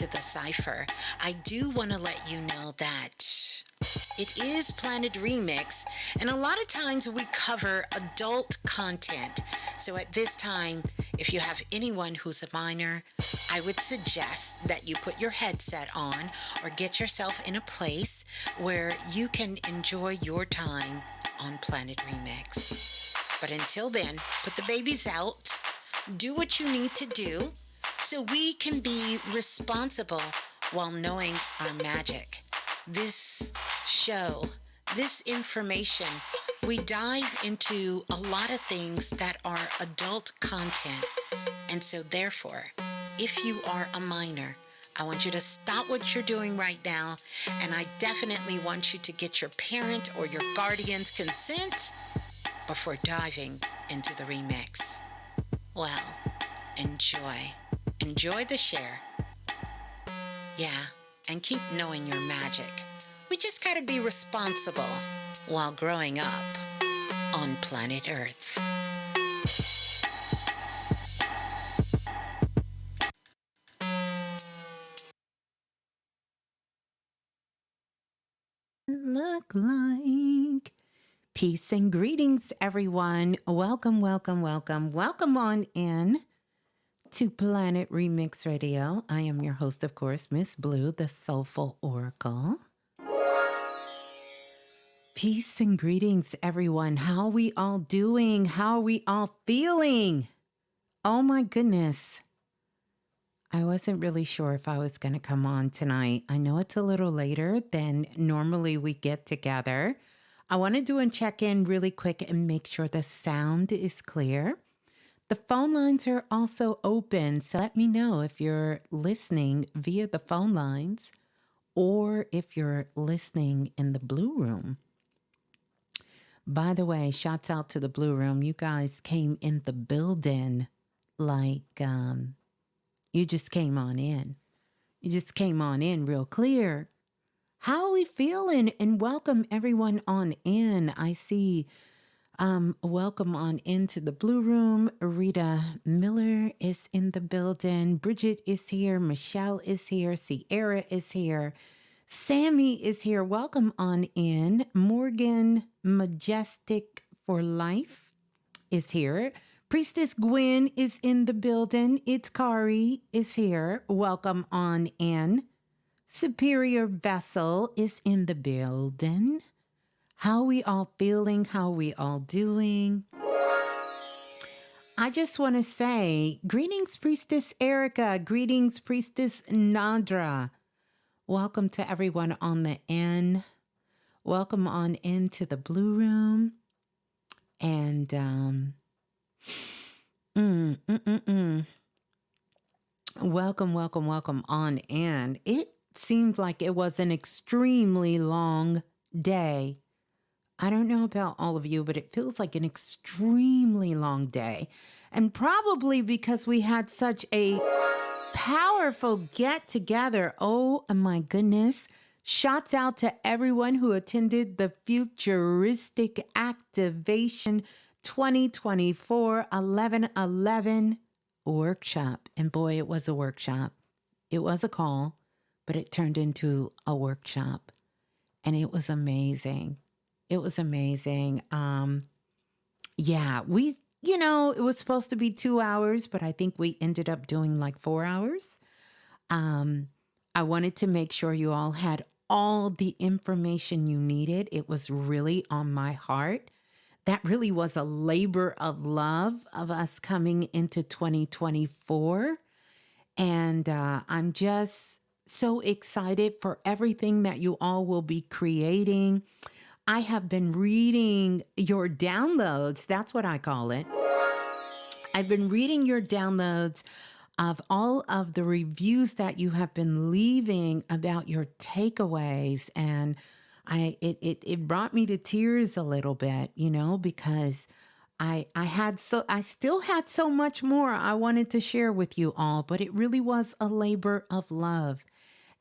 into the cipher, I do want to let you know that it is Planet Remix, and a lot of times we cover adult content. So at this time, if you have anyone who's a minor, I would suggest that you put your headset on or get yourself in a place where you can enjoy your time on Planet Remix. But until then, put the babies out, do what you need to do so we can be responsible while knowing our magic. This show, this information, we dive into a lot of things that are adult content. And so therefore, if you are a minor, I want you to stop what you're doing right now, and I definitely want you to get your parent or your guardian's consent before diving into the remix. Well, enjoy. Enjoy the share. Yeah, and keep knowing your magic. We just gotta be responsible while growing up on planet Earth. Look like. Peace and greetings, everyone. Welcome, welcome, welcome. Welcome on in to Planet Remix Radio. I am your host, of course, Ms.Blue, the Soulful Oracle. Peace and greetings, everyone. How are we all doing? How are we all feeling? Oh my goodness. I wasn't really sure if I was going to come on tonight. I know it's a little later than normally we get together. I want to do a check-in really quick and make sure the sound is clear. The phone lines are also open, so let me know if you're listening via the phone lines or if you're listening in the Blue Room. By the way, shouts out to the Blue Room. You guys came in the building like you just came on in. You just came on in real clear. How are we feeling? And welcome everyone on in. I see welcome on into the Blue Room. Rita Miller is in the building. Bridget is here. Michelle is here. Sierra is here. Sammy is here. Welcome on in. Morgan Majestic for Life is here. Priestess Gwen is in the building. It's Kari is here. Welcome on in. Superior Vessel is in the building. How we all feeling? How we all doing? I just want to say, greetings, Priestess Erica. Greetings, Priestess Nadra. Welcome to everyone on the end. Welcome on into the Blue Room. And, welcome, welcome, welcome on in. It seemed like it was an extremely long day. I don't know about all of you, but it feels like an extremely long day. And probably because we had such a powerful get together. Oh my goodness. Shouts out to everyone who attended the Futuristic Activation 2024 11/11 workshop. And boy, it was a workshop. It was a call, but it turned into a workshop. And it was amazing. It was amazing. Yeah, it was supposed to be 2 hours, but I think we ended up doing like 4 hours. I wanted to make sure you all had all the information you needed. It was really on my heart. That really was a labor of love of us coming into 2024. And I'm just so excited for everything that you all will be creating. I have been reading your downloads. That's what I call it. I've been reading your downloads of all of the reviews that you have been leaving about your takeaways. And it brought me to tears a little bit, because I still had so much more I wanted to share with you all, but it really was a labor of love.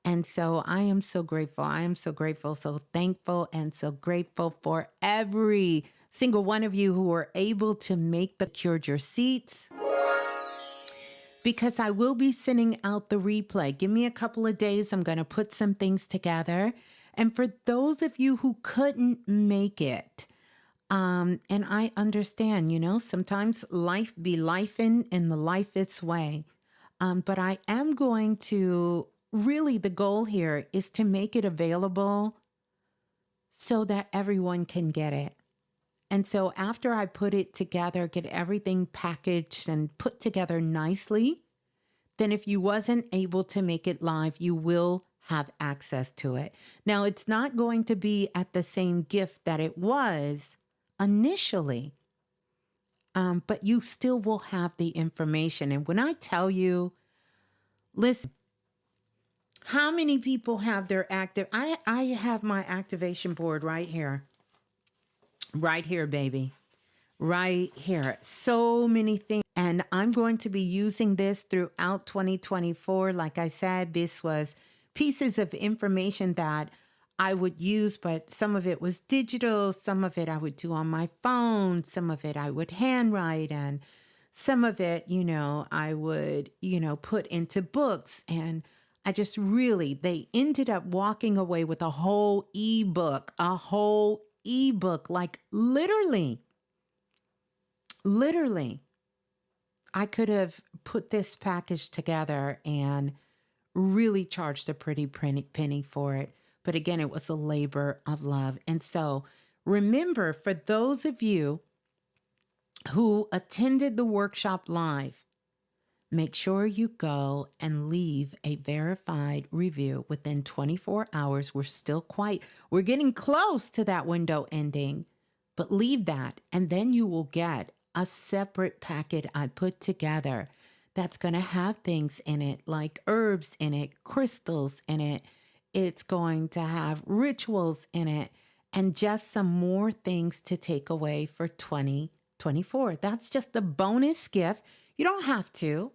And so I am so grateful. I am so grateful, so thankful, and so grateful for every single one of you who were able to make the Cured Your Seats. because I will be sending out the replay. Give me a couple of days. I'm going to put some things together. And for those of you who couldn't make it, and I understand, sometimes life be lifing in the life its way. But I am going to really, the goal here is to make it available so that everyone can get it. And so after I put it together, get everything packaged and put together nicely, then if you wasn't able to make it live, you will have access to it. Now, it's not going to be at the same gift that it was initially, but you still will have the information. And when I tell you, listen, how many people have their active? I have my activation board right here. Right here, baby. Right here. So many things. And I'm going to be using this throughout 2024. Like I said, this was pieces of information that I would use, but some of it was digital. Some of it I would do on my phone. Some of it I would handwrite. And some of it, I would, put into books. And I just really, they ended up walking away with a whole ebook, like literally. I could have put this package together and really charged a pretty penny for it. But again, it was a labor of love. And so remember, for those of you who attended the workshop live, make sure you go and leave a verified review within 24 hours. We're getting close to that window ending, but leave that. And then you will get a separate packet I put together that's going to have things in it like herbs in it, crystals in it. It's going to have rituals in it and just some more things to take away for 2024. That's just the bonus gift. You don't have to.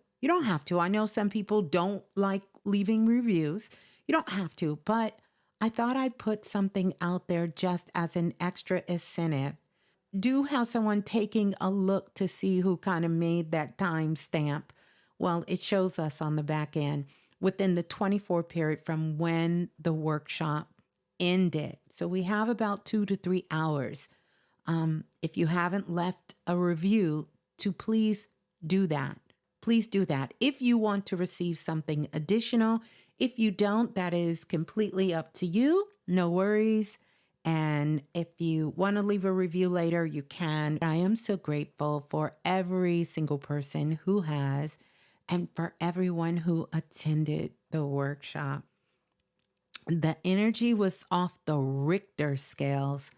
I know some people don't like leaving reviews. You don't have to, but I thought I'd put something out there just as an extra incentive. Do have someone taking a look to see who kind of made that time stamp. Well, it shows us on the back end within the 24 period from when the workshop ended. So we have about 2 to 3 hours. If you haven't left a review, to please do that. Please do that. If you want to receive something additional, if you don't, that is completely up to you. No worries. And if you want to leave a review later, you can. I am so grateful for every single person who has, and for everyone who attended the workshop. The energy was off the Richter scales.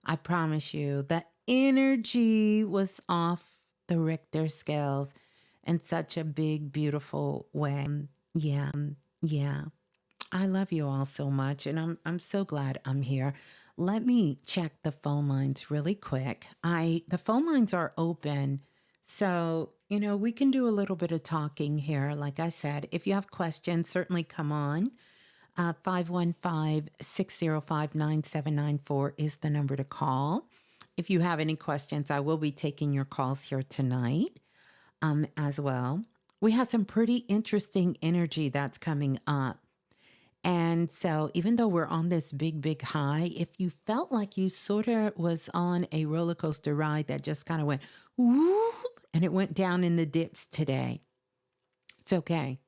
I promise you, the energy was off the Richter scales in such a big, beautiful way. Yeah. I love you all so much, and I'm so glad I'm here. Let me check the phone lines really quick. The phone lines are open, so we can do a little bit of talking here. Like I said, if you have questions, certainly come on. 515-605-9794 is the number to call. If you have any questions, I will be taking your calls here tonight as well. We have some pretty interesting energy that's coming up. And so even though we're on this big, big high, if you felt like you sort of was on a roller coaster ride that just kind of went whoop, and it went down in the dips today, it's okay.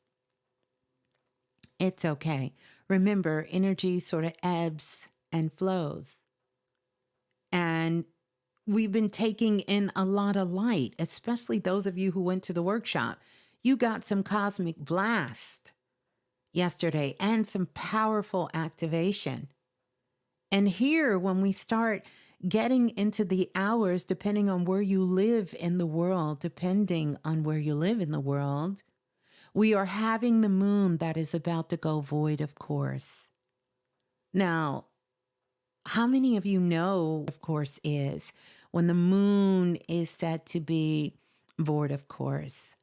It's okay. Remember, energy sort of ebbs and flows. And we've been taking in a lot of light, especially those of you who went to the workshop. You got some cosmic blast yesterday and some powerful activation. And here, when we start getting into the hours, depending on where you live in the world, we are having the moon that is about to go void, of course. Now, how many of you know, of course, is when the moon is said to be void, of course?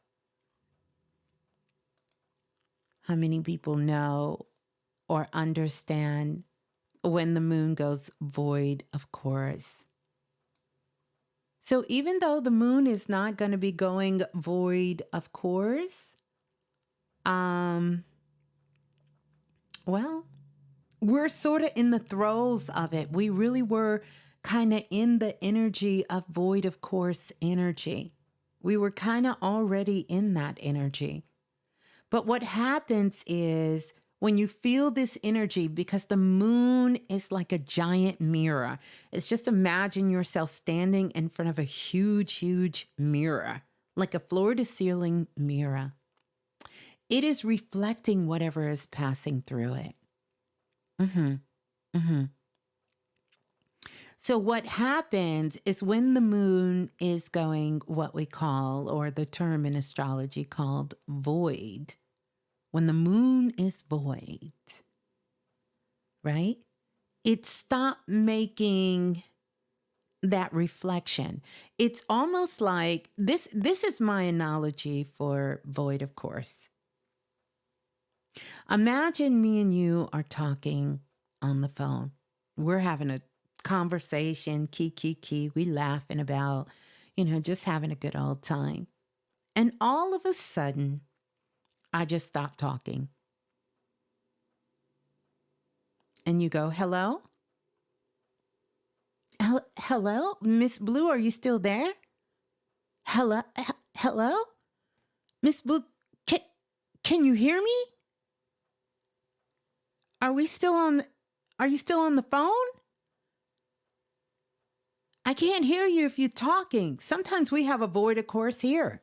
How many people know or understand when the moon goes void, of course? So even though the moon is not going to be going void, of course, Um, well, we're sort of in the throes of it. We really were kind of in the energy of void of course energy. We were kind of already in that energy. But what happens is when you feel this energy, because the moon is like a giant mirror, it's just imagine yourself standing in front of a huge, huge mirror, like a floor to ceiling mirror. It is reflecting whatever is passing through it. Mm-hmm. Mm-hmm. So what happens is when the moon is going what we call, or the term in astrology called void, when the moon is void, right? It stopped making that reflection. It's almost like this is my analogy for void of course. Imagine me and you are talking on the phone. We're having a conversation, key. We laughing about, just having a good old time. And all of a sudden, I just stop talking. And you go, hello? Hello? Ms.Blue, are you still there? Hello? Ms.Blue, can you hear me? Are you still on the phone? I can't hear you if you're talking. Sometimes we have a void of course here.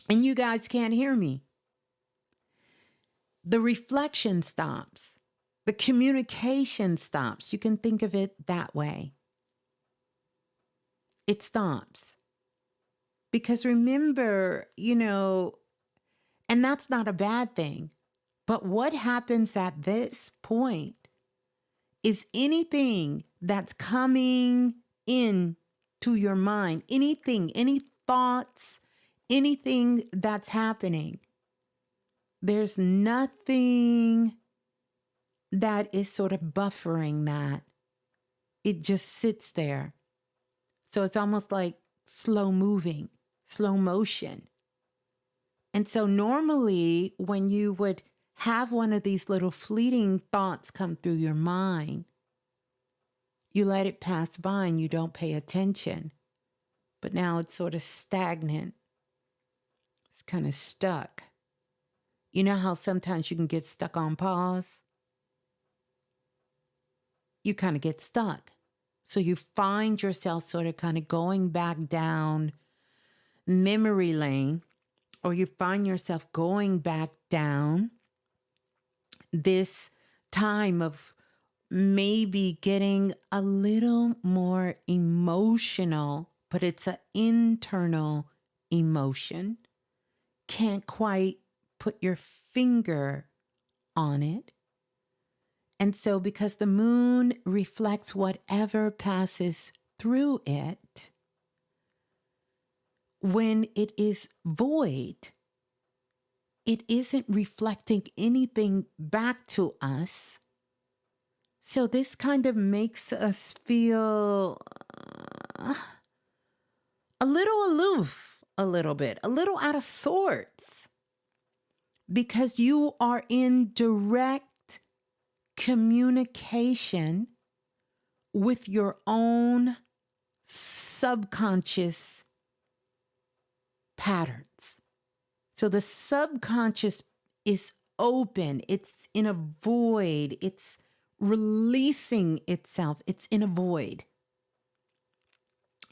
And you guys can't hear me. The reflection stops. The communication stops. You can think of it that way. It stops. Because remember, and that's not a bad thing. But what happens at this point is anything that's coming in to your mind, anything, any thoughts, anything that's happening, there's nothing that is sort of buffering that. It just sits there. So it's almost like slow moving, slow motion. And so normally when you would have one of these little fleeting thoughts come through your mind, you let it pass by and you don't pay attention. But now it's sort of stagnant. It's kind of stuck. You know how sometimes you can get stuck on pause? You kind of get stuck. So you find yourself sort of kind of going back down memory lane, or you find yourself going back down this time of maybe getting a little more emotional, but it's an internal emotion. Can't quite put your finger on it. And so because the moon reflects whatever passes through it, when it is void, it isn't reflecting anything back to us. So this kind of makes us feel a little aloof, a little bit, a little out of sorts, because you are in direct communication with your own subconscious patterns. So the subconscious is open. It's in a void. It's releasing itself. It's in a void.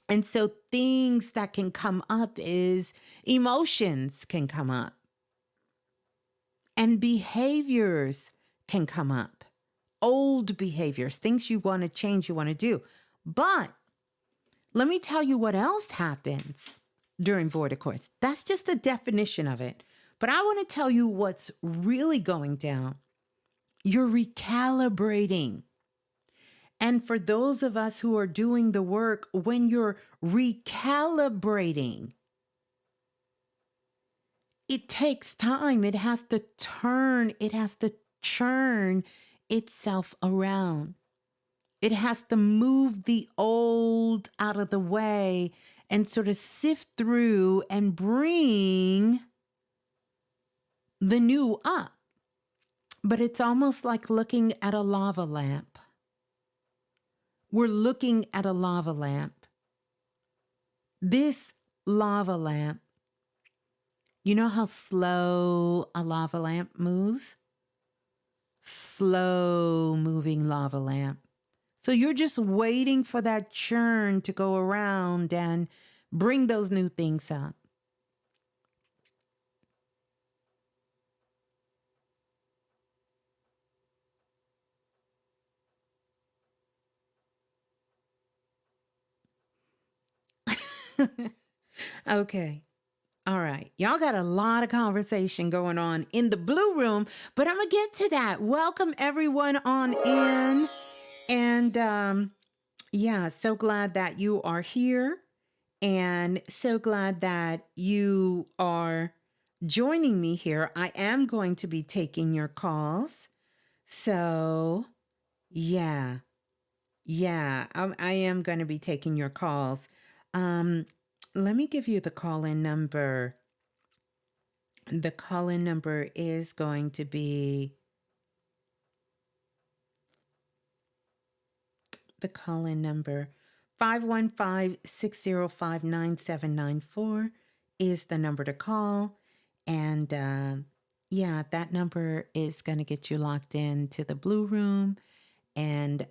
And so things that can come up is emotions can come up. And behaviors can come up. Old behaviors, things you want to change, you want to do. But let me tell you what else happens during void of course. That's just the definition of it. But I want to tell you what's really going down. You're recalibrating. And for those of us who are doing the work, when you're recalibrating, it takes time. It has to churn itself around. It has to move the old out of the way and sort of sift through and bring the new up, but it's almost like looking at a lava lamp. We're looking at a lava lamp. This lava lamp, you know how slow a lava lamp moves? Slow moving lava lamp. So you're just waiting for that churn to go around and bring those new things up. Okay. All right. Y'all got a lot of conversation going on in the blue room, but I'm going to get to that. Welcome everyone on in. And yeah, so glad that you are here and so glad that you are joining me here. I am going to be taking your calls. So, yeah. Yeah, I am going to be taking your calls. Um, Let me give you the call-in number. The call-in number is going to be the call-in number 515-605-9794 is the number to call. And yeah, that number is going to get you locked into the blue room. And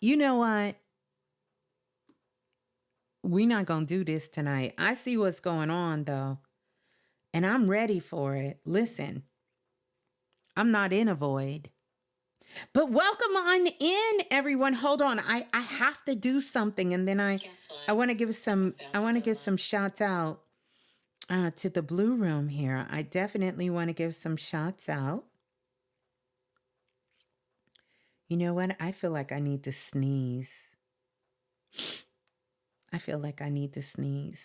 you know what? We're not going to do this tonight. I see what's going on, though, and I'm ready for it. Listen, I'm not in a void. But welcome on in, everyone. Hold on. I have to do something, and then I want to give some shots out to the blue room here. I definitely want to give some shots out. You know what? I feel like I need to sneeze. I feel like I need to sneeze.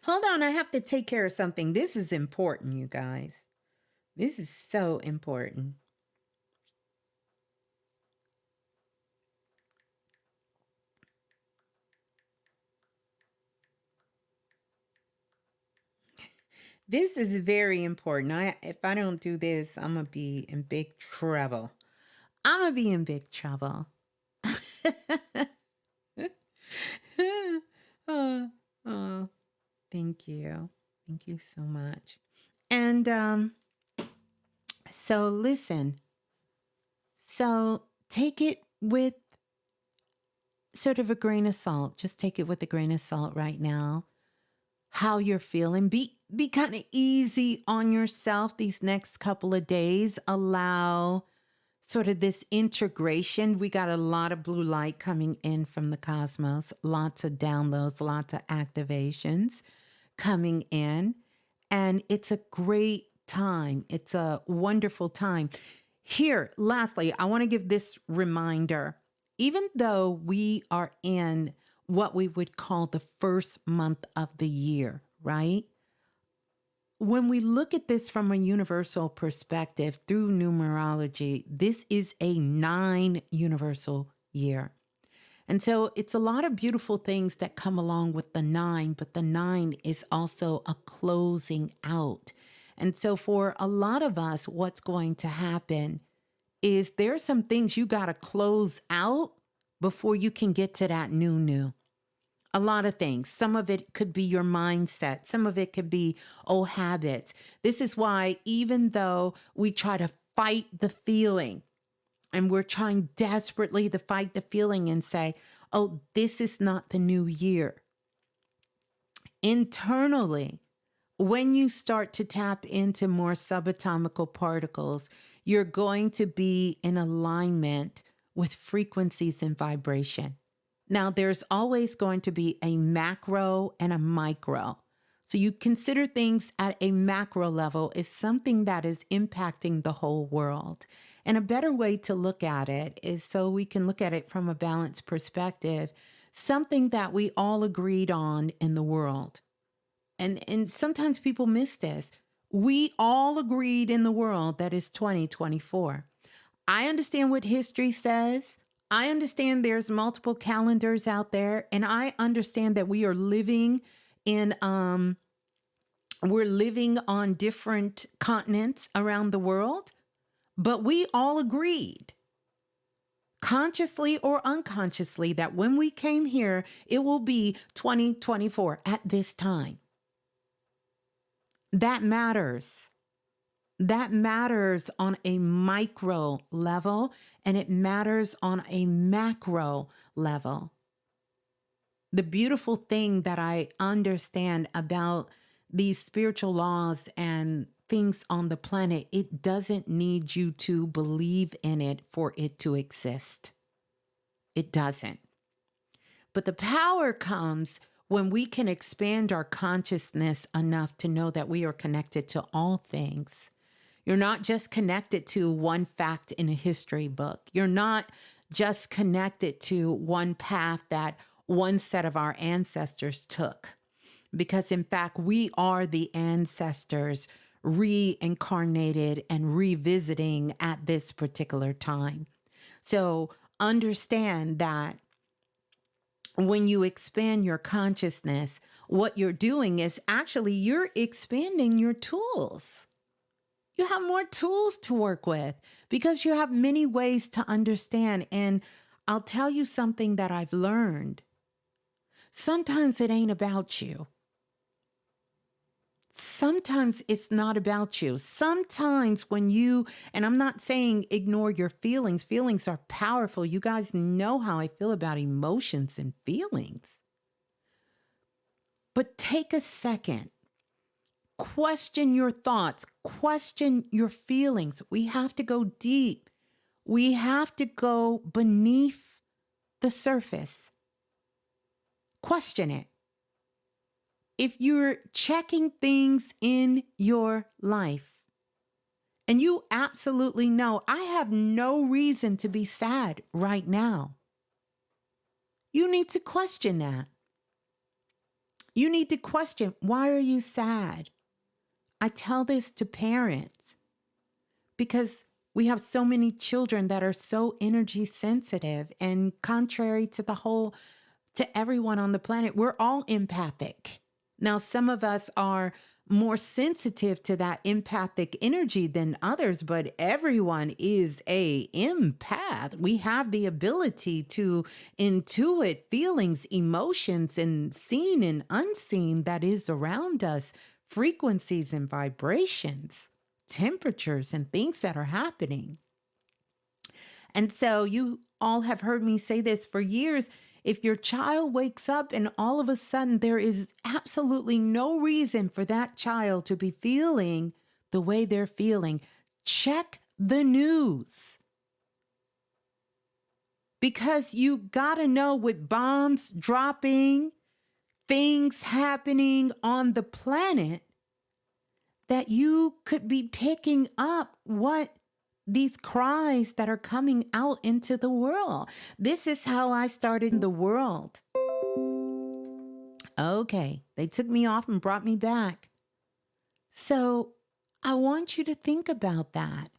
Hold on, I have to take care of something. This is important, you guys. This is so important. This is very important. If I don't do this, I'm going to be in big trouble. I'm going to be in big trouble. Oh, thank you. Thank you so much. And so listen. So take it with sort of a grain of salt. Just take it with a grain of salt right now. How you're feeling. Be kind of easy on yourself these next couple of days. Allow sort of this integration. We got a lot of blue light coming in from the cosmos, lots of downloads, lots of activations coming in. And it's a great time. It's a wonderful time. Here, lastly, I want to give this reminder. Even though we are in what we would call the first month of the year, right? When we look at this from a universal perspective through numerology, this is a 9 universal year. And so it's a lot of beautiful things that come along with the 9, but the 9 is also a closing out. And so for a lot of us, what's going to happen is there's some things you got to close out before you can get to that new. A lot of things. Some of it could be your mindset. Some of it could be old habits. This is why even though we try to fight the feeling and we're trying desperately to fight the feeling and say, oh, this is not the new year. Internally, when you start to tap into more subatomical particles, you're going to be in alignment with frequencies and vibration. Now, there's always going to be a macro and a micro. So you consider things at a macro level is something that is impacting the whole world. And a better way to look at it is so we can look at it from a balanced perspective, something that we all agreed on in the world. And sometimes people miss this. We all agreed in the world that it's 2024. I understand what history says. I understand there's multiple calendars out there, and I understand that we are living in we're living on different continents around the world, but we all agreed, consciously or unconsciously, that when we came here, it will be 2024 at this time. That matters. That matters on a micro level, and it matters on a macro level. The beautiful thing that I understand about these spiritual laws and things on the planet, it doesn't need you to believe in it for it to exist. It doesn't. But the power comes when we can expand our consciousness enough to know that we are connected to all things. You're not just connected to one fact in a history book. You're not just connected to one path that one set of our ancestors took. Because in fact, we are the ancestors reincarnated and revisiting at this particular time. So understand that when you expand your consciousness, what you're doing is actually you're expanding your tools. You have more tools to work with because you have many ways to understand. And I'll tell you something that I've learned. Sometimes it ain't about you. Sometimes it's not about you. Sometimes when you, and I'm not saying ignore your feelings. Feelings are powerful. You guys know how I feel about emotions and feelings. But take a second. Question your thoughts. Question your feelings. We have to go deep. We have to go beneath the surface. Question it. If you're checking things in your life and you absolutely know, I have no reason to be sad right now, you need to question that. You need to question, why are you sad? I tell this to parents because we have so many children that are so energy sensitive, and contrary to to everyone on the planet, we're all empathic. Now, some of us are more sensitive to that empathic energy than others, but everyone is a empath. We have the ability to intuit feelings, emotions, and seen and unseen that is around us, frequencies and vibrations, temperatures and things that are happening. And so you all have heard me say this for years. If your child wakes up and all of a sudden there is absolutely no reason for that child to be feeling the way they're feeling, check the news. Because you got to know, with bombs dropping, things happening on the planet, that you could be picking up what these cries that are coming out into the world. This is how I started in the world. Okay, they took me off and brought me back. So I want you to think about that.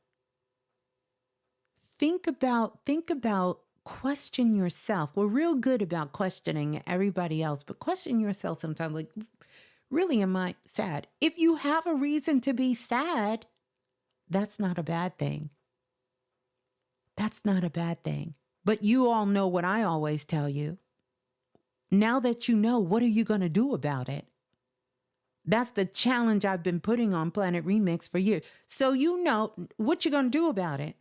Think about, question yourself. We're real good about questioning everybody else, but question yourself sometimes, like, really, am I sad? If you have a reason to be sad, that's not a bad thing. That's not a bad thing. But you all know what I always tell you. Now that you know, what are you going to do about it? That's the challenge I've been putting on Planet Remix for years. So you know what you're going to do about it.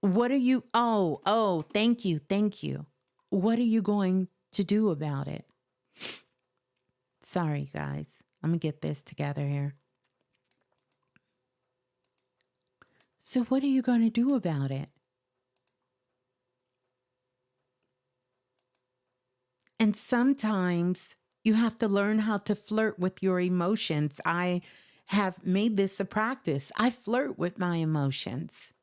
What are you, thank you. What are you going to do about it? Sorry, guys. I'm going to get this together here. So what are you going to do about it? And sometimes you have to learn how to flirt with your emotions. I have made this a practice. I flirt with my emotions.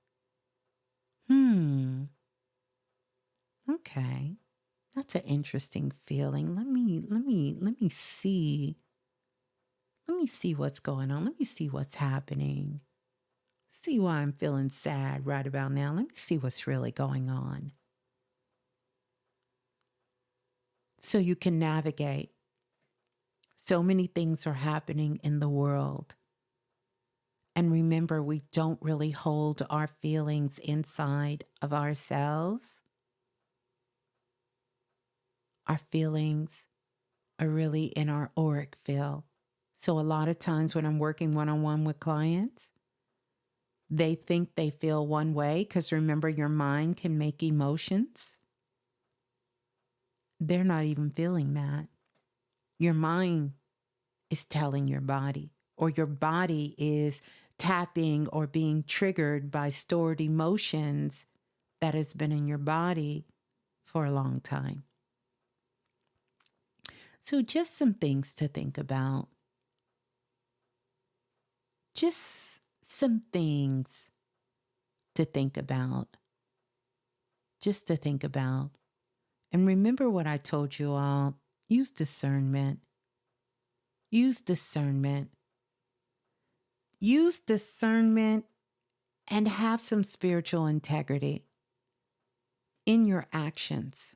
Okay. That's an interesting feeling. Let me see. Let me see what's going on. Let me see what's happening. See why I'm feeling sad right about now. Let me see what's really going on. So you can navigate. So many things are happening in the world. And remember, we don't really hold our feelings inside of ourselves. Our feelings are really in our auric field. So a lot of times when I'm working one-on-one with clients, they think they feel one way because remember, your mind can make emotions. They're not even feeling that. Your mind is telling your body, or your body is tapping or being triggered by stored emotions that has been in your body for a long time. So just some things to think about. Just some things to think about. Just to think about. And remember what I told you all. Use discernment. Use discernment. Use discernment and have some spiritual integrity in your actions,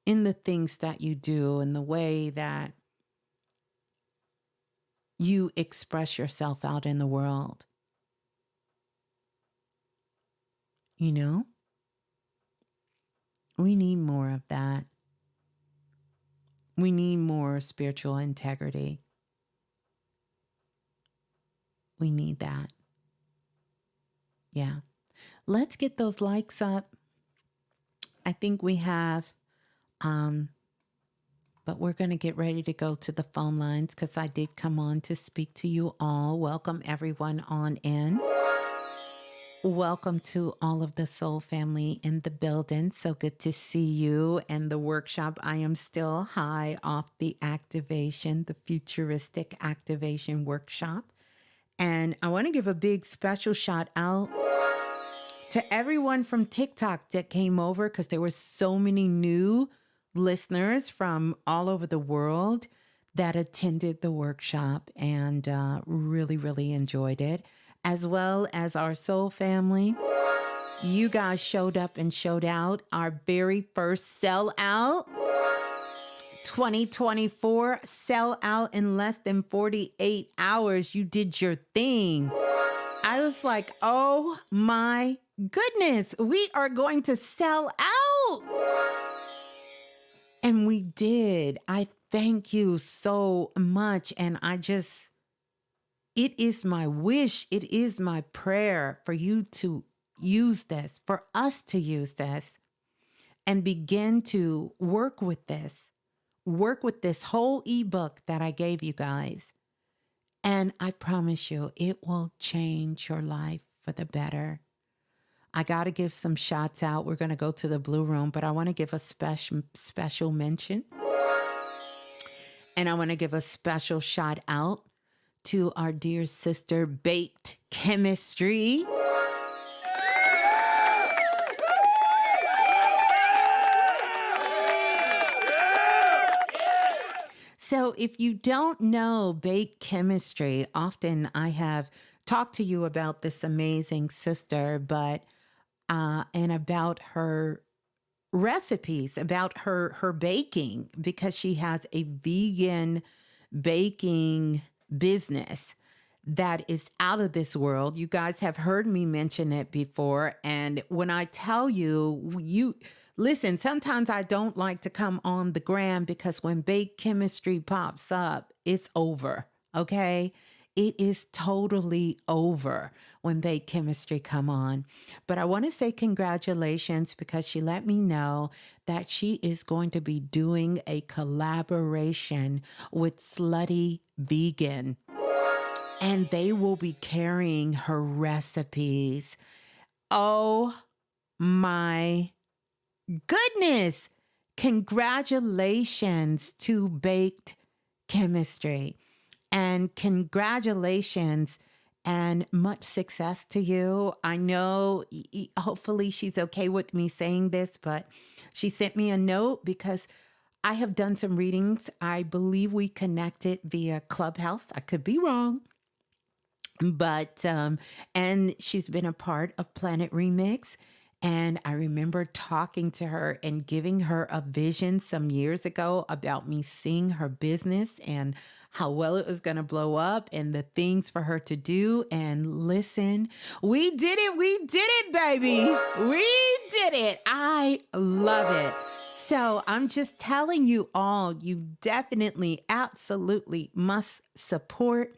in the things that you do, in the way that you express yourself out in the world. You know, we need more of that. We need more spiritual integrity. We need that. Yeah. Let's get those likes up. I think we have, but we're going to get ready to go to the phone lines because I did come on to speak to you all. Welcome everyone on in. Welcome to all of the soul family in the building. So good to see you and the workshop. I am still high off the activation, the futuristic activation workshop. And I want to give a big special shout out to everyone from TikTok that came over because there were so many new listeners from all over the world that attended the workshop and really, really enjoyed it, as well as our soul family. You guys showed up and showed out. Our very first sellout, 2024 sellout in less than 48 hours. You did your thing. I was like, oh my goodness, we are going to sell out. And we did. I thank you so much. And it is my wish, it is my prayer for you to use this, for us to use this and begin to work with this whole ebook that I gave you guys. And I promise you, it will change your life for the better. I got to give some shots out. We're going to go to the Blue Room, but I want to give a special mention. And I want to give a special shout out to our dear sister, Baked Chemistry. So if you don't know Baked Chemistry, often I have talked to you about this amazing sister, but and about her recipes, about her baking, because she has a vegan baking business that is out of this world. You guys have heard me mention it before. And when I tell you, listen, sometimes I don't like to come on the gram because when Baked Chemistry pops up, it's over. Okay. It is totally over when Baked Chemistry come on. But I want to say congratulations because she let me know that she is going to be doing a collaboration with Slutty Vegan. And they will be carrying her recipes. Oh my goodness. Congratulations to Baked Chemistry. And congratulations and much success to you. I know, hopefully she's okay with me saying this, but she sent me a note because I have done some readings. I believe we connected via Clubhouse. I could be wrong. But and she's been a part of Planet Remix. And I remember talking to her and giving her a vision some years ago about me seeing her business and how well it was going to blow up and the things for her to do. And listen, we did it. We did it, baby. We did it. I love it. So I'm just telling you all, you definitely, absolutely must support.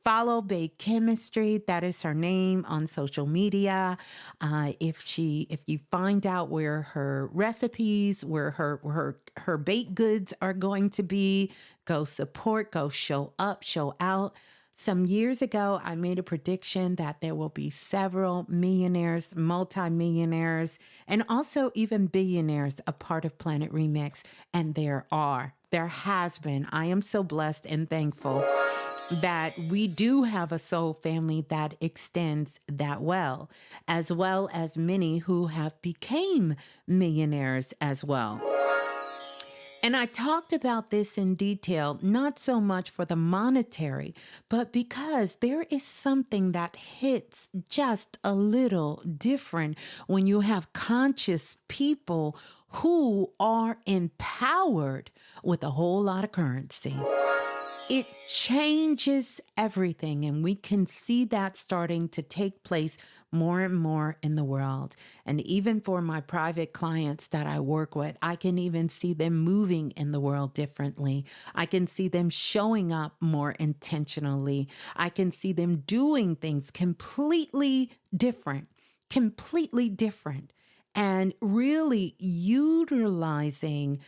Follow Bake Chemistry. That is her name on social media. If you find out where her recipes, where her baked goods are going to be, go support, go show up, show out. Some years ago, I made a prediction that there will be several millionaires, multimillionaires, and also even billionaires a part of Planet Remix. And there are. There has been. I am so blessed and thankful that we do have a soul family that extends that well as many who have became millionaires as well. And I talked about this in detail, not so much for the monetary, but because there is something that hits just a little different when you have conscious people who are empowered with a whole lot of currency. It changes everything, and we can see that starting to take place more and more in the world. And even for my private clients that I work with, I can even see them moving in the world differently. I can see them showing up more intentionally. I can see them doing things completely different, and really utilizing,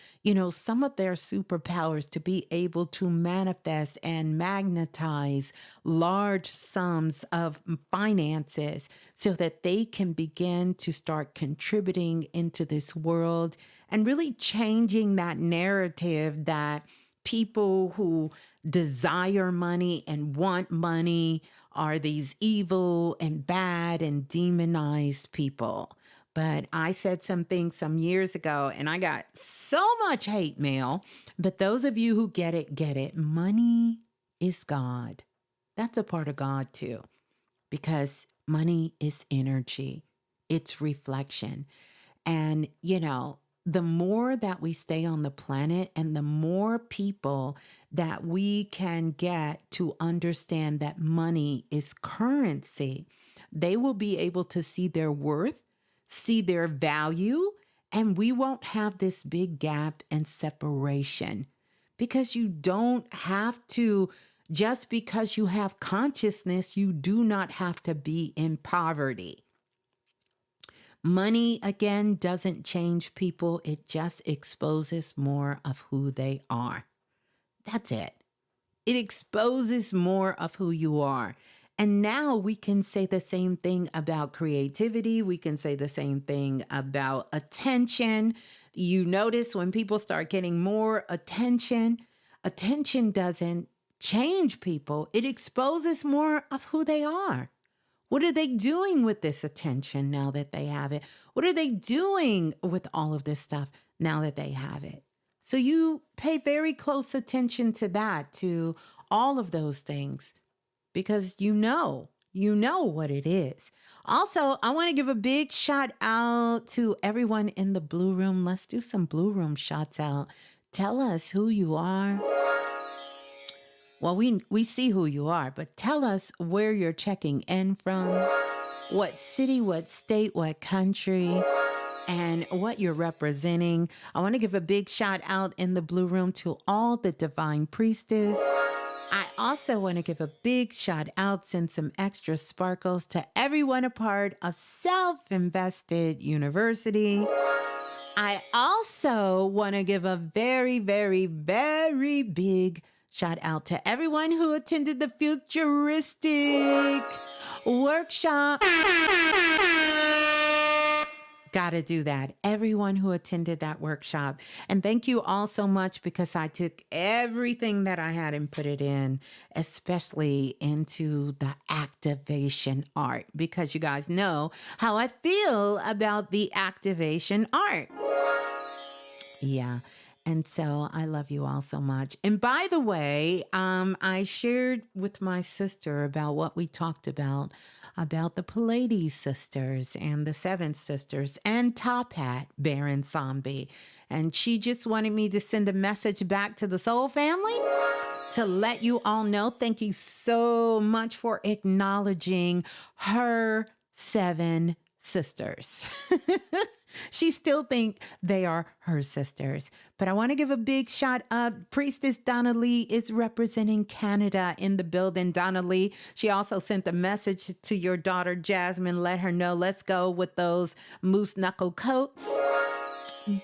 some of their superpowers to be able to manifest and magnetize large sums of finances so that they can begin to start contributing into this world and really changing that narrative that people who desire money and want money are these evil and bad and demonized people. But I said something some years ago and I got so much hate mail. But those of you who get it, get it. Money is God. That's a part of God too, because money is energy. It's reflection. And, the more that we stay on the planet and the more people that we can get to understand that money is currency, they will be able to see their worth, see their value, and we won't have this big gap and separation because you don't have to, just because you have consciousness, you do not have to be in poverty. Money, again, doesn't change people. It just exposes more of who they are. That's it. It exposes more of who you are. And now we can say the same thing about creativity. We can say the same thing about attention. You notice when people start getting more attention, attention doesn't change people. It exposes more of who they are. What are they doing with this attention now that they have it? What are they doing with all of this stuff now that they have it? So you pay very close attention to that, to all of those things, because you know what it is. Also, I want to give a big shout out to everyone in the Blue Room. Let's do some Blue Room shouts out. Tell us who you are. Well, we see who you are, but tell us where you're checking in from, what city, what state, what country, and what you're representing. I want to give a big shout out in the Blue Room to all the Divine Priestess. I also want to give a big shout out, send some extra sparkles to everyone a part of Self-Invested University. I also want to give a very, very, very big shout out to everyone who attended the futuristic workshop. Gotta do that. Everyone who attended that workshop. And thank you all so much, because I took everything that I had and put it in, especially into the activation art, because you guys know how I feel about the activation art. Yeah. And so I love you all so much. And by the way, I shared with my sister about what we talked about the Pleiades sisters and the Seven Sisters and Top Hat, Baron Zombie. And she just wanted me to send a message back to the Soul family to let you all know. Thank you so much for acknowledging her seven sisters. She still think they are her sisters. But I want to give a big shout out. Priestess Donna Lee is representing Canada in the building. Donna Lee, she also sent a message to your daughter Jasmine. Let her know, let's go with those moose knuckle coats.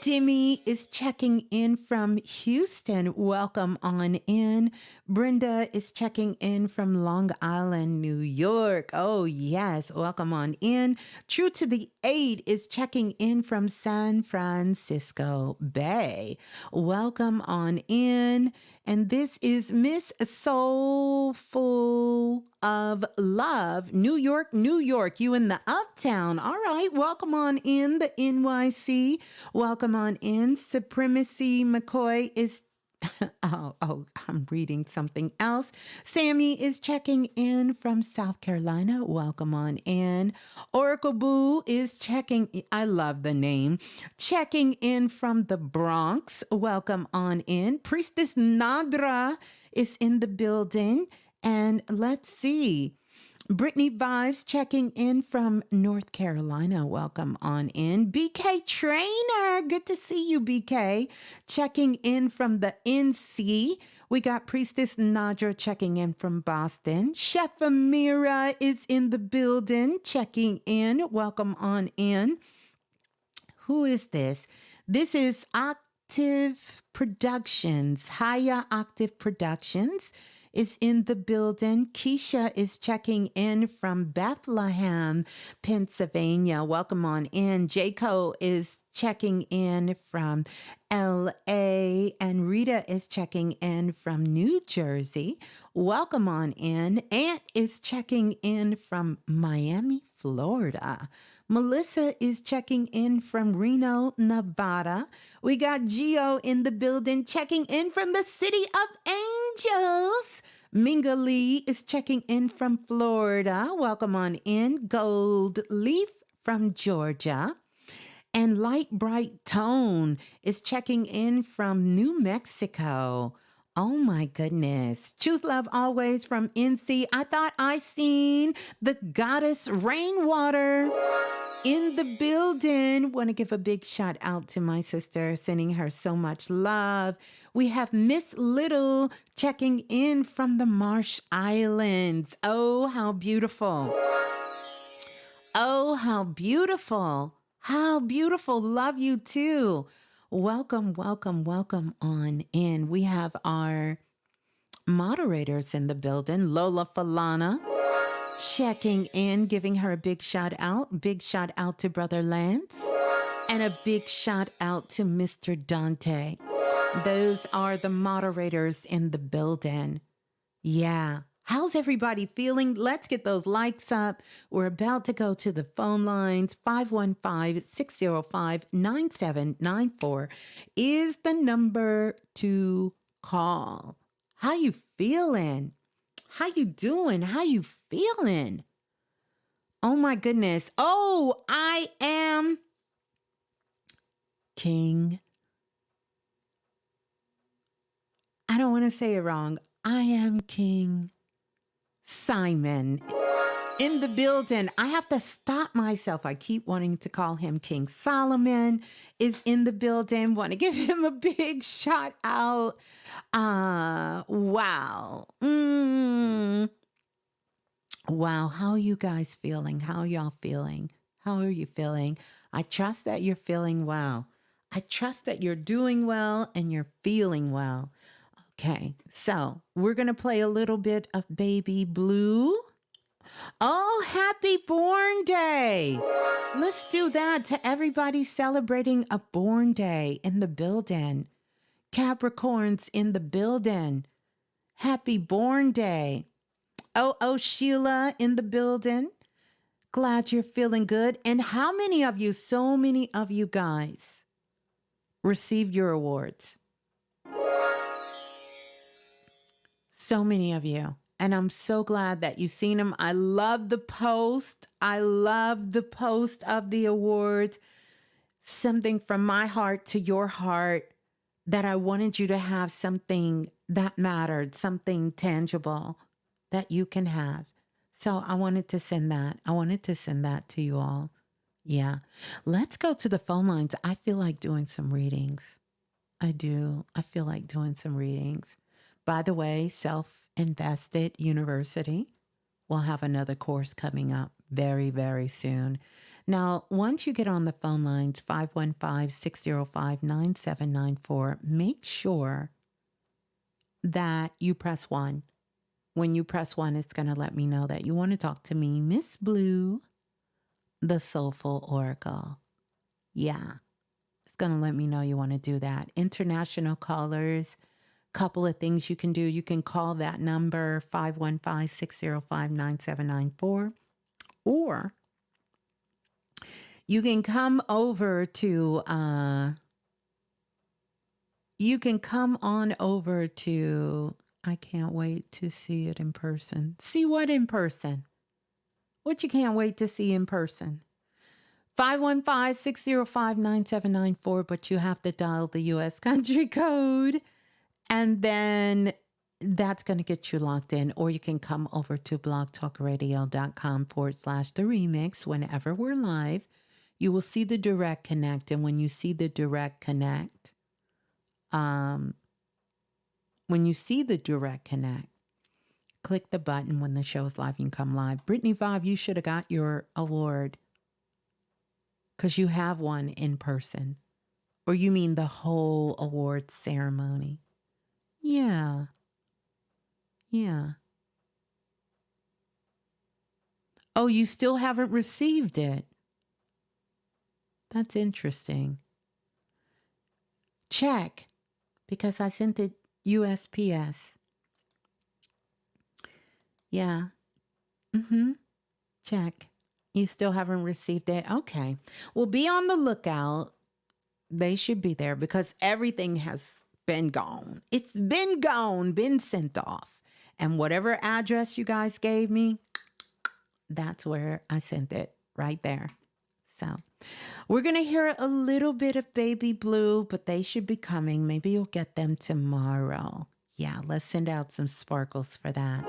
Demi is checking in from Houston. Welcome on in. Brenda is checking in from Long Island, New York. Oh, yes. Welcome on in. True to the Eight is checking in from San Francisco Bay. Welcome on in. And this is Miss Soulful of Love, New York, New York. You in the Uptown. All right. Welcome on in the NYC. Welcome on in. Supremacy McCoy is I'm reading something else. Sammy is checking in from South Carolina. Welcome on in. Oracle Boo is checking. I love the name. Checking in from the Bronx. Welcome on in. Priestess Nadra is in the building. And let's see. Brittany Vibes checking in from North Carolina. Welcome on in. BK Trainer. Good to see you, BK. Checking in from the NC. We got Priestess Nadra checking in from Boston. Chef Amira is in the building checking in. Welcome on in. Who is this? This is Octave Productions. Hiya Octave Productions is in the building. Keisha is checking in from Bethlehem, Pennsylvania. Welcome on in. Jaco is checking in from LA, and Rita is checking in from New Jersey. Welcome on in. Ant is checking in from Miami, Florida. Melissa is checking in from Reno, Nevada. We got Gio in the building checking in from the City of Angels. Minga Lee is checking in from Florida. Welcome on in. Gold Leaf from Georgia. And Light Bright Tone is checking in from New Mexico. Oh my goodness. Choose Love Always from NC. I thought I seen the goddess Rainwater in the building. Want to give a big shout out to my sister, sending her so much love. We have Miss Little checking in from the Marsh Islands. Oh, how beautiful. Oh, how beautiful. How beautiful. Love you too. Welcome, welcome, welcome on in. We have our moderators in the building. Lola Falana checking in, giving her a big shout out. Big shout out to Brother Lance. And a big shout out to Mr. Dante. Those are the moderators in the building. Yeah. How's everybody feeling? Let's get those likes up. We're about to go to the phone lines. 515-605-9794 is the number to call. How you feeling? How you doing? How you feeling? Oh my goodness. Oh, I am King. I don't want to say it wrong. I am King Simon in the building. I have to stop myself. I keep wanting to call him King Solomon is in the building. Want to give him a big shout out. Wow. Wow. How are you guys feeling? How are y'all feeling? How are you feeling? I trust that you're feeling well. I trust that you're doing well and you're feeling well. Okay, so we're going to play a little bit of Baby Blue. Oh, happy born day. Let's do that to everybody celebrating a born day in the building. Capricorns in the building. Happy born day. Oh, Sheila in the building. Glad you're feeling good. And how many of you, so many of you guys, received your awards? So many of you. And I'm so glad that you've seen them. I love the post. I love the post of the awards. Something from my heart to your heart, that I wanted you to have something that mattered, something tangible that you can have. So I wanted to send that. I wanted to send that to you all. Yeah. Let's go to the phone lines. I feel like doing some readings. I do. I feel like doing some readings. By the way, Self Invested University will have another course coming up very, very soon. Now, once you get on the phone lines, 515-605-9794, make sure that you press 1. When you press 1, it's going to let me know that you want to talk to me, Ms.Blue, the Soulful Oracle. Yeah, it's going to let me know you want to do that. International callers, couple of things you can do. You can call that number, 515-605-9794, or you can come over to you can come on over to, I can't wait to see it in person. See what in person? What you can't wait to see in person? 515-605-9794, but you have to dial the US country code. And then that's going to get you locked in. Or you can come over to blogtalkradio.com/the remix whenever we're live. You will see the direct connect. And when you see the direct connect, um, click the button when the show is live. You can come live. Brittany Vibe, you should have got your award because you have one in person. Or you mean the whole awards ceremony? Yeah. Yeah. Oh, you still haven't received it? That's interesting. Check, because I sent it USPS. Yeah. Check. You still haven't received it? Okay. Well, be on the lookout. They should be there because everything has been gone. It's been gone, been sent off. And whatever address you guys gave me, that's where I sent it, right there. So we're going to hear a little bit of Baby Blue, but they should be coming. Maybe you'll get them tomorrow. Yeah, let's send out some sparkles for that.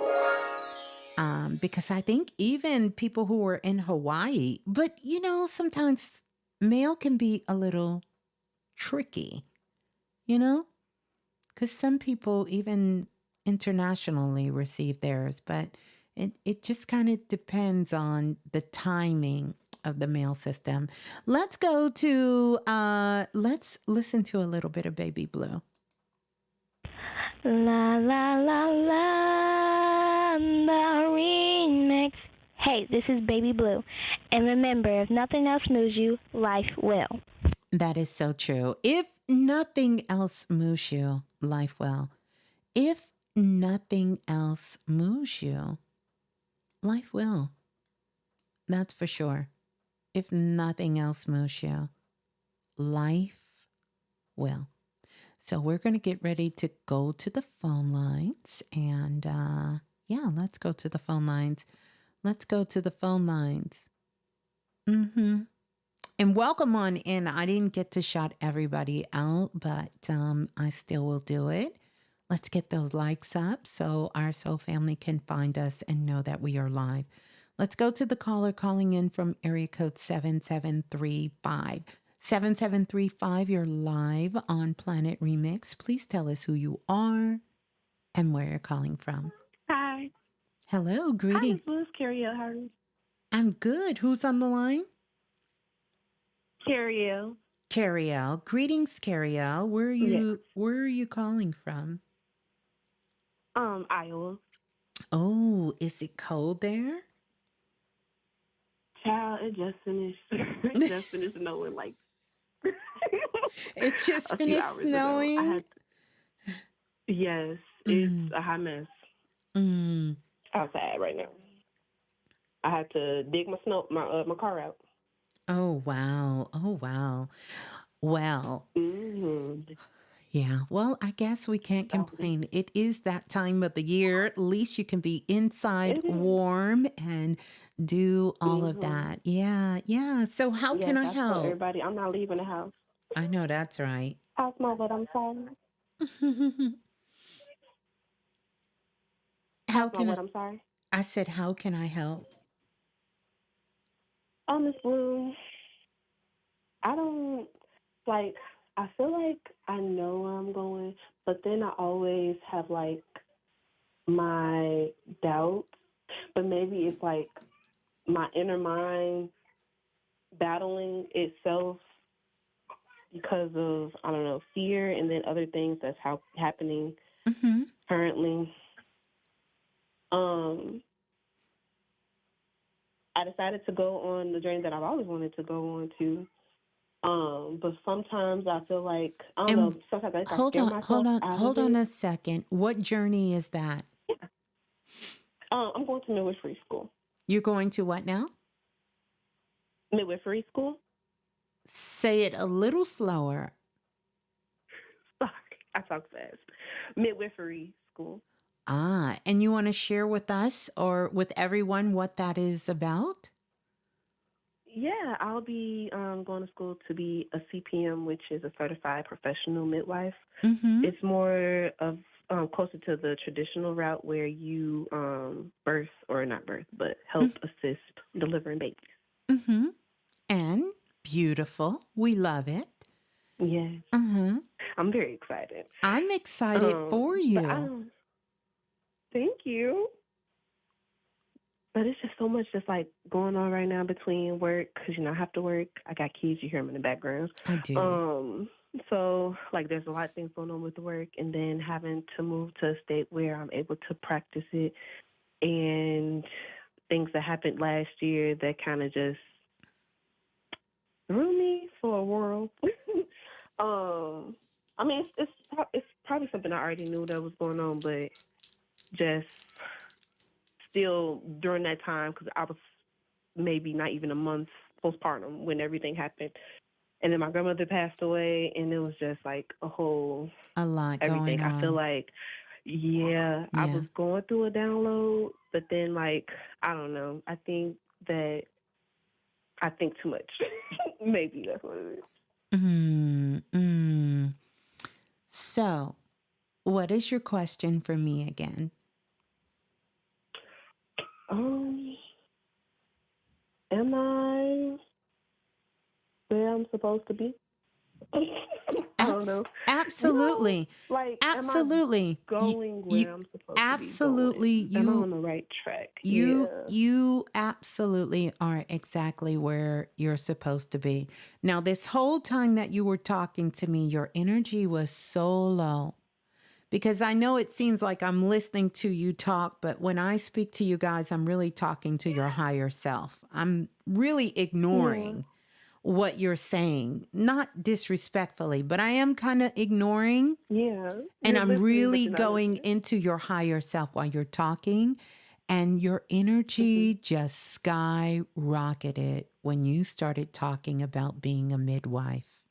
Because I think even people who are in Hawaii, but you know, sometimes mail can be a little tricky, you know, because some people even internationally receive theirs, but it just kind of depends on the timing of the mail system. Let's go to, let's listen to a little bit of Baby Blue. La la la la, the remix. Hey, this is Baby Blue. And remember, if nothing else moves you, life will. That is so true. If nothing else moves you, life will. If nothing else moves you, life will. That's for sure. If nothing else moves you, life will. So we're going to get ready to go to the phone lines. And yeah, let's go to the phone lines. Let's go to the phone lines. And welcome on in. I didn't get to shout everybody out, but I still will do it. Let's get those likes up so our soul family can find us and know that we are live. Let's go to the caller calling in from area code 7735. 7735, you're live on Planet Remix. Please tell us who you are and where you're calling from. Hi. Hello, Hi, greeting. Ms.Blue. Carriel. How are you? I'm good. Who's on the line? Carriel. Carriel. Greetings, Carriel. Yes. Where are you calling from? Iowa. Oh, is it cold there? Child, it just finished. It just finished snowing like It just a few finished hours ago. snowing. Yes, it's Mm, a hot mess mm. outside right now. I had to dig my car out. Oh, wow. Oh, wow. Well, Mm-hmm. Yeah, well, I guess we can't complain. It is that time of the year. At least you can be inside It is. warm and do all of Mm-hmm. that. Yeah, yeah. So, how can Yes, I I told help? everybody I'm not leaving the house. I know that's right. How's my what? I'm sorry. How How's my can what? I'm sorry. I said, how can I help? Oh, Ms.Blue, I don't like. I feel like I know where I'm going, but then I always have like my doubts. But maybe it's like my inner mind battling itself because of I don't know fear and then other things that's happening Mm-hmm. currently. Um, I decided to go on the journey that I've always wanted to go on to. But sometimes I feel like I don't know. And Sometimes I think I hold scare on, hold myself on, out of hold on it. a second. What journey is that? Yeah. I'm going to midwifery school. You're going to what now? Midwifery school. Say it a little slower. Sorry, I talk fast. Midwifery school. Ah, and you want to share with us or with everyone what that is about? Yeah, I'll be going to school to be a CPM, which is a certified professional midwife. Mm-hmm. It's more of closer to the traditional route where you birth or not birth, but help assist delivering babies. Mm-hmm. And beautiful. We love it. Yes, Uh-huh. I'm very excited. I'm excited for But you. thank you. But it's just so much just like going on right now between work because I have to work. I got kids. You hear them in the background. I do. Um, so like there's a lot of things going on with the work, and then having to move to a state where I'm able to practice it, and things that happened last year that kind of just threw me for a whirl. um, I mean it's probably something I already knew that was going on, but just still during that time because I was maybe not even a month postpartum when everything happened. And then my grandmother passed away, and it was just like a whole A lot everything. going I feel on. like, yeah, I Yeah. was going through a download, but then, like, I don't know. I think that I think too much. Maybe that's what it is. Mm. So, what is your question for me again? Um, am I where I'm supposed to be? I don't know. No, Absolutely. like, am I Absolutely. going You where I'm supposed to be absolutely going? Am I on the right track? Yeah. you absolutely are exactly where you're supposed to be. Now, this whole time that you were talking to me, your energy was so low. Because I know it seems like I'm listening to you talk, but when I speak to you guys, I'm really talking to your higher self. I'm really Yeah. ignoring what you're saying, not disrespectfully, but I am kind of ignoring Yeah. and You're I'm listening, but really you're not going listening. into your higher self while you're talking. And your Hmm. energy just skyrocketed when you started talking about being a midwife.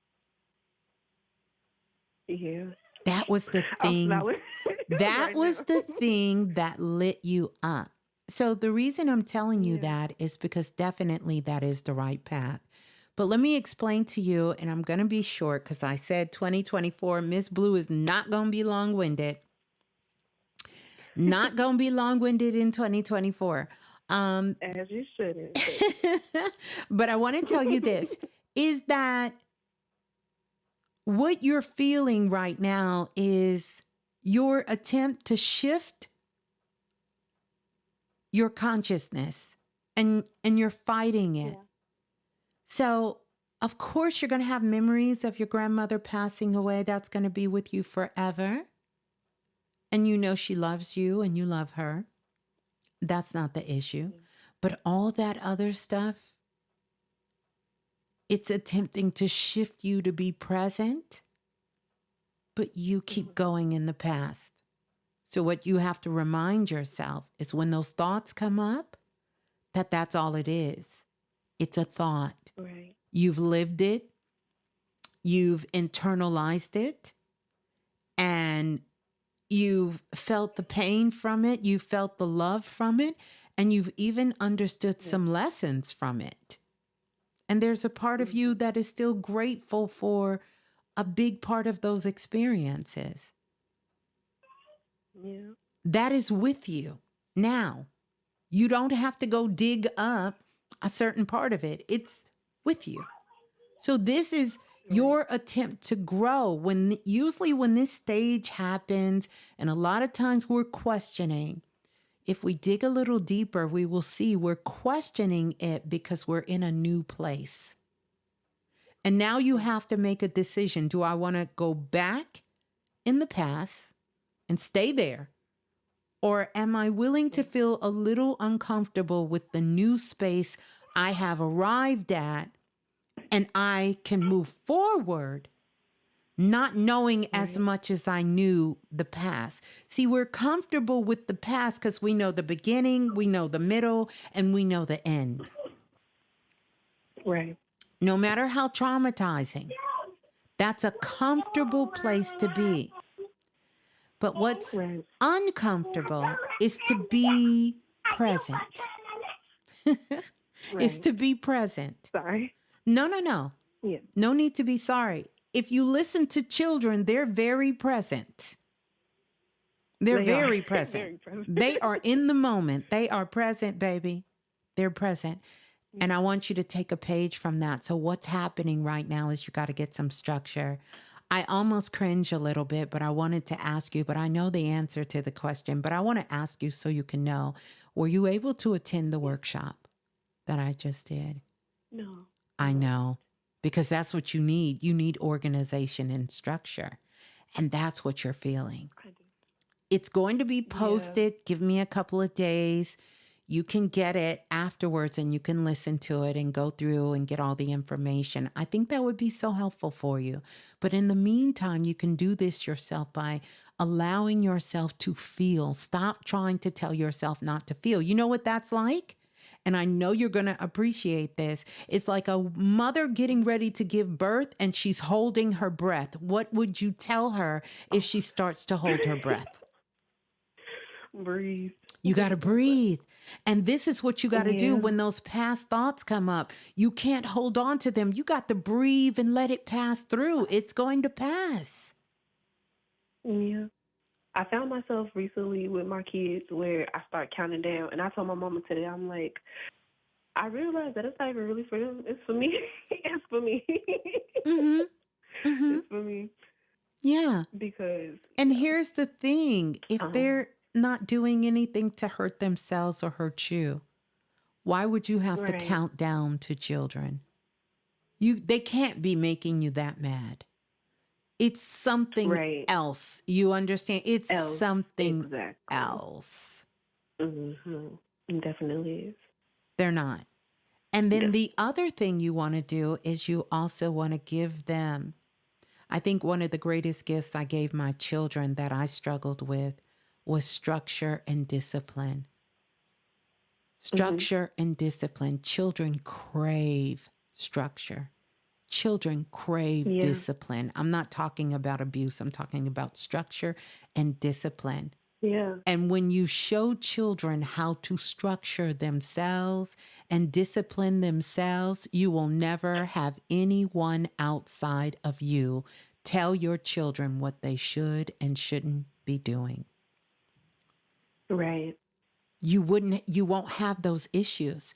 Yeah. That was the I'm thing. smiling That right was now. the thing that lit you up. So the reason I'm telling you Yeah. that is because definitely that is the right path. But let me explain to you, and I'm going to be short because I said 2024, Miss Blue is not going to be long winded. Not going to be long winded in 2024. Um, As you shouldn't, but I want to tell you this is that what you're feeling right now is your attempt to shift your consciousness and you're fighting it. yeah. So, of course you're going to have memories of your grandmother passing away. That's going to be with you forever. And you know she loves you and you love her. That's not the issue. But all that other stuff, it's attempting to shift you to be present, but you keep going in the past. So what you have to remind yourself is when those thoughts come up, that's all it is. It's a thought. Right. You've lived it. You've internalized it. and you've felt the pain from it, you felt the love from it, and you've even understood Yeah. some lessons from it. And there's a part of you Mhm. that is still grateful for a big part of those experiences. Yeah. That is with you now. You don't have to go dig up a certain part of it. It's with you. So this is Right. your attempt to grow. Usually when this stage happens, and a lot of times we're questioning, if we dig a little deeper, we will see we're questioning it because we're in a new place. And now you Yeah. have to make a decision. Do I want to go back in the past and stay there? Or am I willing to Yeah. feel a little uncomfortable with the new space I have arrived at, and I can move forward, not knowing as Right. much as I knew the past? See, we're comfortable with the past because we know the beginning, we know the middle, and we know the end. Right. No matter how traumatizing, that's a comfortable place to be. But what's Right. uncomfortable is to be present. Is Right. to be present. Sorry. No, no, no. Yeah. No need to be sorry. If you listen to children, they're very present. They're They are very present. very present. They are in the moment. They are present, baby. They're present. And I Yeah. want you to take a page from that. So what's happening right now is you got to get some structure. I almost cringe a little bit, but I wanted to ask you, but I know the answer to the question, but I want to ask you so you can know, were you able to attend the workshop that I just did? No. I No. know, because that's what you need. You need organization and structure. And that's what you're feeling. I do. It's going to be Yeah. posted. Give me a couple of days. You can get it afterwards and you can listen to it and go through and get all the information. I think that would be so helpful for you. But in the meantime, you can do this yourself by allowing yourself to feel. Stop trying to tell yourself not to feel. You know what that's like? And I know you're going to appreciate this. It's like a mother getting ready to give birth and she's holding her breath. What would you tell her if Oh. she starts to hold her breath? Breathe. You got Take to a deep breath. breathe. And this is what you got to do Yeah. when those past thoughts come up. You can't hold on to them. You got to breathe and let it pass through. It's going to pass. Yeah. I found myself recently with my kids where I start counting down, and I told my mama today, I'm like, I realized that it's not even really for them. It's for me. It's for me. Mm-hmm. Mm-hmm. It's for me Yeah. because And here's the thing. If um they're not doing anything to hurt themselves or hurt you, why would you have to right, count down to children? They can't be making you that mad. It's something right, else. You understand? It's else something exactly. else. Mhm. It definitely is. They're not. And then Yes. the other thing you want to do is you also want to give them. I think one of the greatest gifts I gave my children that I struggled with was structure and discipline. Mhm. Structure and discipline. Children crave structure. Children crave Yeah. discipline. I'm not talking about abuse, I'm talking about structure and discipline. Yeah. And when you show children how to structure themselves and discipline themselves, you will never have anyone outside of you tell your children what they should and shouldn't be doing. Right. You won't have those issues.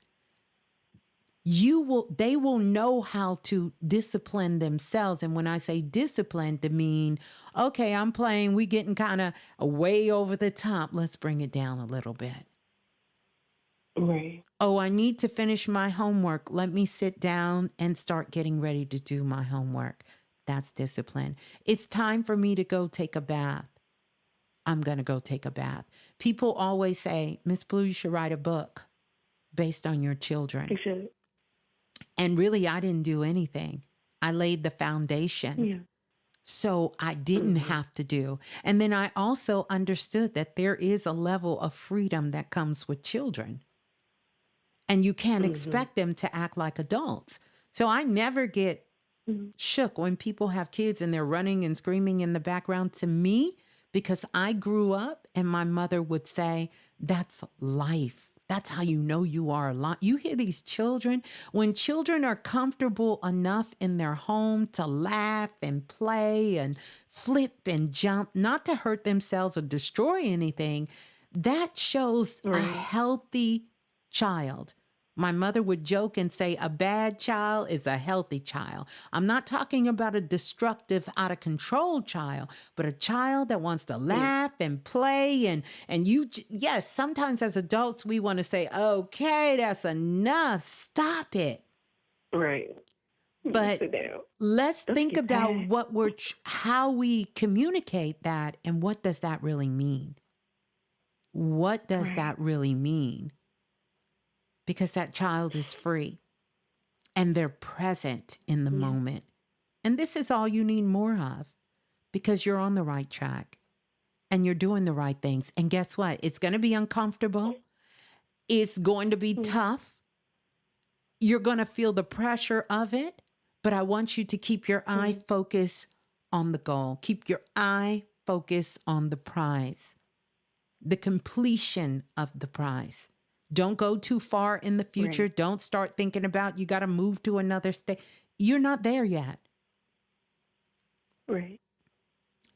They will know how to discipline themselves. And when I say discipline, to mean, okay, I'm playing, we getting kind of way over the top. Let's bring it down a little bit. Right. Oh, I need to finish my homework. Let me sit down and start getting ready to do my homework. That's discipline. It's time for me to go take a bath. I'm going to go take a bath. People always say, Ms.Blue, you should write a book based on your children. You should. And really, I didn't do anything. I laid the foundation. Yeah. So I didn't Mhm. have to do. And then I also understood that there is a level of freedom that comes with children. And you can't Mhm. expect them to act like adults. So I never get Mhm. shook when people have kids and they're running and screaming in the background. To me, because I grew up and my mother would say, that's life. That's how you know you are alive. You hear these children, when children are comfortable enough in their home to laugh and play and flip and jump, not to hurt themselves or destroy anything, that shows a Right. healthy child. My mother would joke and say, a bad child is a healthy child. I'm not talking about a destructive, out of control child, but a child that wants to Yeah. laugh and play. Yes, sometimes as adults, we want to say, okay, that's enough. Stop it. Right. But Sit down. let's Don't think get about past. how we communicate that and what does that really mean? What does Right. that really mean? Because that child is free and they're present in the Yeah. moment. And this is all you need more of because you're on the right track and you're doing the right things. And guess what? It's going to be uncomfortable. It's going to be Yeah. tough. You're going to feel the pressure of it. But I want you to keep your eye Yeah. focused on the goal. Keep your eye focused on the prize, the completion of the prize. Don't go too far in the future. Right. Don't start thinking about you got to move to another state. You're not there yet. Right.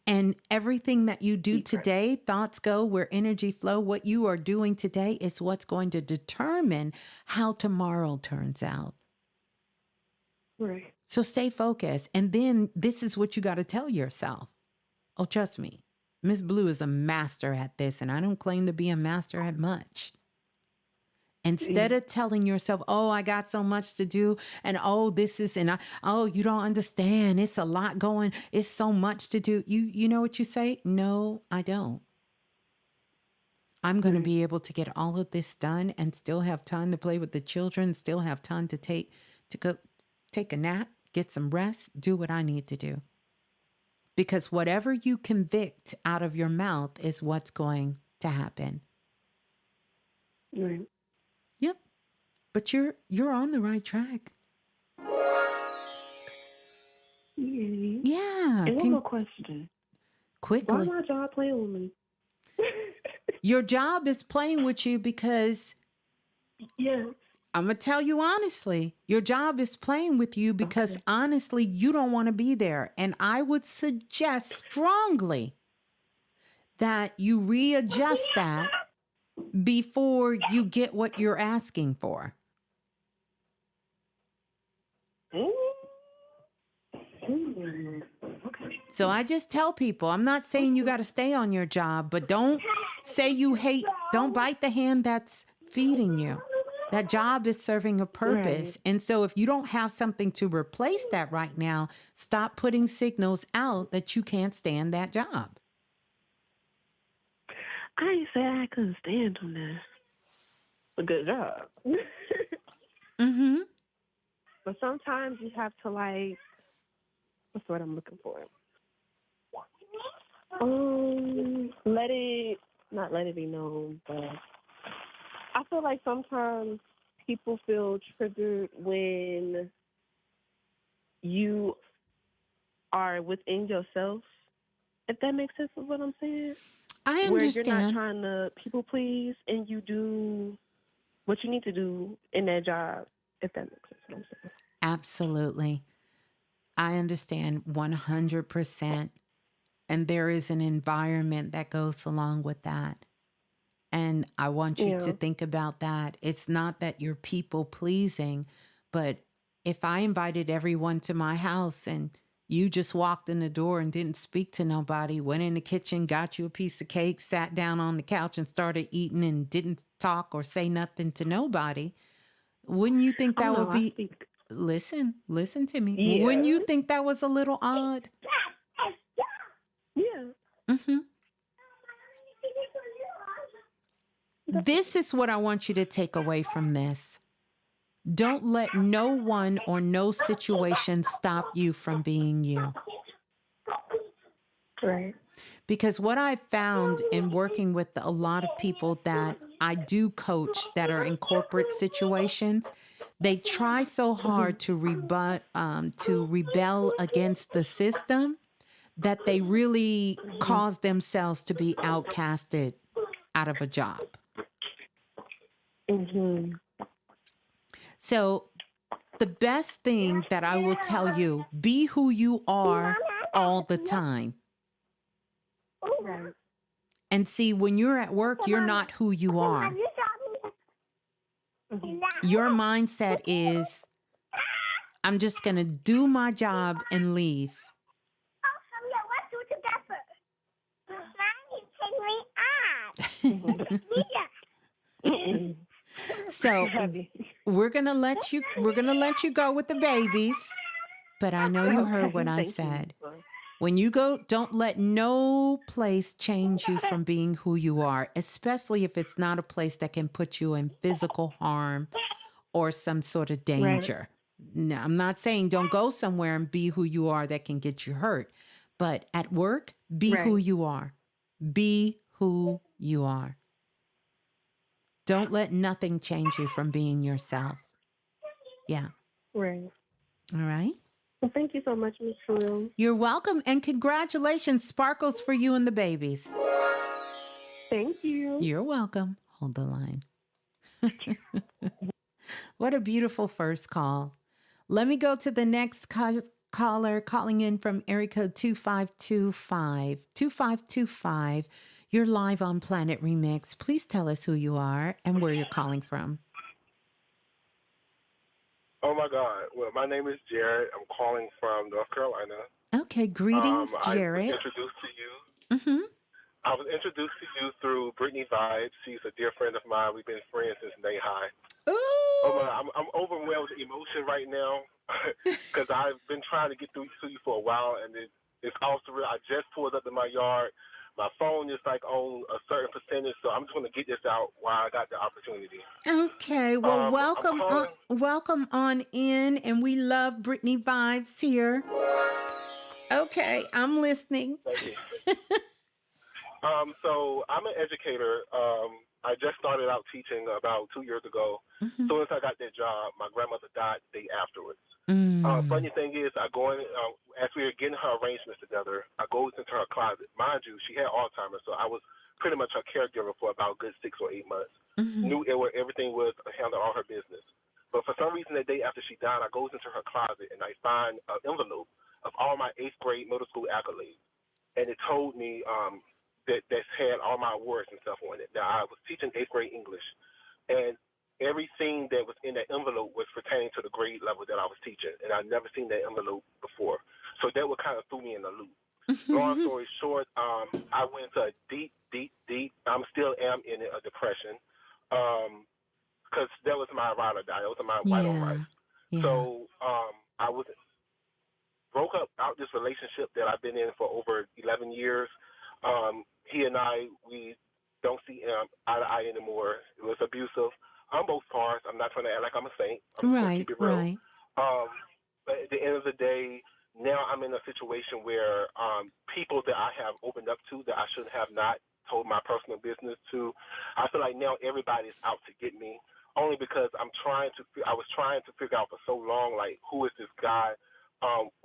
And everything that you do Deep breath. today, thoughts go where energy flow. What you are doing today is what's going to determine how tomorrow turns out. Right. So stay focused. And then this is what you got to tell yourself. Oh, trust me, Ms.Blue is a master at this, and I don't claim to be a master at much. Instead Yeah. of telling yourself, oh, I got so much to do, and oh, this is, oh, you don't understand. It's a lot going, it's so much to do. You know what you say? No, I don't. I'm going to Right. be able to get all of this done and still have time to play with the children, still have time to go take a nap, get some rest, do what I need to do. Because whatever you convict out of your mouth is what's going to happen. Right. Yep. But you're on the right track. Yeah. Yeah. And one more question. Why Quickly. my job playing with me? Your job is playing with you because Yeah. I'm going to tell you honestly, your job is playing with you because Okay. honestly, you don't want to be there. And I would suggest strongly that you readjust that before you get what you're asking for. Okay. So I just tell people, I'm not saying you got to stay on your job, but don't say you hate, don't bite the hand that's feeding you. That job is serving a purpose. Right. And so if you don't have something to replace that right now, stop putting signals out that you can't stand that job. I ain't say I couldn't stand on this. A good job. Mm-hmm. But sometimes you have to like, what's the word I'm looking for? Not let it be known, but I feel like sometimes people feel triggered when you are within yourself, if that makes sense of what I'm saying. I Where you're not understand. trying to people please and you do what you need to do in that job, if that makes sense what I'm saying. Absolutely. I understand 100%. And there is an environment that goes along with that. And I want you to Yeah. think about that. It's not that you're people pleasing, but if I invited everyone to my house and you just walked in the door and didn't speak to nobody, went in the kitchen, got you a piece of cake, sat down on the couch and started eating and didn't talk or say nothing to nobody, wouldn't you think Oh that no, would I be, speak. listen to me. Yeah. Wouldn't you think that was a little odd? Yeah. Mm-hmm. This is what I want you to take away from this. Don't let no one or no situation stop you from being you. Right. Because what I found in working with a lot of people that I do coach that are in corporate situations, They try so hard to rebel against the system that they really cause themselves to be outcasted out of a job. Mhm. So the best thing that I will tell you, be who you are all the time. Right. And see, when you're at work, you're not who you are. Your mindset is, I'm just going to do my job and leave. So we're going to let you go with the babies. But I know you heard what I said. When you go, don't let no place change you from being who you are, especially if it's not a place that can put you in physical harm or some sort of danger. Right. No, I'm not saying don't go somewhere and be who you are that can get you hurt. But at work, be who you are. Be who you are. Don't let nothing change you from being yourself. Yeah. Right. All right. Well, thank you so much, Ms. Blue. You're welcome. And congratulations, sparkles for you and the babies. Thank you. You're welcome. Hold the line. What a beautiful first call. Let me go to the next caller calling in from area code 2525. 2525. You're live on Planet Remix. Please tell us who you are and where you're calling from. Oh, my God. Well, my name is Jared. I'm calling from North Carolina. Okay. Greetings, Jared. I was introduced to you. Mm-hmm. I was introduced to you through Brittany Vibes. She's a dear friend of mine. We've been friends since Day High. Ooh. Oh, my, I'm overwhelmed with emotion right now because I've been trying to get through to you for a while, and it's also real. I just pulled up in my yard. My phone is like on a certain percentage, so I'm just going to get this out while I got the opportunity. Okay, well, welcome on in, and we love Brittany Vibes here. Okay, I'm listening. Thank you. So I'm an educator. I just started out teaching about 2 years ago. Mm-hmm. As soon as I got that job, my grandmother died the day afterwards. Funny thing is, I go in, as we were getting her arrangements together, I go into her closet. Mind you, she had Alzheimer's, so I was pretty much her caregiver for about a good 6 or 8 months. Mm-hmm. Knew where everything was, handled all her business. But for some reason, the day after she died, I goes into her closet and I find an envelope of all my 8th grade middle school accolades. And it told me that's had all my awards and stuff on it. Now, I was teaching 8th grade English, and everything that was in that envelope was pertaining to the grade level that I was teaching, and I'd never seen that envelope before. So that would kind of threw me in the loop. Mm-hmm. Long story short, I went into a deep, I'm still am in a depression, because that was my ride or die. That was my white on rice. Yeah. So I broke up out this relationship that I've been in for over 11 years. He and I, we don't see eye to eye anymore. It was abusive on both parts. I'm not trying to act like I'm a saint. I'm just going to keep it real. Right. But at the end of the day, now I'm in a situation where people that I have opened up to that I should have not told my personal business to, I feel like now everybody's out to get me, only because I was trying to figure out for so long, like, who is this guy?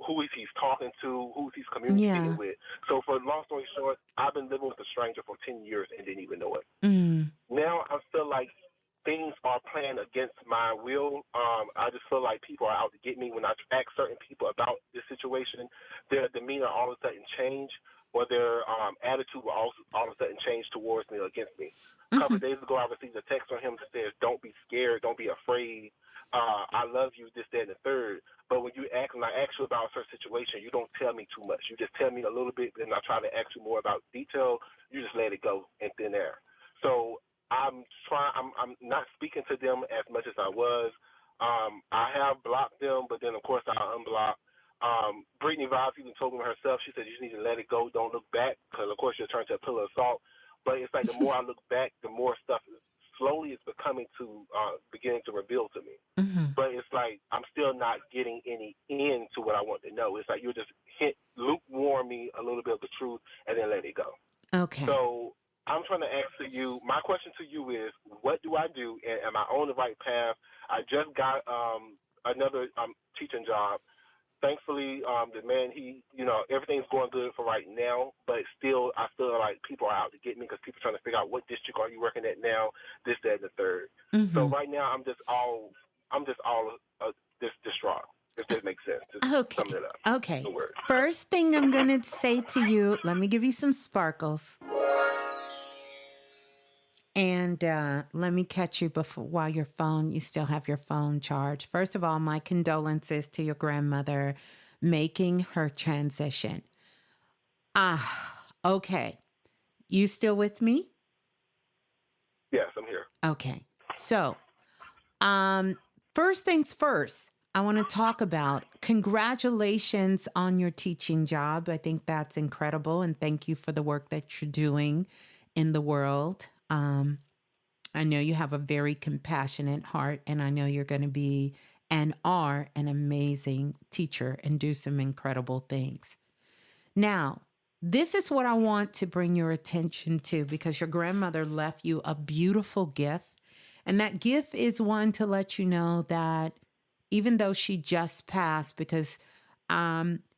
Who is he talking to? Who is he communicating with? So for long story short, I've been living with a stranger for 10 years and didn't even know it. Mm. Now I feel like things are playing against my will. I just feel like people are out to get me. When I ask certain people about this situation, their demeanor all of a sudden change, or their attitude will all of a sudden change towards me or against me. Mm-hmm. A couple of days ago, I received a text from him that says, "Don't be scared, don't be afraid. I love you, this, that, and the third." But when I ask you about a certain situation, you don't tell me too much. You just tell me a little bit, and I try to ask you more about detail. You just let it go in thin air. So I'm not speaking to them as much as I was. I have blocked them, but then, of course, I unblock. Brittany Vibes even told me herself, she said, you just need to let it go, don't look back, because, of course, you'll turn to a pillar of salt. But it's like the more I look back, the more stuff slowly is beginning to reveal to me. Mm-hmm. But it's like I'm still not getting any into what I want to know. It's like you just lukewarm me a little bit of the truth and then let it go. Okay. So I'm trying to ask you, my question to you is, what do I do? And am I on the right path? I just got another teaching job. Thankfully, the man, everything's going good for right now, but still, I feel like people are out to get me because people are trying to figure out what district are you working at now, this, that, and the third. Mm-hmm. So right now, I'm just all distraught, if that makes sense. Just Okay. sum it up. Okay. First thing I'm going to say to you, let me give you some sparkles. And let me catch you while you still have your phone charged. First of all, my condolences to your grandmother making her transition. Okay. You still with me? Yes, I'm here. Okay. So, first things first, I want to talk about congratulations on your teaching job. I think that's incredible. And thank you for the work that you're doing in the world. I know you have a very compassionate heart, and I know you're going to be and are an amazing teacher and do some incredible things. Now, this is what I want to bring your attention to because your grandmother left you a beautiful gift. And that gift is one to let you know that even though she just passed, because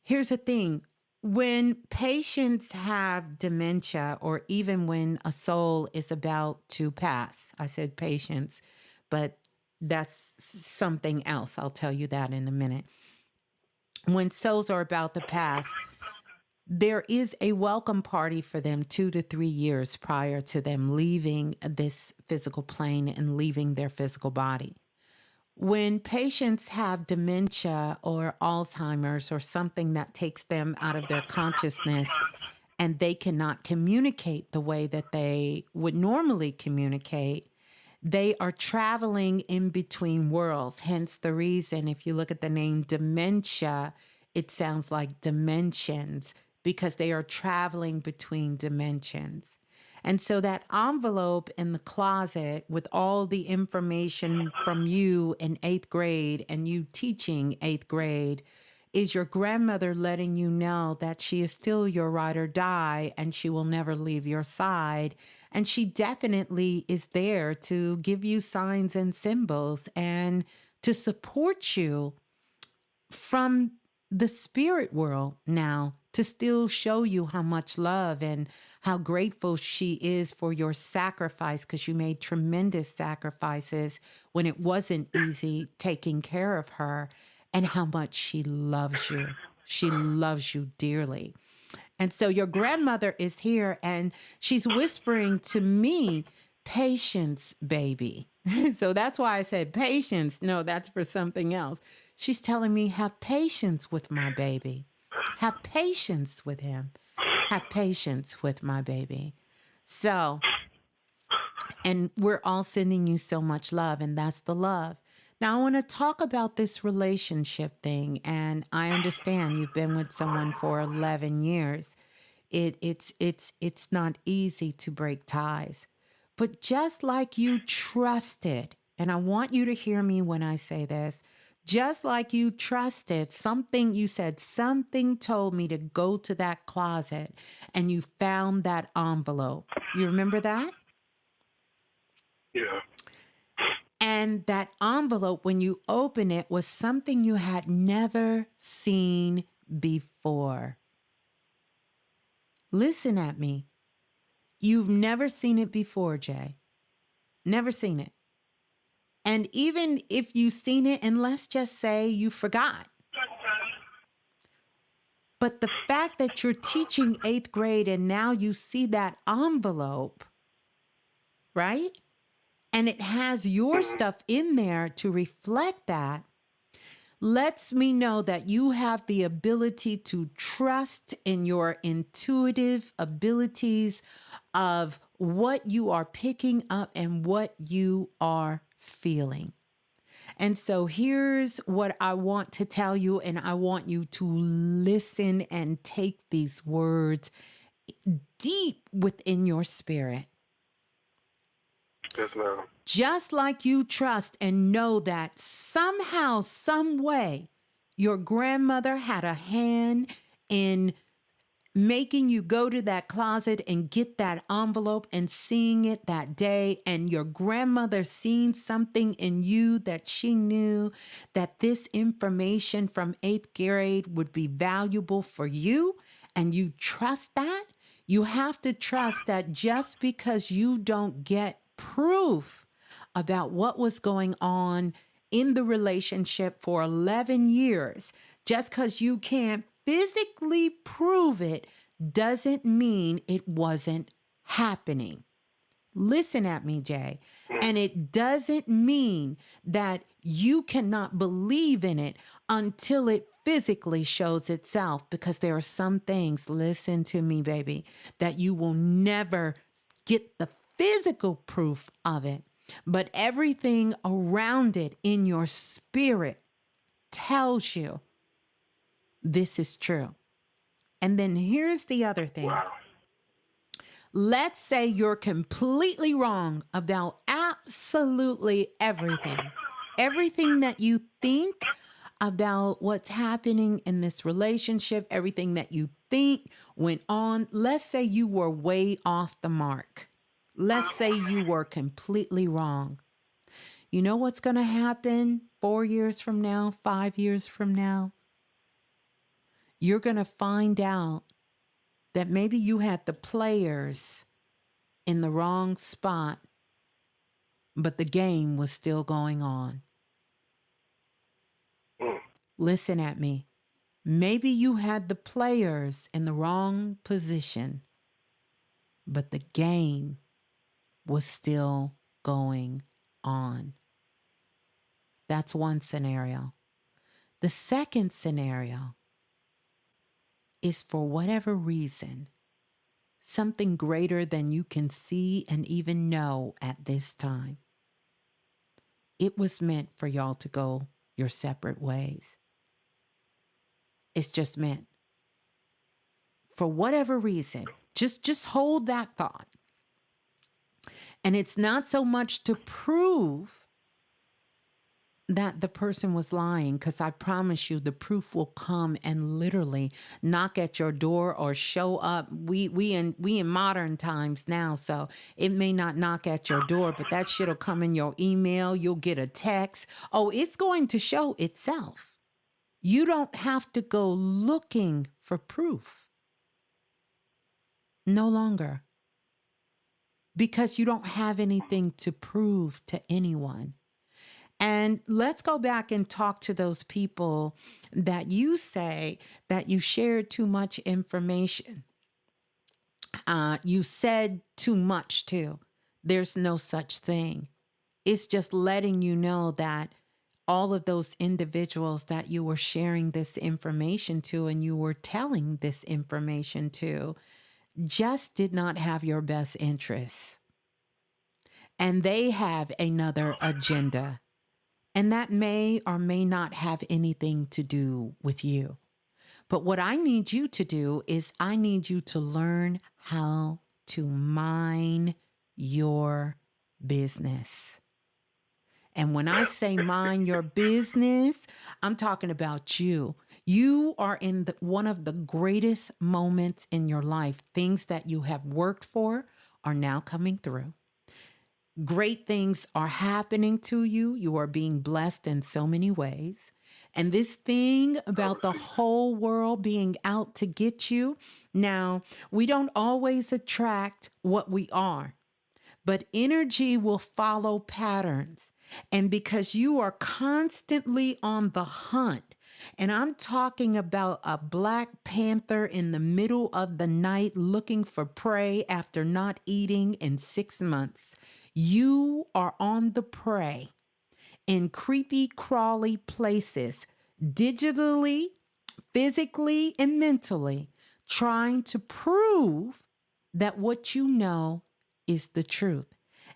here's the thing. When patients have dementia, or even when a soul is about to pass, I said patients, but that's something else. I'll tell you that in a minute. When souls are about to pass, there is a welcome party for them 2 to 3 years prior to them leaving this physical plane and leaving their physical body. When patients have dementia or Alzheimer's or something that takes them out of their consciousness and they cannot communicate the way that they would normally communicate, they are traveling in between worlds. Hence the reason, if you look at the name dementia, it sounds like dimensions because they are traveling between dimensions. And so that envelope in the closet with all the information from you in 8th grade and you teaching 8th grade is your grandmother letting you know that she is still your ride or die and she will never leave your side. And she definitely is there to give you signs and symbols and to support you from the spirit world now, to still show you how much love and how grateful she is for your sacrifice, because you made tremendous sacrifices when it wasn't easy taking care of her, and how much she loves you. She loves you dearly. And so your grandmother is here and she's whispering to me, patience, baby. So that's why I said patience. No, that's for something else. She's telling me, have patience with my baby. Have patience with him. Have patience with my baby. So, and we're all sending you so much love, and that's the love. Now, I want to talk about this relationship thing, and I understand you've been with someone for 11 years. It's not easy to break ties. But just like you trusted, and I want you to hear me when I say this, just like you trusted something, you said something told me to go to that closet and you found that envelope. You remember that? Yeah. And that envelope, when you open it, was something you had never seen before. Listen at me. You've never seen it before, Jay. Never seen it. And even if you've seen it, and let's just say you forgot. But the fact that you're teaching 8th grade and now you see that envelope, right? And it has your stuff in there to reflect that, lets me know that you have the ability to trust in your intuitive abilities of what you are picking up and what you are feeling. And so here's what I want to tell you, and I want you to listen and take these words deep within your spirit. Yes, ma'am. Just like you trust and know that somehow, some way, your grandmother had a hand in making you go to that closet and get that envelope and seeing it that day, and your grandmother seeing something in you that she knew that this information from 8th grade would be valuable for you, and you trust that. You have to trust that just because you don't get proof about what was going on in the relationship for 11 years, just because you can't physically prove it, doesn't mean it wasn't happening. Listen at me, Jay. And it doesn't mean that you cannot believe in it until it physically shows itself, because there are some things, listen to me, baby, that you will never get the physical proof of it, but everything around it in your spirit tells you this is true. And then here's the other thing. Wow. Let's say you're completely wrong about absolutely everything. Everything that you think about what's happening in this relationship, everything that you think went on. Let's say you were way off the mark. Let's say you were completely wrong. You know what's going to happen 4 years from now, 5 years from now? You're going to find out that maybe you had the players in the wrong spot, but the game was still going on. Listen at me. Maybe you had the players in the wrong position, but the game was still going on. That's one scenario. The second scenario is, for whatever reason, something greater than you can see and even know at this time. It was meant for y'all to go your separate ways. It's just meant. For whatever reason, just hold that thought. And it's not so much to prove that the person was lying, because I promise you the proof will come and literally knock at your door or show up. We in modern times now, so it may not knock at your door, but that shit'll come in your email. You'll get a text. Oh, it's going to show itself. You don't have to go looking for proof. No longer. Because you don't have anything to prove to anyone. And let's go back and talk to those people that you say that you shared too much information. You said too much to. There's no such thing. It's just letting you know that all of those individuals that you were sharing this information to and you were telling this information to just did not have your best interests. And they have another agenda. And that may or may not have anything to do with you. But what I need you to do is I need you to learn how to mind your business. And when I say mind your business, I'm talking about you. You are in one of the greatest moments in your life. Things that you have worked for are now coming through. Great things are happening to you. You are being blessed in so many ways. And this thing about the whole world being out to get you, now, we don't always attract what we are, but energy will follow patterns. And because you are constantly on the hunt, and I'm talking about a Black Panther in the middle of the night looking for prey after not eating in 6 months, you are on the prey in creepy, crawly places, digitally, physically, and mentally, trying to prove that what you know is the truth.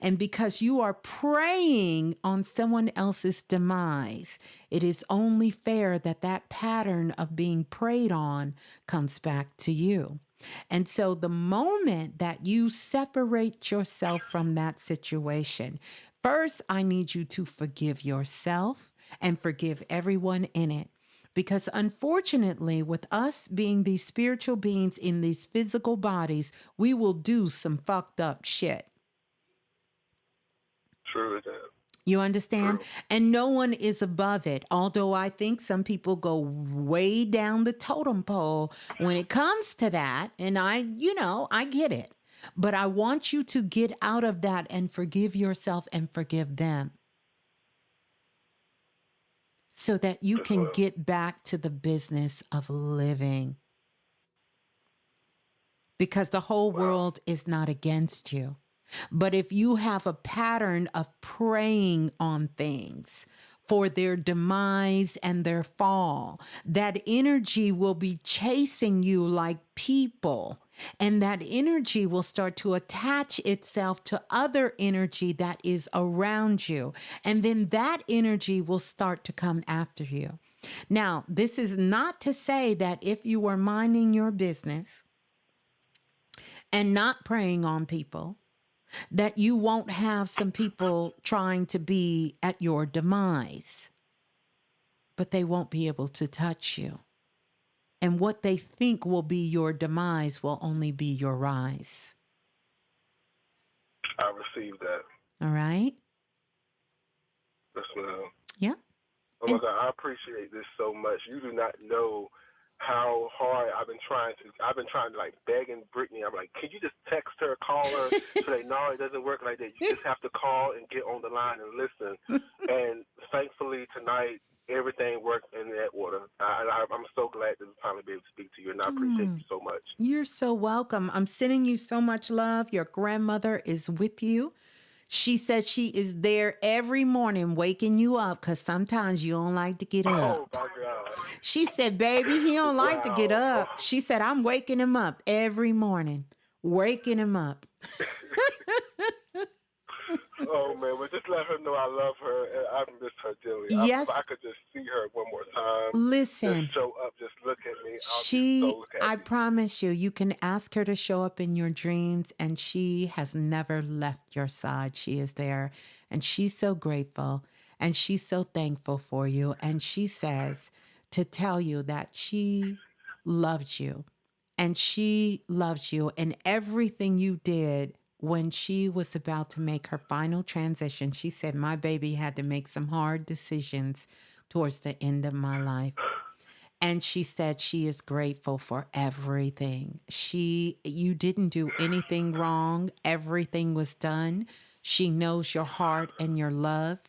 And because you are preying on someone else's demise, it is only fair that that pattern of being preyed on comes back to you. And so the moment that you separate yourself from that situation, first, I need you to forgive yourself and forgive everyone in it. Because unfortunately, with us being these spiritual beings in these physical bodies, we will do some fucked up shit. True as that. You understand? True. And no one is above it. Although I think some people go way down the totem pole when it comes to that. And I get it. But I want you to get out of that and forgive yourself and forgive them, so that you can get back to the business of living. Because the whole world is not against you. But if you have a pattern of preying on things for their demise and their fall, that energy will be chasing you like people. And that energy will start to attach itself to other energy that is around you. And then that energy will start to come after you. Now, this is not to say that if you were minding your business and not preying on people, that you won't have some people trying to be at your demise, but they won't be able to touch you. And what they think will be your demise will only be your rise. I received that. All right? Yes, ma'am. Yeah. Oh my God, I appreciate this so much. You do not know how hard I've been trying to like begging Brittany. I'm like, can you just text her, call her? So they know it doesn't work like that. You just have to call and get on the line and listen. And thankfully tonight, everything worked in that order. I'm so glad to finally be able to speak to you, and I appreciate you so much. You're so welcome. I'm sending you so much love. Your grandmother is with you. She said she is there every morning waking you up because sometimes you don't like to get up. Oh, my God. She said, baby, he don't like to get up. She said, I'm waking him up every morning. Waking him up. Oh, man. Well, just let her know I love her, and I miss her dearly. Yes. If I could just see her one more time. Listen. Just show up, just look at me. I'll be so happy. I promise you can ask her to show up in your dreams, and she has never left your side. She is there, and she's so grateful, and she's so thankful for you. And she says to tell you that she loved you, and she loves you, and everything you did. When she was about to make her final transition, she said, my baby had to make some hard decisions towards the end of my life. And she said she is grateful for everything. You didn't do anything wrong. Everything was done. She knows your heart and your love.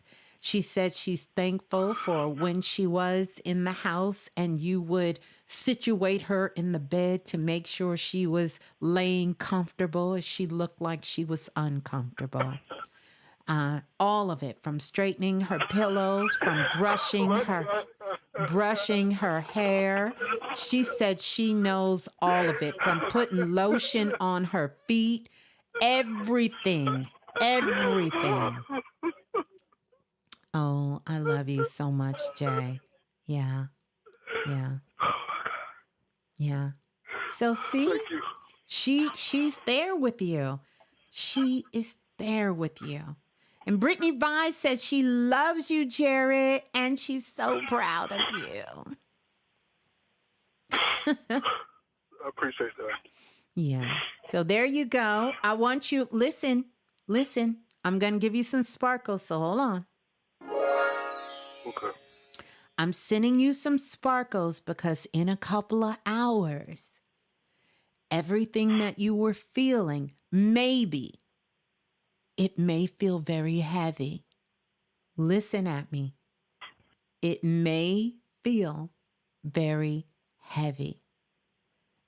She said she's thankful for when she was in the house and you would situate her in the bed to make sure she was laying comfortable as she looked like she was uncomfortable. All of it, from straightening her pillows, from brushing her hair. She said she knows all of it, from putting lotion on her feet, everything. Oh, I love you so much, Jay. Yeah. So see, she's there with you. She is there with you. And Brittany Vine said she loves you, Jared, and she's so proud of you. I appreciate that. Yeah. So there you go. I want you, listen. I'm going to give you some sparkles, so hold on. Okay. I'm sending you some sparkles because in a couple of hours, everything that you were feeling, maybe it may feel very heavy. Listen at me. It may feel very heavy.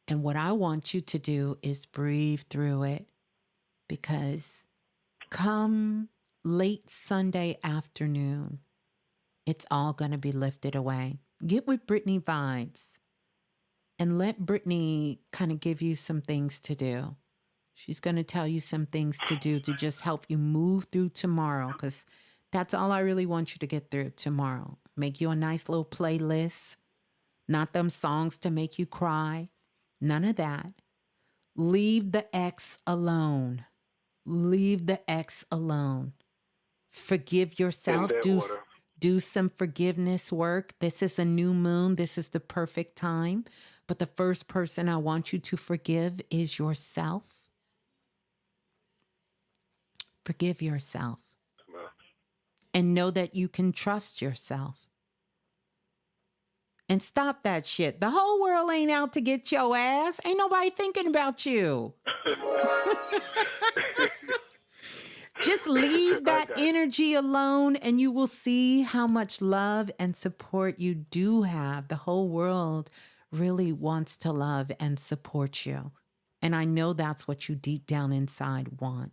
And what I want you to do is breathe through it, because come late Sunday afternoon, it's all going to be lifted away. Get with Brittany Vibes and let Brittany kind of give you some things to do. She's going to tell you some things to do to just help you move through tomorrow, because that's all I really want you to get through tomorrow. Make you a nice little playlist, not them songs to make you cry. None of that. Leave the ex alone. Leave the ex alone. Forgive yourself. Do some forgiveness work. This is a new moon. This is the perfect time. But the first person I want you to forgive is yourself. Forgive yourself. And know that you can trust yourself. And stop that shit. The whole world ain't out to get your ass. Ain't nobody thinking about you. Just leave that energy alone and you will see how much love and support you do have. The whole world really wants to love and support you. And I know that's what you deep down inside want.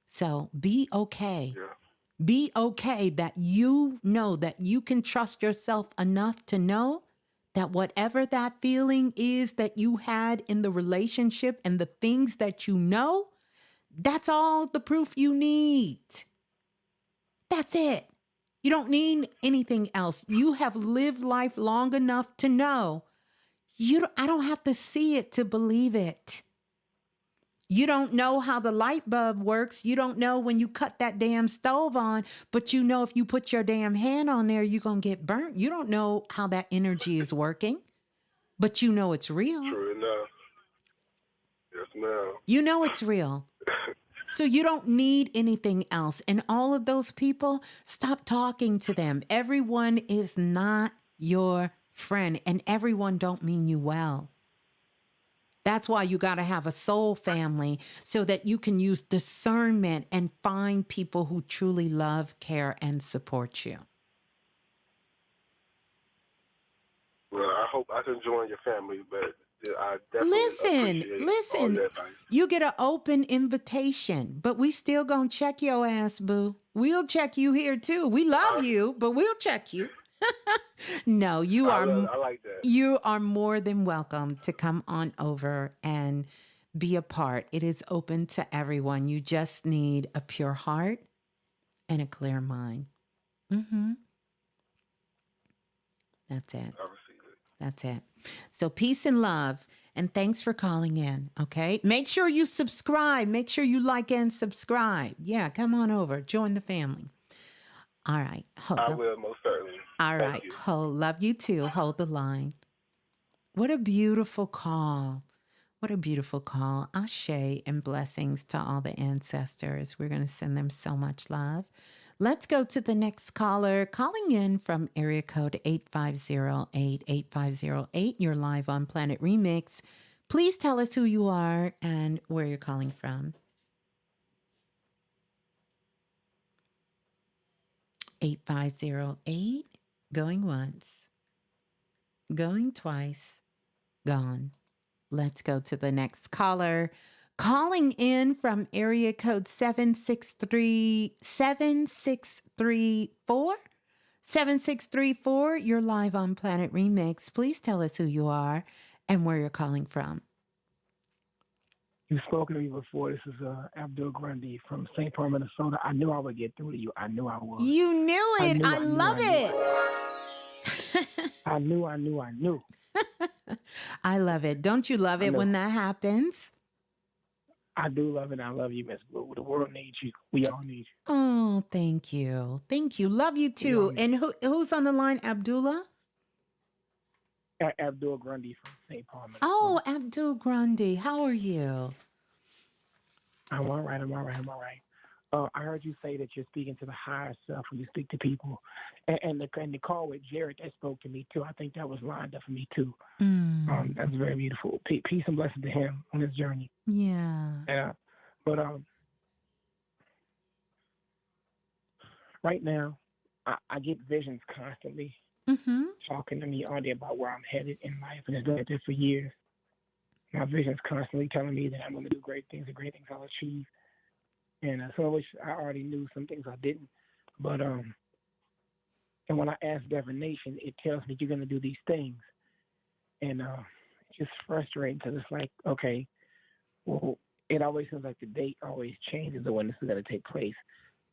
So be okay. Yeah. Be okay that you know that you can trust yourself enough to know that whatever that feeling is that you had in the relationship and the things that you know, that's all the proof you need. That's it. You don't need anything else. You have lived life long enough to know I don't have to see it to believe it. You don't know how the light bulb works. You don't know when you cut that damn stove on, but you know if you put your damn hand on there, you're going to get burnt. You don't know how that energy is working, but you know it's real. True enough. Yes, ma'am. You know it's real. So you don't need anything else. And all of those people, stop talking to them. Everyone is not your friend, and everyone don't mean you well. That's why you got to have a soul family so that you can use discernment and find people who truly love, care, and support you. Well, I hope I can join your family, but I definitely appreciate all your advice. You get an open invitation, but we still gonna check your ass, boo. We'll check you here too. We love you, but we'll check you. No, I like that. You are more than welcome to come on over and be a part. It is open to everyone. You just need a pure heart and a clear mind. Mm-hmm. That's it. I receive it. That's it. So peace and love. And thanks for calling in. Okay. Make sure you subscribe. Make sure you like and subscribe. Yeah. Come on over. Join the family. All right. I will, most certainly. All right. Love you too. Hold the line. What a beautiful call. What a beautiful call. Ashe and blessings to all the ancestors. We're going to send them so much love. Let's go to the next caller calling in from area code 8508. You're live on Planet Remix. Please tell us who you are and where you're calling from. 8508. Going once. Going twice. Gone. Let's go to the next caller. Calling in from area code 7634. 7634, you're live on Planet Remix. Please tell us who you are and where you're calling from. You've spoken to me before. This is Abdul Grundy from St. Paul, Minnesota. I knew I would get through to you. I knew I would. You knew it. I love it. I knew. I love it. Don't you love it when that happens? I do love it. I love you, Ms.Blue. The world needs you. We all need you. Oh, thank you. Thank you. Love you too. And who's on the line? Abdullah? Abdul Grundy from St. Paul, Minnesota. Oh, Abdul Grundy. How are you? I'm all right. I heard you say that you're speaking to the higher self when you speak to people. And the call with Jared, that spoke to me too. I think that was lined up for me too. That's very beautiful. Peace and blessings to him on his journey. Yeah. But right now, I get visions constantly talking to me all day about where I'm headed in life, and it's been like this for years. My vision's constantly telling me that I'm going to do great things, and great things I'll achieve. And some of which I already knew, some things I didn't. But and when I ask divination, it tells me you're going to do these things. And it's just frustrating because it's like, okay, well, it always seems like the date always changes of when this is going to take place.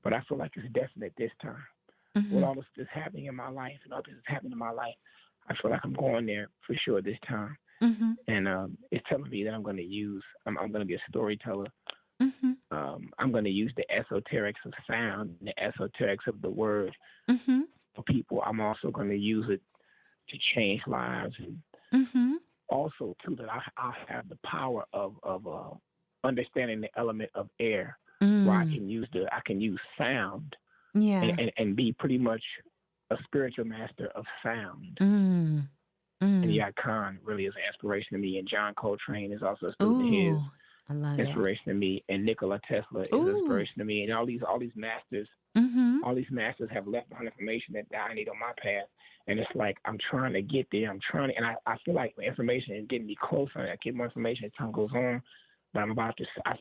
But I feel like it's definite this time. With all this that's happening in my life and all this that's happening in my life, I feel like I'm going there for sure this time. And it's telling me that I'm going to I'm going to be a storyteller. I'm going to use the esoterics of sound and the esoterics of the word for people. I'm also going to use it to change lives, and also too that I have the power of understanding the element of air, where I can use sound, and be pretty much a spiritual master of sound. And Khan really is an inspiration to me, and John Coltrane is also a student of his. I love inspiration to me, and Nikola Tesla is inspiration to me, and all these masters, all these masters have left behind information that I need on my path, and it's like I'm trying to get there. And I feel like the information is getting me closer. I get more information as time goes on, but I feel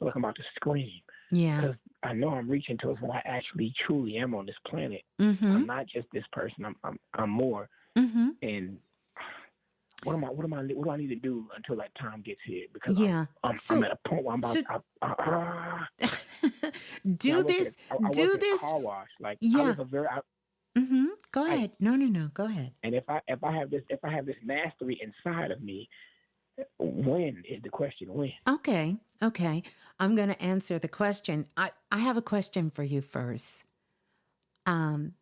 like I'm about to scream. Yeah, because I know I'm reaching towards what I actually truly am on this planet. I'm not just this person. I'm more. And what do I need to do until that time gets here? Because I'm at a point where I'm about do this. Do this. Car wash. Like, yeah. Go like, ahead. No. Go ahead. And if I have this mastery inside of me, when is the question? When? Okay. I'm going to answer the question. I have a question for you first.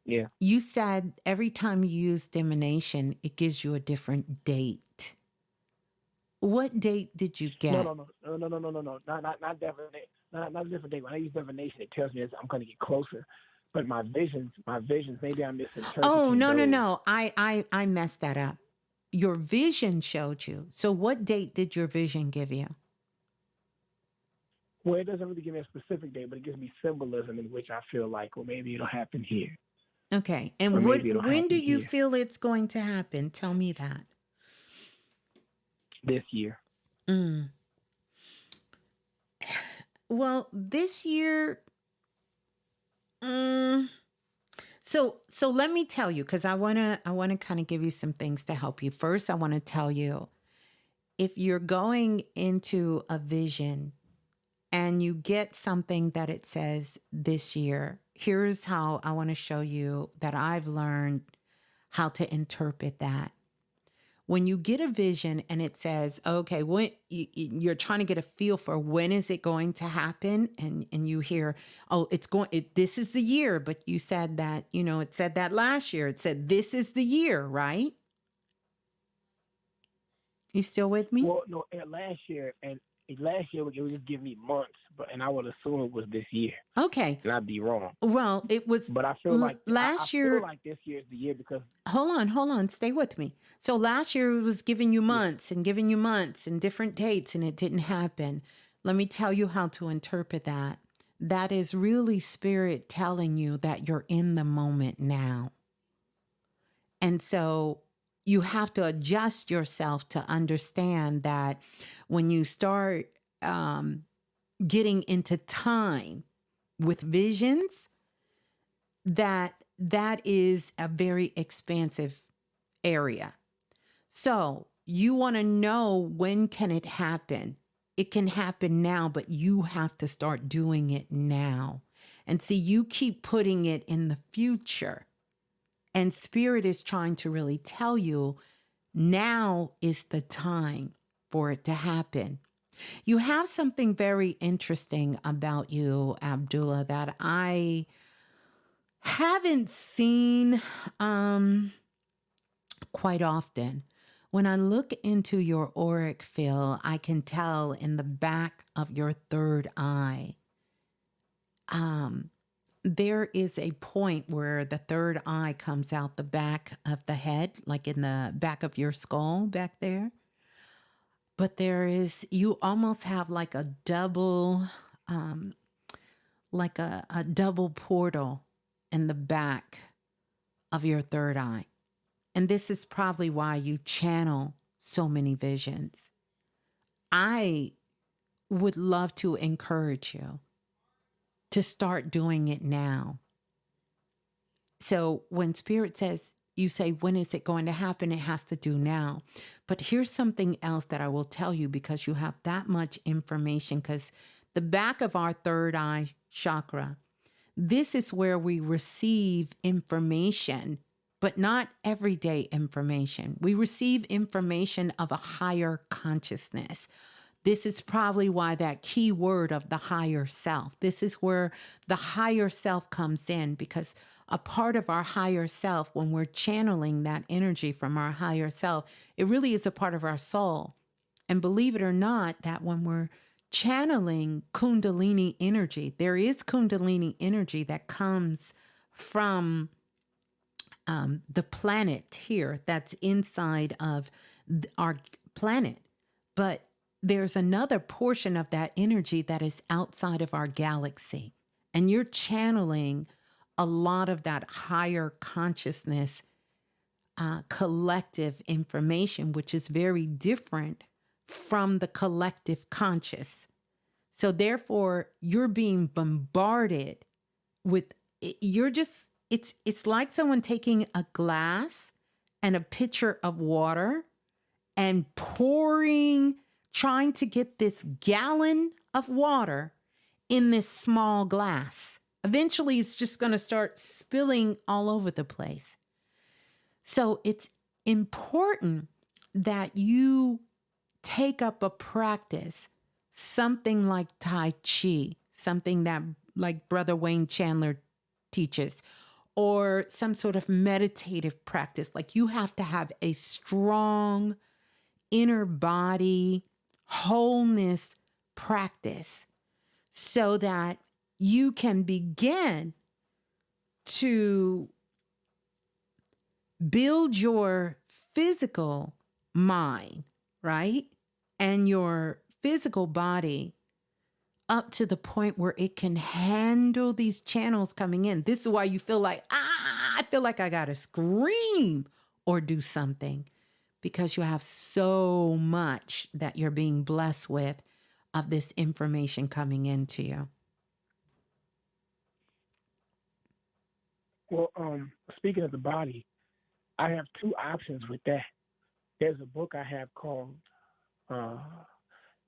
You said every time you use divination, it gives you a different date. What date did you get? No. Not divination. Not a different date. When I use divination, it tells me I'm going to get closer. But my visions, maybe I'm misinterpreting. Oh, no. I messed that up. Your vision showed you. So what date did your vision give you? Well, it doesn't really give me a specific date, but it gives me symbolism in which I feel like, well, maybe it'll happen here. Okay. And when do you feel it's going to happen? Tell me that. This year. Well, this year. So let me tell you, because I wanna kind of give you some things to help you. First, I want to tell you, if you're going into a vision and you get something that it says this year, here's how I want to show you that I've learned how to interpret that. When you get a vision and it says, okay, when you're trying to get a feel for when is it going to happen, and you hear, oh, this is the year, but you said that, it said that last year. It said this is the year, right? You still with me? Well, no, last year it would just give me months, and I would assume it was this year. Okay. And I'd be wrong. Well, it was. But I feel like last year. I feel like this year is the year because. Hold on. Stay with me. So last year it was giving you months and giving you months and different dates, and it didn't happen. Let me tell you how to interpret that. That is really spirit telling you that you're in the moment now. And so you have to adjust yourself to understand that when you start getting into time with visions, that is a very expansive area. So you want to know, when can it happen? It can happen now, but you have to start doing it now. And see, you keep putting it in the future. And spirit is trying to really tell you, now is the time for it to happen. You have something very interesting about you, Abdullah, that I haven't seen quite often. When I look into your auric field, I can tell in the back of your third eye, there is a point where the third eye comes out the back of the head, like in the back of your skull back there. But you almost have like a double, a double portal in the back of your third eye. And this is probably why you channel so many visions. I would love to encourage you to start doing it now. So when spirit says, you say, when is it going to happen? It has to do now. But here's something else that I will tell you, because you have that much information, because the back of our third eye chakra, this is where we receive information, but not everyday information. We receive information of a higher consciousness. This is probably why that key word of the higher self. This is where the higher self comes in, because a part of our higher self, when we're channeling that energy from our higher self, it really is a part of our soul. And believe it or not, that when we're channeling Kundalini energy, there is Kundalini energy that comes from the planet here that's inside of our planet. But there's another portion of that energy that is outside of our galaxy. And you're channeling a lot of that higher consciousness, collective information, which is very different from the collective conscious. So therefore, you're being bombarded with, it's like someone taking a glass and a pitcher of water and trying to get this gallon of water in this small glass. Eventually, it's just going to start spilling all over the place. So it's important that you take up a practice, something like Tai Chi, something that like Brother Wayne Chandler teaches, or some sort of meditative practice. Like you have to have a strong inner body wholeness practice so that you can begin to build your physical mind, right? And your physical body up to the point where it can handle these channels coming in. This is why you feel like, I feel like I got to scream or do something, because you have so much that you're being blessed with of this information coming into you. Well, speaking of the body, I have two options with that. There's a book I have called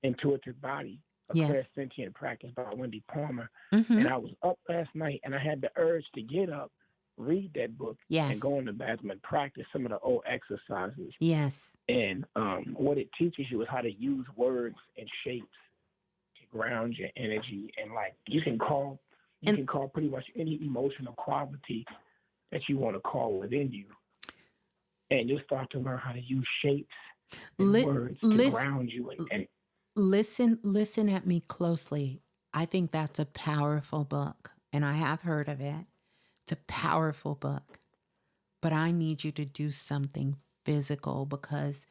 Intuitive Body, a Clairsentient Practice by Wendy Palmer. Mm-hmm. And I was up last night and I had the urge to get up, read that book, and go in the bathroom and practice some of the old exercises. Yes. And what it teaches you is how to use words and shapes to ground your energy. And like you can call pretty much any emotional quality that you want to call within you. And you'll start to learn how to use shapes and words to ground you. And listen at me closely. I think that's a powerful book, and I have heard of it. It's a powerful book, but I need you to do something physical because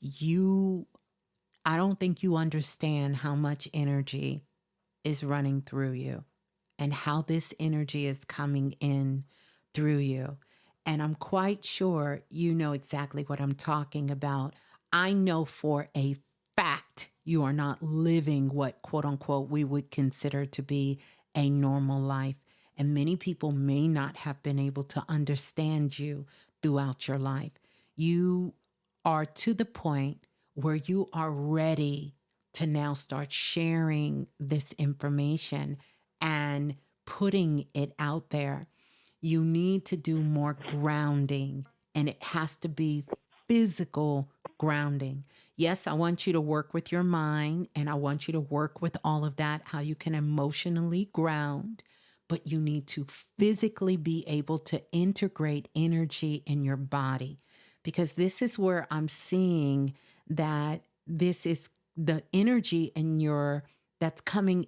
I don't think you understand how much energy is running through you and how this energy is coming in through you. And I'm quite sure you know exactly what I'm talking about. I know for a fact you are not living what, quote unquote, we would consider to be a normal life. And many people may not have been able to understand you throughout your life. You are to the point where you are ready to now start sharing this information and putting it out there. You need to do more grounding, and it has to be physical grounding. Yes, I want you to work with your mind, and I want you to work with all of that, how you can emotionally ground, but you need to physically be able to integrate energy in your body, because this is where I'm seeing that this is the energy in that's coming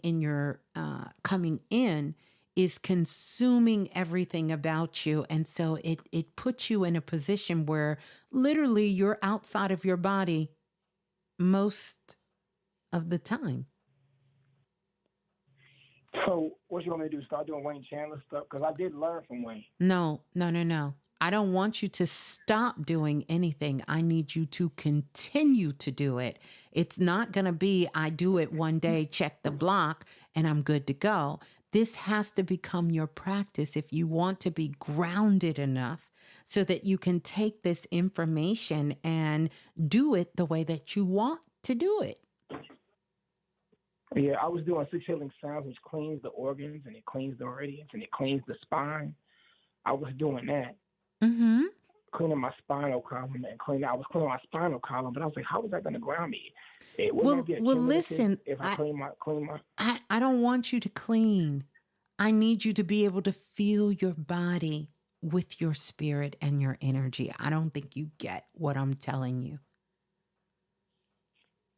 in is consuming everything about you. And so it puts you in a position where literally you're outside of your body most of the time. So what you want me to do, start doing Wayne Chandler stuff? Because I did learn from Wayne. No. I don't want you to stop doing anything. I need you to continue to do it. It's not going to be, I do it one day, check the block, and I'm good to go. This has to become your practice if you want to be grounded enough so that you can take this information and do it the way that you want to do it. Yeah, I was doing 6 healing sounds, which cleans the organs and it cleans the meridians and it cleans the spine. I was doing that. Mm-hmm. Cleaning my spinal column I was cleaning my spinal column, but I was like, how is that going to ground me? Well, listen, if I clean my I don't want you to clean. I need you to be able to feel your body with your spirit and your energy. I don't think you get what I'm telling you.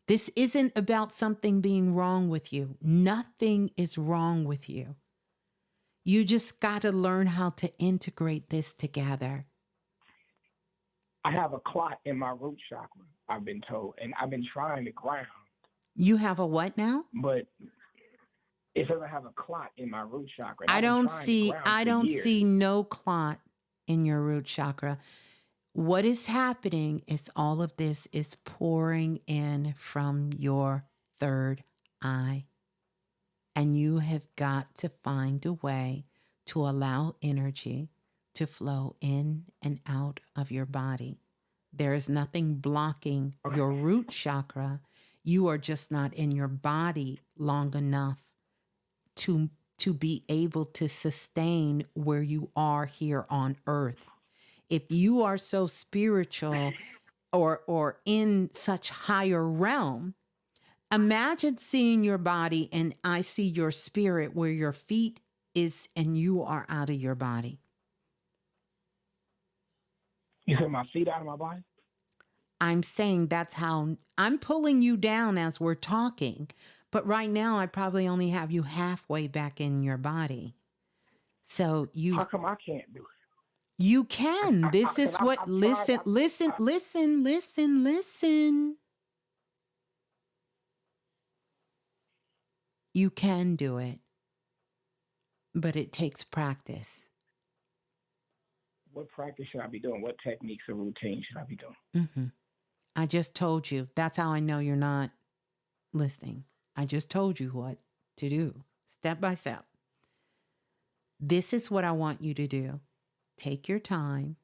This isn't about something being wrong with you. Nothing is wrong with you. You just got to learn how to integrate this together. I have a clot in my root chakra, I've been told, and I've been trying to ground. You have a what now? But it says I have a clot in my root chakra. I don't see no clot in your root chakra. What is happening is all of this is pouring in from your third eye. And you have got to find a way to allow energy to flow in and out of your body. There is nothing blocking your root chakra. You are just not in your body long enough to be able to sustain where you are here on earth. If you are so spiritual or in such higher realm, imagine seeing your body and I see your spirit where your feet is and you are out of your body. You said my feet out of my body? I'm saying that's how I'm pulling you down as we're talking. But right now, I probably only have you halfway back in your body. So How come I can't do it? You can. This is what, listen. You can do it, but it takes practice. What practice should I be doing? What techniques or routines should I be doing? Mm-hmm. I just told you. That's how I know you're not listening. I just told you what to do, step by step. This is what I want you to do. Take your time.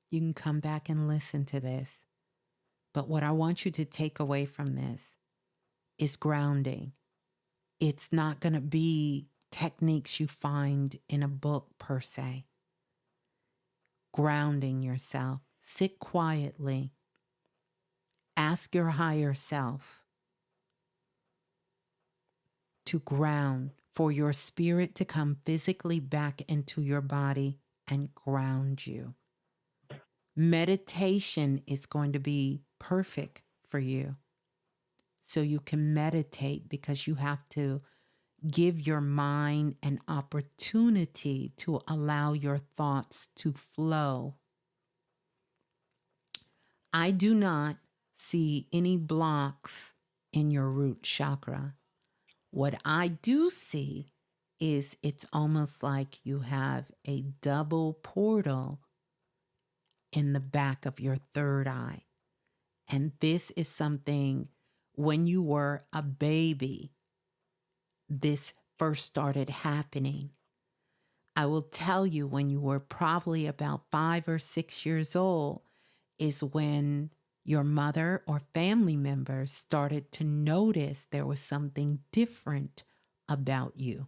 You can come back and listen to this. But what I want you to take away from this is grounding. It's not going to be techniques you find in a book per se. Grounding yourself. Sit quietly. Ask your higher self to ground, for your spirit to come physically back into your body and ground you. Meditation is going to be perfect for you. So you can meditate because you have to give your mind an opportunity to allow your thoughts to flow. I do not see any blocks in your root chakra. What I do see is it's almost like you have a double portal in the back of your third eye. And this is something when you were a baby, this first started happening. I will tell you when you were probably about 5 or 6 years old is when your mother or family members started to notice there was something different about you.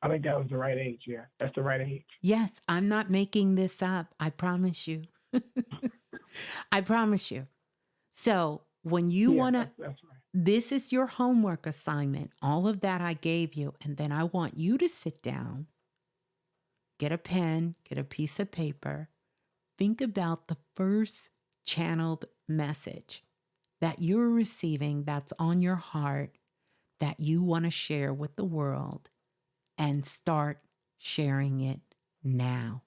I think that was the right age, yeah. That's the right age. Yes, I'm not making this up. I promise you. I promise you. So when you want to, that's right. This is your homework assignment. All of that I gave you. And then I want you to sit down, get a pen, get a piece of paper. Think about the first channeled message that you're receiving that's on your heart that you want to share with the world, and start sharing it now.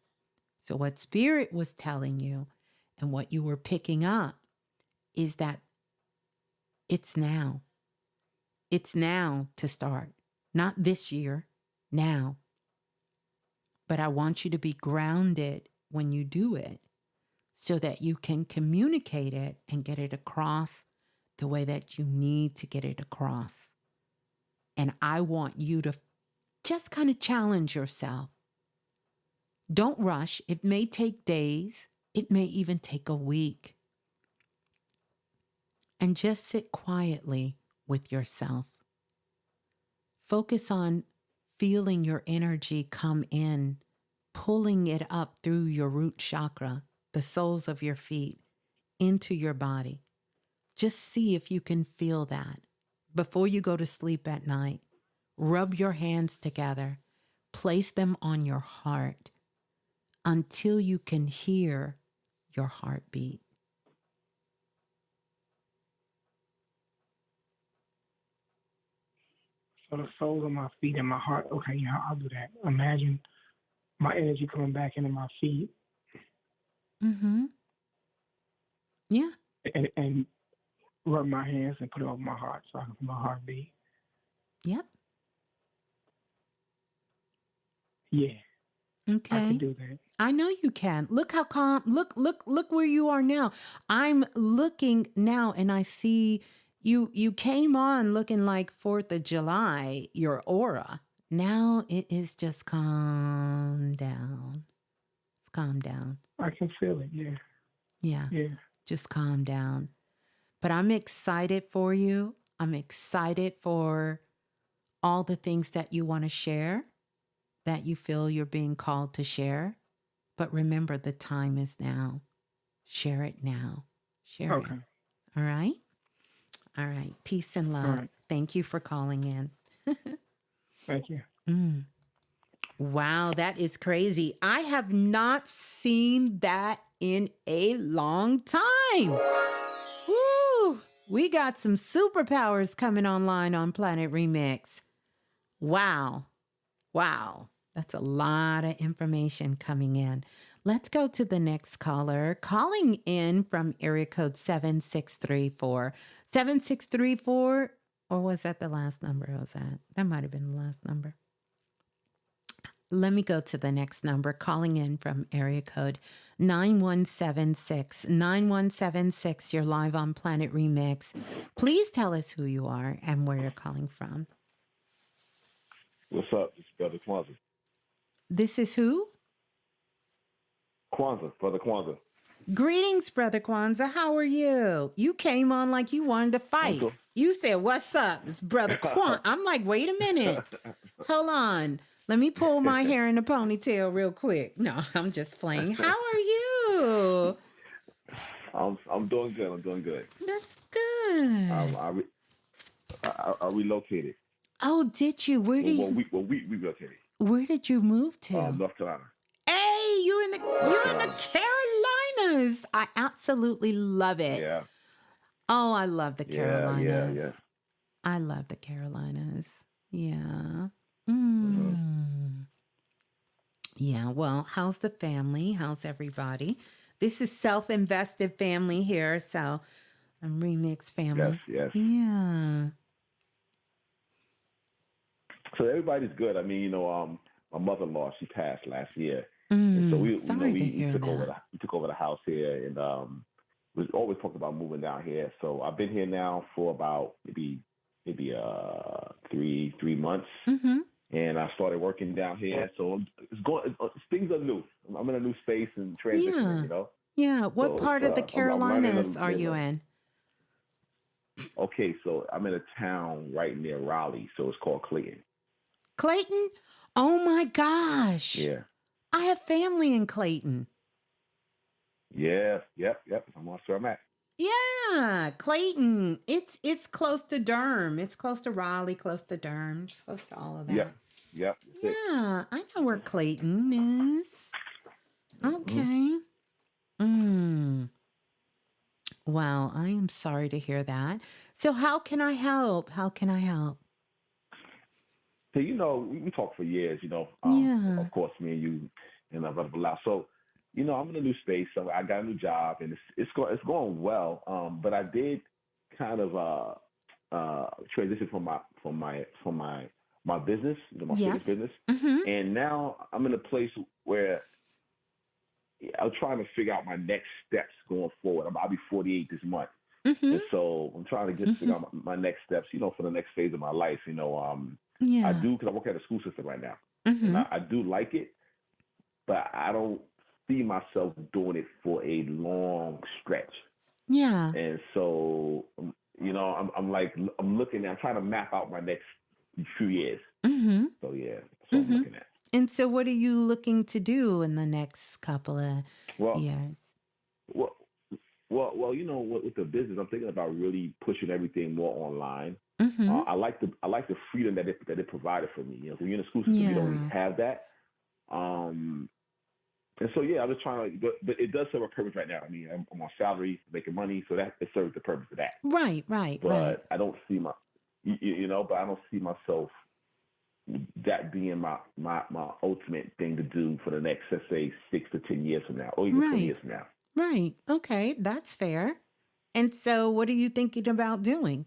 So what Spirit was telling you and what you were picking up is that it's now. It's now to start. Not this year, now. But I want you to be grounded when you do it so that you can communicate it and get it across the way that you need to get it across. And I want you to just kind of challenge yourself. Don't rush. It may take days. It may even take a week. And just sit quietly with yourself. Focus on feeling your energy come in, pulling it up through your root chakra, the soles of your feet, into your body. Just see if you can feel that before you go to sleep at night. Rub your hands together. Place them on your heart until you can hear your heartbeat. So the soles of my feet and my heart. Okay, yeah, I'll do that. Imagine my energy coming back into my feet. Mm-hmm. Yeah. And rub my hands and put it over my heart so I can feel my heart beat. Yep. Yeah. Okay. I can do that. I know you can. Look how calm. Look where you are now. I'm looking now and I see you came on looking like 4th of July, your aura. Now it is just calm down. It's calm down. I can feel it, yeah. Yeah. Yeah. Just calm down. But I'm excited for you. I'm excited for all the things that you want to share, that you feel you're being called to share. But remember, the time is now. Share it now. Share it. Okay. All right? All right. Peace and love. All right. Thank you for calling in. Thank you. Wow, that is crazy. I have not seen that in a long time. Woo! We got some superpowers coming online on Planet Remix. Wow. Wow. That's a lot of information coming in. Let's go to the next caller. Calling in from area code 7634. 7634, or was that the last number I was at? That might have been the last number. Let me go to the next number. Calling in from area code 9176. 9176, you're live on Planet Remix. Please tell us who you are and where you're calling from. What's up? It's Brother Kwanzaa. This is who? Brother Kwanzaa. Greetings, Brother Kwanzaa. How are you? You came on like you wanted to fight. Cool. You said, what's up? It's Brother Kwanzaa. I'm like, wait a minute. Hold on. Let me pull my hair in a ponytail real quick. No, I'm just playing. How are you? I'm doing good. I'm doing good. That's good. I relocated. Oh, did you? Where did you? We relocated. Where did you move to? North Carolina. Hey, you're in the Carolinas. I absolutely love it. Yeah. Oh, I love the Carolinas. Yeah. I love the Carolinas. Yeah. Yeah, well, how's the family? How's everybody? This is self-invested family here, so I'm Remix family. Yes. Yeah. So everybody's good. I mean, my mother-in-law, she passed last year. And so we took over the house here, and we always talked about moving down here. So I've been here now for about maybe 3 months. Mm-hmm. And I started working down here, so things are new. I'm in a new space and transitioning, Yeah. What part of the Carolinas are you in? Okay, so I'm in a town right near Raleigh, so it's called Clayton. Clayton? Oh my gosh. Yeah. I have family in Clayton. Yeah. Yep. I'm on where I'm at. Yeah, Clayton. It's close to Durham. It's close to Raleigh, close to Durham, just close to all of that. Yep. Yeah, I know where Clayton is. Okay. Wow, I am sorry to hear that. So how can I help? So, we talked for years, Yeah. Of course, me and you and blah, blah, blah. So, I'm in a new space. So I got a new job, and it's going well. But I did kind of transition from my business, my fitness business, and now I'm in a place where I'm trying to figure out my next steps going forward. I'll be 48 this month, and so I'm trying to figure out my next steps, for the next phase of my life. I do, because I work at a school system right now, and I do like it, but I don't see myself doing it for a long stretch. Yeah. And so, I'm looking at, I'm trying to map out my next few years. So yeah, that's what I'm looking at. And so what are you looking to do in the next couple of years? Well, with the business, I'm thinking about really pushing everything more online. Mm-hmm. I like the freedom that it provided for me. When you're in the school system, you don't really Yeah. have that. Um, and so yeah, I'm just trying to, but it does serve a purpose right now. I mean, I'm on salary, making money, so that it serves the purpose of that. Right, right, right. But I don't see but I don't see myself that being my ultimate thing to do for the next, let's say, 6 to 10 years from now, or even 20 Right, years from now. right. Okay, that's fair. And so what are you thinking about doing?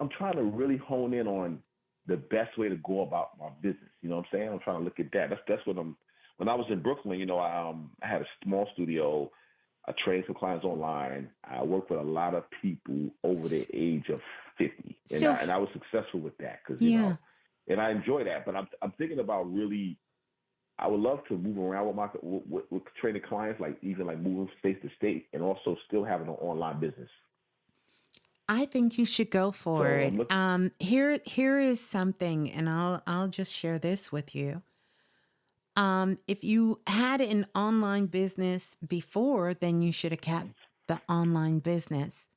I'm trying to really hone in on the best way to go about my business. You know what I'm saying? I'm trying to look at that. That's what I'm. When I was in Brooklyn, I had a small studio. I trained some clients online. I worked with a lot of people over the S- with 50, and So, I was successful with that because yeah. and I enjoy that. But I'm thinking about really. I would love to move around with training clients, like even like moving state to state, and also still having an online business. I think you should go for So I'm it. looking. Here is something, and I'll just share this with you. If you had an online business before, then you should have kept the online business.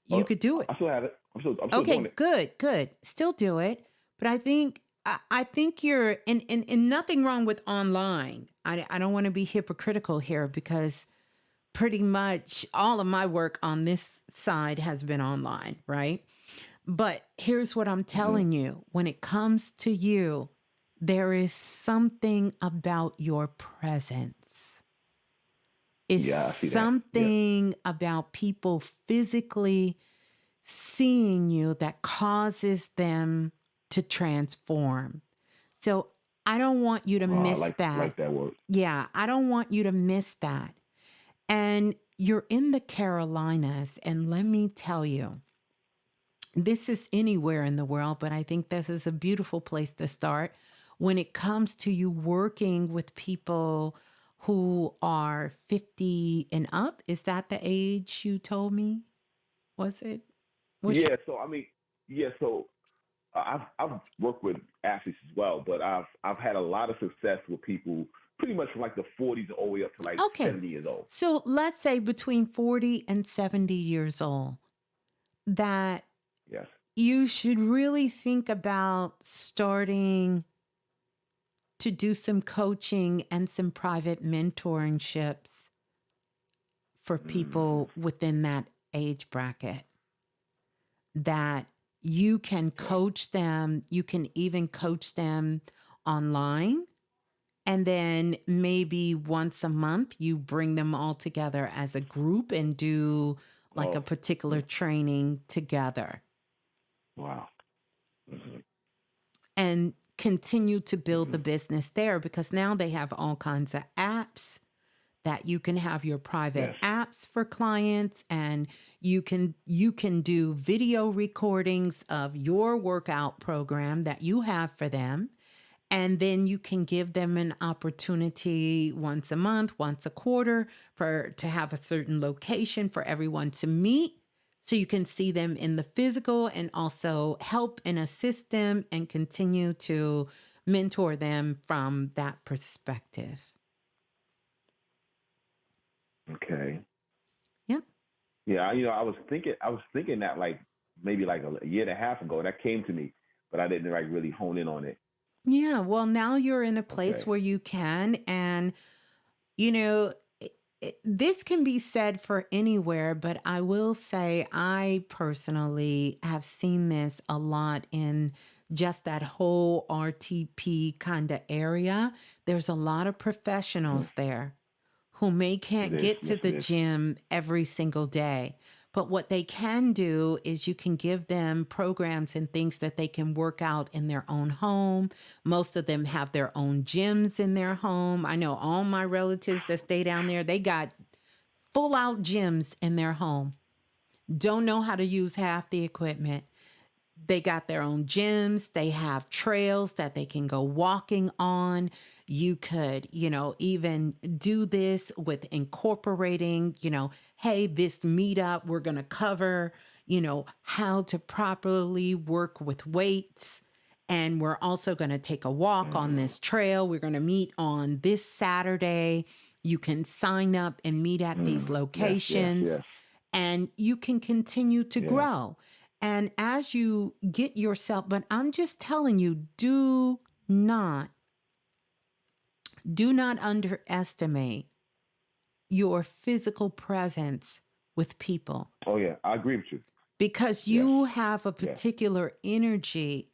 You Oh, could do it. I still have it. I'm still doing Okay, it. good, good. Still do it. But I think you're in nothing wrong with online. I don't want to be hypocritical here because pretty much all of my work on this side has been online, right? But here's what I'm Hmm. telling you. When it comes to you, there is something about your presence. It's Yeah, I see that. Yeah. something about people physically seeing you that causes them to transform. So I don't want you to I miss that. like that word. Yeah, I don't want you to miss that. And you're in the Carolinas, and let me tell you, this is anywhere in the world, but I think this is a beautiful place to start when it comes to you working with people who are 50 and up. Is that the age you told me? Was it? What's your Yeah. So I mean, yeah. So I've worked with athletes as well, but I've had a lot of success with people pretty much from like the 40s all the way up to like okay? 70 years old. So let's say between 40 and 70 years old, that Yes. you should really think about starting to do some coaching and some private mentorships for Mm, people within that age bracket that you can okay. coach them. You can even coach them online. And then maybe once a month, you bring them all together as a group and do like a Oh, particular mm, training together wow. Hmm. and continue to build the Hmm. business there because now they have all kinds of apps that you can have your private Yes. apps for clients and you can do video recordings of your workout program that you have for them and then you can give them an opportunity once a month, once a quarter for to have a certain location for everyone to meet so you can see them in the physical and also help and assist them and continue to mentor them from that perspective. Okay. Yep. Yeah. I was thinking that like maybe like a year and a half ago. That came to me, but I didn't like really hone in on it. Yeah, well, now you're in a place Okay. where you can, and you know, this can be said for anywhere, but I will say I personally have seen this a lot in just that whole RTP kind of area. There's a lot of Mm, professionals there who may it can't is. get to Yes, the it is. gym every single day. But what they can do is you can give them programs and things that they can work out in their own home. Most of them have their own gyms in their home. I know all my relatives that stay down there, they got full out gyms in their home. Don't know how to use half the equipment. They got their own gyms. They have trails that they can go walking on. You could, even do this with incorporating, hey, this meetup, we're going to cover, how to properly work with weights. And we're also going to take a walk on Mm, this trail. We're going to meet on this Saturday You can sign up and meet at these locations, Yes. and you can continue to Yeah. grow. And as you get yourself, but I'm just telling you, not do not underestimate your physical presence with people, Oh yeah, I agree with you. because Yes. you have a Yes. particular energy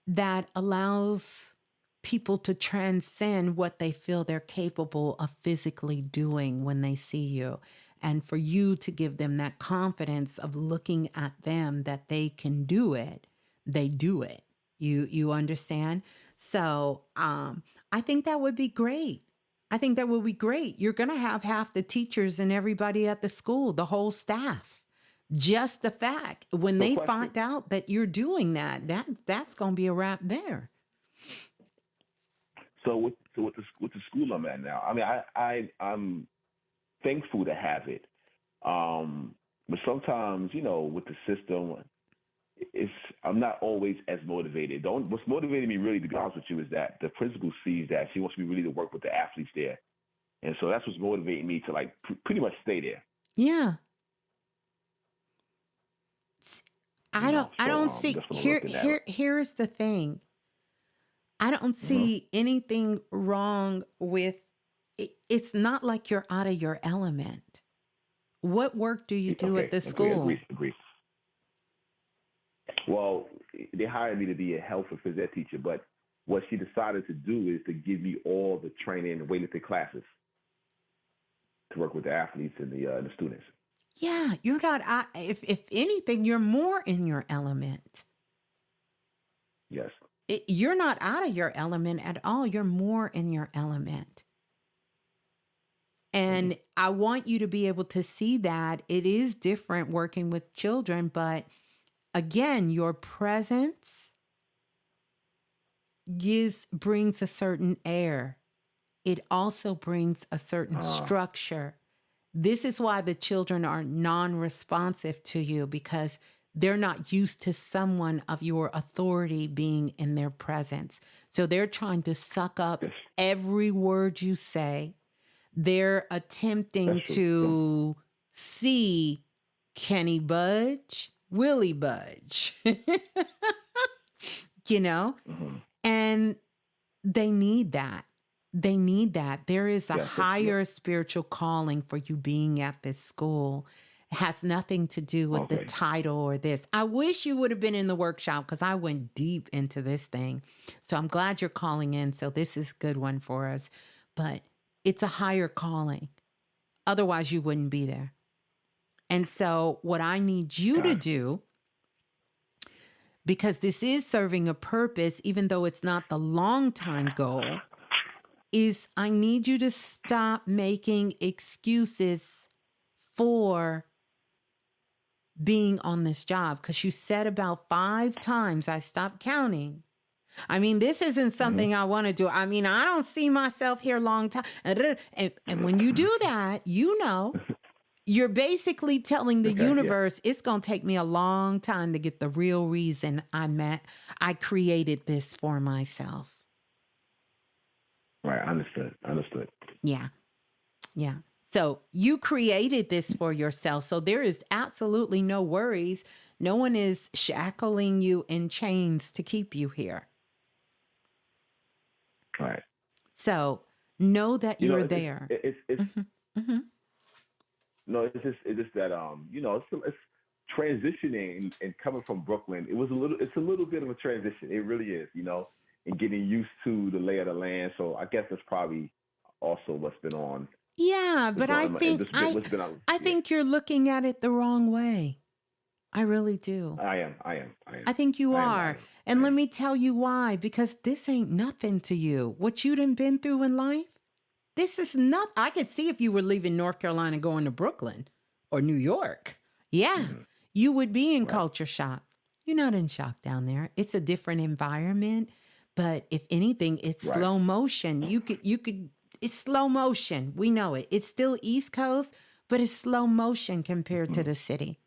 that allows people to transcend what they feel they're capable of physically doing when they see you. And for you to give them that confidence of looking at them that they can do it, they do it. You understand? So I think that would be great. I think that would be great. You're going to have half the teachers and everybody at the school, the whole staff. Just the fact when So they question. find out that you're doing that's going to be a wrap there. So with the school I'm at now, I mean, I'm thankful to have it. But sometimes, with the system, it's I'm not always as motivated. What's motivating me really, to be honest with you, is that the principal sees that she wants me really to work with the athletes there, and so that's what's motivating me to like pretty much stay there. Yeah. I don't So see that's what I'm looking at. here's the thing. I don't see anything wrong with it. It's not like you're out of your element. What work do you do at the school? Agree. Well, they hired me to be a health and phys ed teacher, but what she decided to do is to give me all the training and weightlifting classes to work with the athletes and the students. Yeah, you're not. If anything, you're more in your element. Yes. You're not out of your element at all. You're more in your element. And I want you to be able to see that it is different working with children, but again, your presence brings a certain air. It also brings a certain structure. This is why the children are non-responsive to you, because they're not used to someone of your authority being in their presence. So they're trying to suck up every word you say. They're attempting to see, can he budge? Will he budge? And they need that. They need that. There is a higher spiritual calling for you being at this school. It has nothing to do with the title or this. I wish you would have been in the workshop, because I went deep into this thing. So I'm glad you're calling in. So this is a good one for us. But it's a higher calling. Otherwise, you wouldn't be there. And so what I need you to do, because this is serving a purpose, even though it's not the long time goal, is I need you to stop making excuses for being on this job. Because you said about 5 times, I stopped counting. I mean, this isn't something I want to do. I mean, I don't see myself here long time. And when you do that, you're basically telling the universe, it's going to take me a long time to get the real reason I created this for myself. Right. Understood. Yeah. So you created this for yourself. So there is absolutely no worries. No one is shackling you in chains to keep you here. Right. So know that you're there. No, it's just that it's transitioning and coming from Brooklyn. It's a little bit of a transition. It really is, and getting used to the lay of the land. So I guess that's probably also what's been on. Yeah, but I think you're looking at it the wrong way. I really do. I am. I think you are. And let me tell you why. Because this ain't nothing to you. What you done been through in life, this is not. I could see if you were leaving North Carolina going to Brooklyn or New York. Yeah, you would be in culture shock. You're not in shock down there. It's a different environment. But if anything, it's slow motion. You could. It's slow motion. We know it. It's still East Coast, but it's slow motion compared to the city.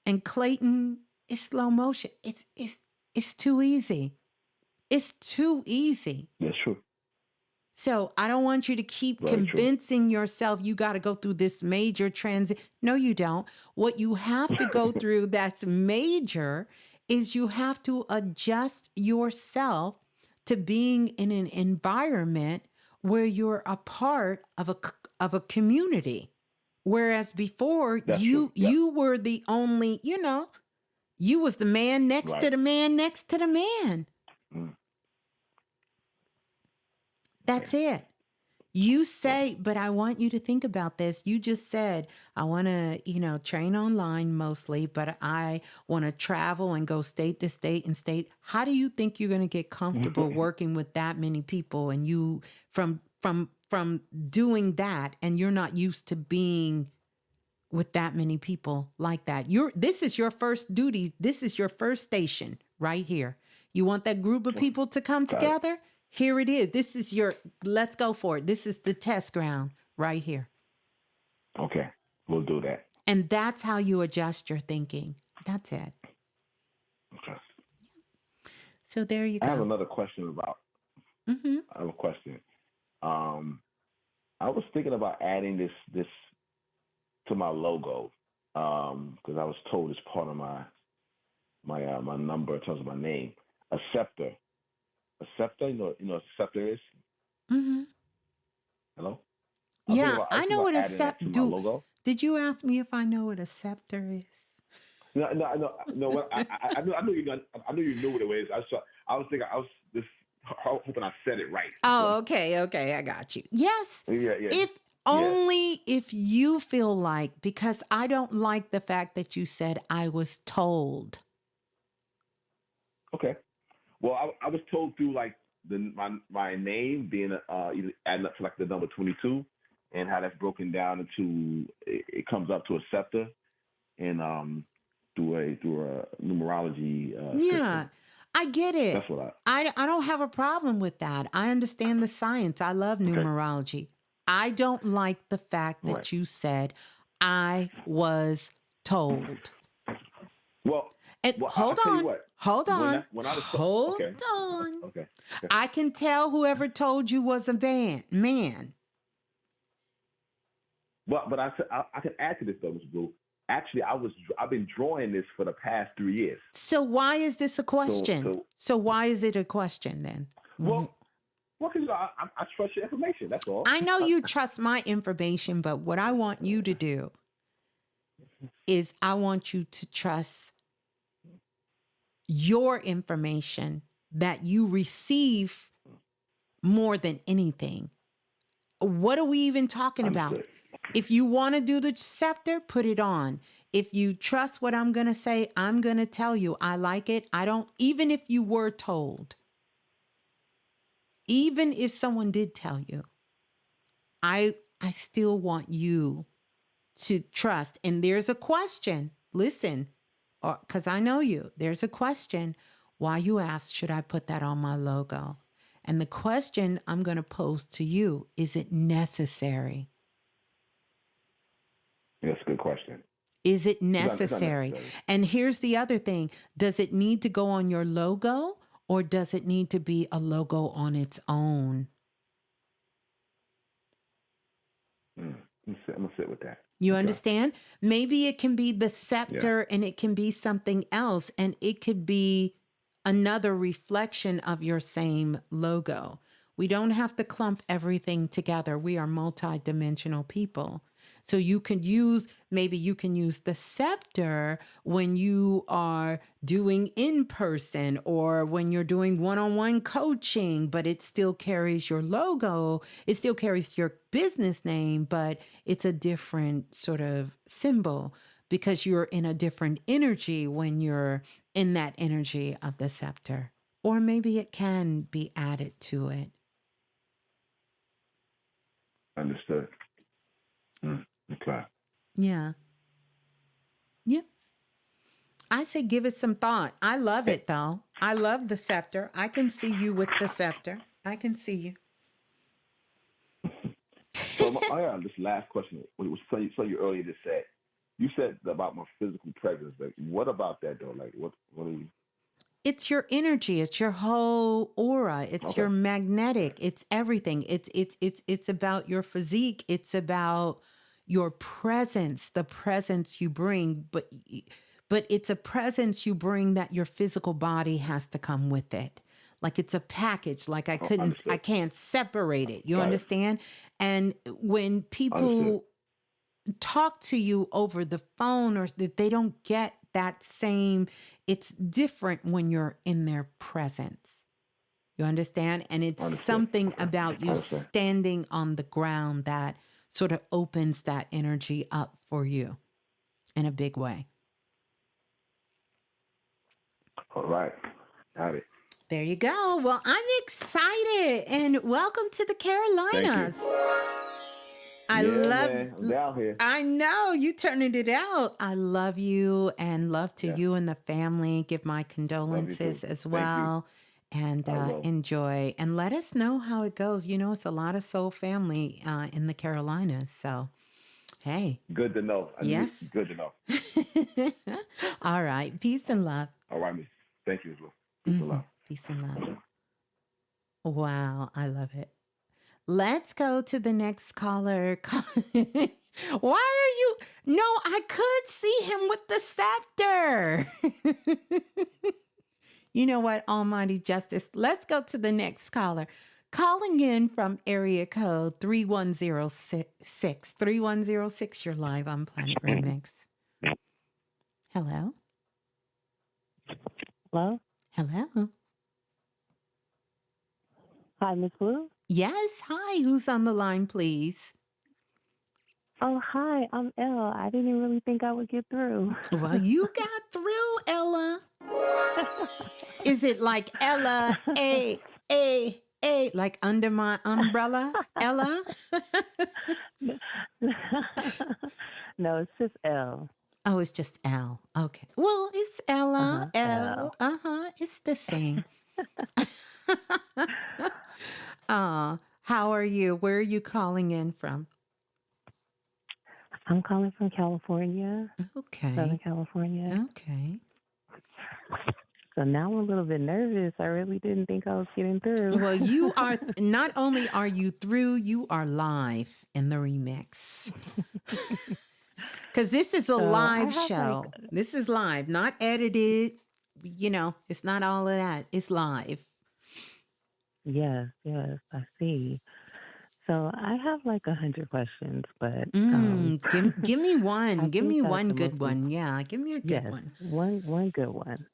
And Clayton is slow motion. It's too easy. It's too easy. That's true. So I don't want you to keep Very true. convincing yourself you got to go through this major transit. No, you don't. What you have to go through that's major is you have to adjust yourself to being in an environment where you're a part of a community. Whereas before That's you true. Yep. you were the only, you was the man next to Right. the man next to the man. Mm. That's it. You say, but I want you to think about this. You just said, I want to, train online mostly, but I want to travel and go state to state and state. How do you think you're going to get comfortable working with that many people and you from doing that and you're not used to being with that many people like that? This is your first duty. This is your first station right here. You want that group of people to come together? Here it is. This is let's go for it. This is the test ground right here. Okay, we'll do that. And that's how you adjust your thinking. That's it. Okay. So there you go. I have another question about. Mm-hmm. I have a question. I was thinking about adding this to my logo because I was told it's part of my number in terms of my name. A scepter. A scepter, you know what a scepter is? Mm-hmm. Hello? Yeah, I know what a scepter is. Logo. Did you ask me if I know what a scepter is? No. I knew you knew what it was. I was just hoping I said it right. Oh, okay, I got you. Yes. Yeah. If only if you feel like, because I don't like the fact that you said I was told. Okay. Well, I was told through like my name being either adding up to like the number 22, and how that's broken down into it comes up to a scepter, and through a numerology. Yeah, system. I get it. That's what I don't have a problem with that. I understand the science. I love numerology. I don't like the fact that you said I was told. Well. And hold on. When I was Okay. I can tell whoever told you was a man. Well, but I can add to this though, Ms.Blue. Actually, I've been drawing this for the past 3 years. So why is this a question? So why is it a question then? Well, because I trust your information. That's all. I know you trust my information, but what I want you to do is I want you to trust your information that you receive more than anything. What are we even talking about? If you want to do the scepter, put it on. If you trust what I'm going to say, I'm going to tell you I like it. I don't, even if you were told, even if someone did tell you, I still want you to trust. And there's a question. Listen, because I know you. There's a question why you asked, should I put that on my logo? And the question I'm going to pose to you, is it necessary? That's a good question. Is it necessary? It's unnecessary. And here's the other thing. Does it need to go on your logo or does it need to be a logo on its own? I'm going to sit with that. You understand? Maybe it can be the scepter and it can be something else and it could be another reflection of your same logo. We don't have to clump everything together. We are multidimensional people. So you could use the scepter when you are doing in person or when you're doing one-on-one coaching, but it still carries your logo. It still carries your business name, but it's a different sort of symbol because you're in a different energy when you're in that energy of the scepter. Or maybe it can be added to it. Understood. Okay. Yeah. Yep. I say give it some thought. I love it though. I love the scepter. I can see you with the scepter. I can see you. So this last question. So you earlier just said, you said about my physical presence. Like, what about that though? Like, what are you? It's your energy. It's your whole aura. It's your magnetic. It's everything. It's about your physique. It's about your presence, the presence you bring, but it's a presence you bring that your physical body has to come with it. Like it's a package. Like I can't separate it. You understand? And when people talk to you over the phone or that they don't get that same, it's different when you're in their presence. You understand? And it's something about you standing on the ground that sort of opens that energy up for you in a big way. All right. Got it. There you go. Well, I'm excited and welcome to the Carolinas. I love man. I'm down here. I know you turning it out. I love you and love to you and the family. Give my condolences as well. And enjoy and let us know how it goes. You know, it's a lot of soul family in the Carolinas. So, hey. Good to know. Yes. Good to know. All right. Peace and love. All right, Miss. Thank you as well. Peace and love. Peace and love. Wow. I love it. Let's go to the next caller. Why are you? No, I could see him with the scepter. You know what? Almighty justice. Let's go to the next caller. Calling in from area code 3106. 3106, you're live on Planet Remix. Hello? Hello? Hello? Hi, Ms.Blue? Yes, hi. Who's on the line, please? Oh, hi, I'm Elle. I didn't really think I would get through. Well, you got through, Ella. Is it like Ella, A, like under my umbrella, Ella? No, it's just Elle. Oh, it's just L. Okay. Well, it's Ella, L. It's the same. How are you? Where are you calling in from? I'm calling from California. Okay. Southern California. Okay. So now I'm a little bit nervous. I really didn't think I was getting through. Well, you are, not only are you through, you are live in the remix. Because this is a live show. This is live, not edited. You know, it's not all of that. It's live. Yes, I see. So I have like 100 questions, but give me one. Give me one good one. Yeah, give me a good one. One good one.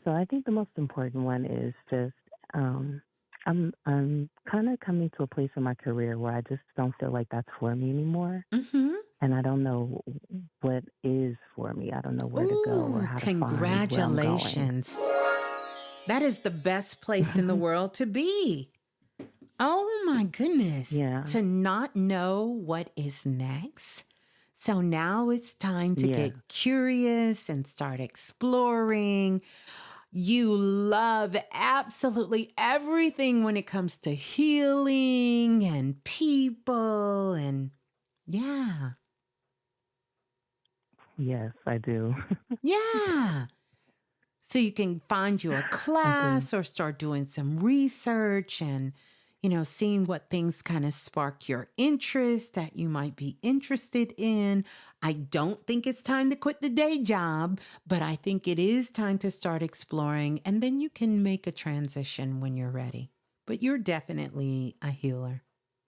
So I think the most important one is just I'm kind of coming to a place in my career where I just don't feel like that's for me anymore. And I don't know what is for me. I don't know where to go or how to find where I'm going. Congratulations. That is the best place in the world to be. Oh my goodness. Yeah. To not know what is next. So now it's time to get curious and start exploring. You love absolutely everything when it comes to healing and people and yeah. Yes, I do. Yeah. So you can find you a class or start doing some research and, you know, seeing what things kind of spark your interest that you might be interested in. I don't think it's time to quit the day job, but I think it is time to start exploring, and then you can make a transition when you're ready. But you're definitely a healer,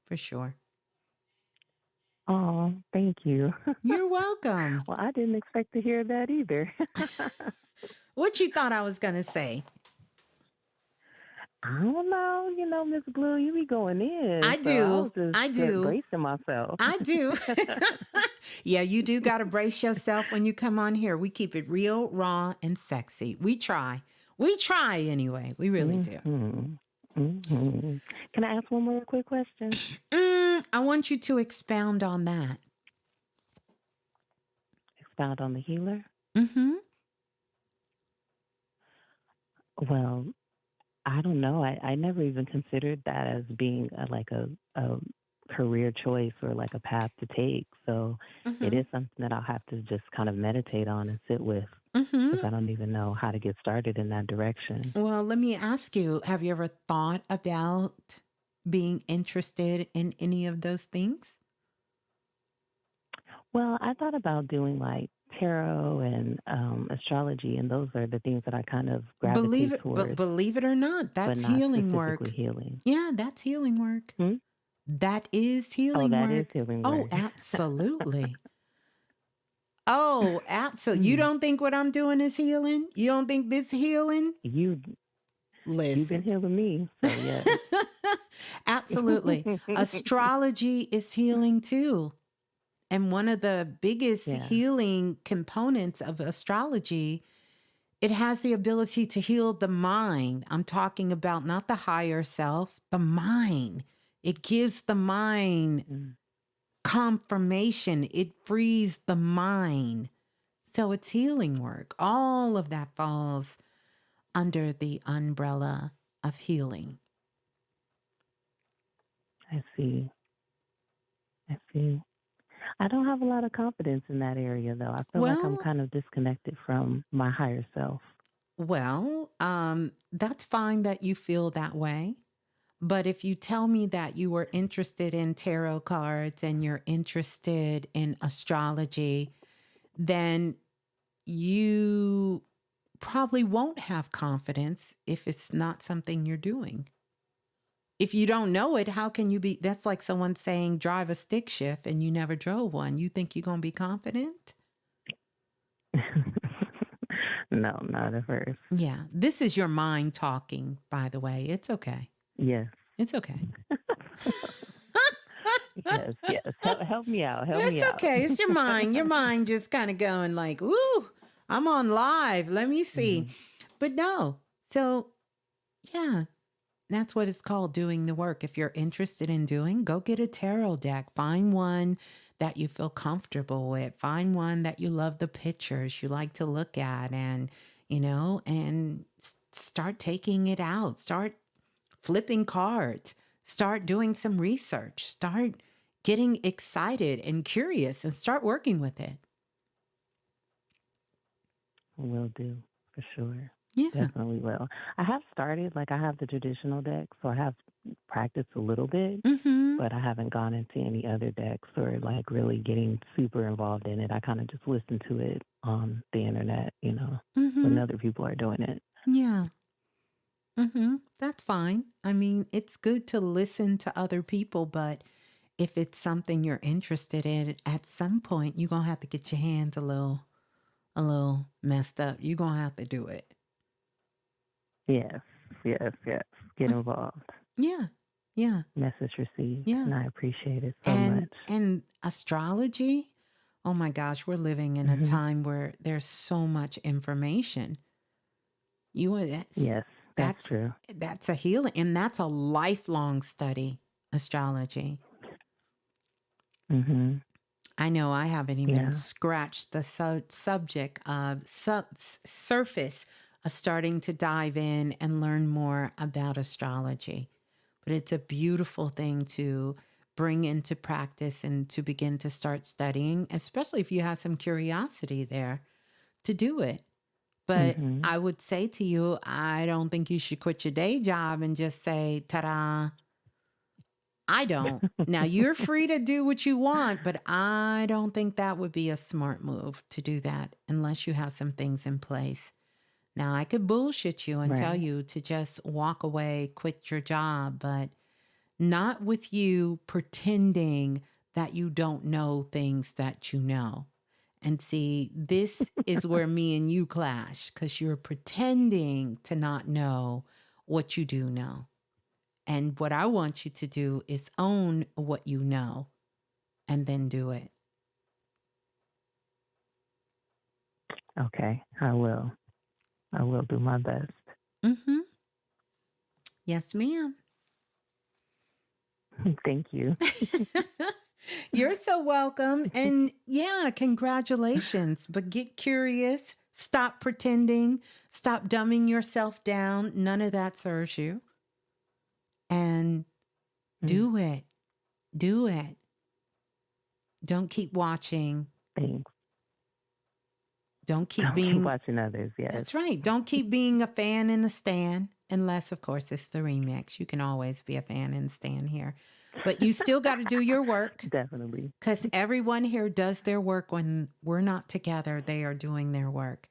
for sure. Oh, thank you. You're welcome. Well, I didn't expect to hear that either. What you thought I was going to say? I don't know. You know, Ms. Blue, you be going in. I do. I do. Bracing myself. I do. Yeah, you do got to brace yourself when you come on here. We keep it real, raw, and sexy. We try. We try anyway. We really do. Can I ask one more quick question? I want you to expound on that. Expound on the healer? Well, I don't know. I never even considered that as being like a career choice or like a path to take. So it Mm-hmm. is something that I'll have to just kind of meditate on and sit with Mm-hmm. because I don't even know how to get started in that direction. Well, let me ask you, have you ever thought about being interested in any of those things? Well, I thought about doing like tarot and astrology, and those are the things that I kind of gravitate But towards, believe it or not, but that's not healing specifically work. healing. Yeah, that's healing work. Hmm? That is Oh, healing that is work. healing Oh, work. absolutely. Oh, absolutely. You Hmm. don't think what I'm doing is healing? You don't think this healing? You you've been Listen. healing me, so yes. Absolutely. Astrology is healing too. And one of the biggest Yeah. healing components of astrology, it has the ability to heal the mind. I'm talking about not the higher self, the mind. It gives the mind Mm. confirmation, it frees the mind. So it's healing work. All of that falls under the umbrella of healing. I see. I see. I don't have a lot of confidence in that area, though. I feel like I'm Well, kind of disconnected from my higher self. that's fine that you feel that way. But if you tell me that you were interested in tarot cards and you're interested in astrology, then you probably won't have confidence if it's not something you're doing. If you don't know it, how can you be? That's like someone saying drive a stick shift and you never drove one. You think you're going to be confident? No, not at first. Yeah. This is your mind talking, by the way. It's okay. Yes. It's okay. Yes, yes. Help me out. Help me It's out. okay. It's your mind. Your mind just kind of going like, "Ooh, I'm on live. Let me see." Mhm. But no. So, yeah, that's what it's called, doing the work. If you're interested in doing, go get a tarot deck. Find one that you feel comfortable with. Find one that you love the pictures you like to look at, and, and start taking it out. Start flipping cards. Start doing some research. Start getting excited and curious and start working with it. Will do, for sure. Yeah. Definitely will. I have started, like, I have the traditional deck, so I have practiced a little bit, Mm-hmm. but I haven't gone into any other decks or, like, really getting super involved in it. I kind of just listen to it on the internet, when Mm-hmm. other people are doing it. Yeah. Mm-hmm. That's fine. I mean, it's good to listen to other people, but if it's something you're interested in, at some point you're gonna have to get your hands a little messed up. You're gonna have to do it. Yes, yes, yes. Get Mm. involved. Yeah. Yeah. Message received, Yeah. and I appreciate it so And much. and astrology, oh my gosh, we're living in a Hmm. time where there's so much information. You Yes, that's that's true. that's a healing, and that's a lifelong study, astrology. Hmm. I know I haven't even Yeah. scratched the subject of surface of starting to dive in and learn more about astrology. But it's a beautiful thing to bring into practice and to begin to start studying, especially if you have some curiosity there to do it. But Hmm. I would say to you, I don't think you should quit your day job and just say, ta da. I don't. Now, you're free to do what you want, but I don't think that would be a smart move to do that unless you have some things in place. Now, I could bullshit you and tell Right. you to just walk away, quit your job, but not with you pretending that you don't know things that you know. And see, this is where me and you clash because you're pretending to not know what you do know. And what I want you to do is own what you know and then do it. Okay, I will. I will do my best. Mm-hmm. Yes, ma'am. Thank you. You're so welcome. And yeah, congratulations. But get curious. Stop pretending. Stop dumbing yourself down. None of that serves you. And Mm. do it. Do it. Don't keep watching. Thanks. Don't keep Don't keep being. watching others. Yes. That's right. Don't keep being a fan in the stand. Unless, of course, it's the remix. You can always be a fan in the stand here. But you still got to do your work. Definitely. Because everyone here does their work when we're not together. They are doing their work.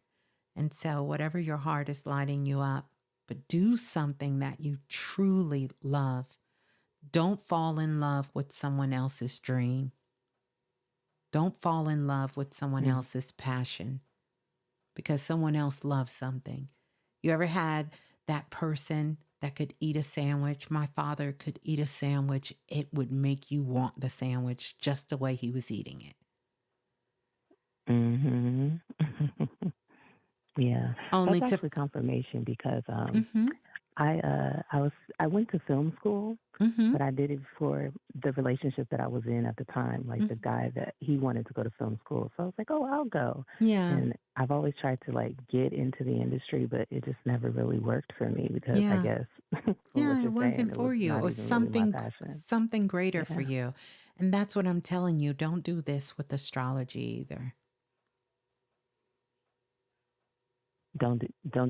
And so whatever your heart is lighting you up, but do something that you truly love. Don't fall in love with someone else's dream. Don't fall in love with someone else's passion because someone else loves something. You ever had that person that could eat a sandwich? My father could eat a sandwich. It would make you want the sandwich just the way he was eating it. Mm-hmm. Yeah. Only That's to actually confirmation because I went to film school, but I did it for the relationship that I was in at the time, like the guy that he wanted to go to film school. So I was like, oh, I'll go. Yeah. And I've always tried to like get into the industry, but it just never really worked for me because I guess it wasn't for you. It was something greater for you. And that's what I'm telling you. Don't do this with astrology either. Don't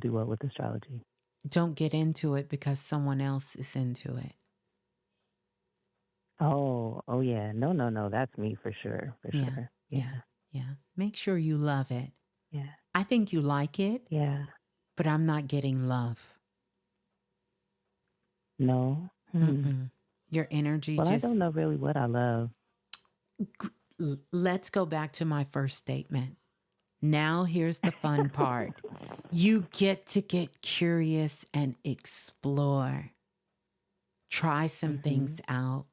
do what with astrology? Don't get into it because someone else is into it. Oh yeah. No. That's me for sure. Sure. Yeah. Make sure you love it. Yeah. I think you like it. Yeah. But I'm not getting love. No. Your energy I don't know really what I love. Let's go back to my first statement. Now here's the fun part. You get to get curious and explore. Try some things out.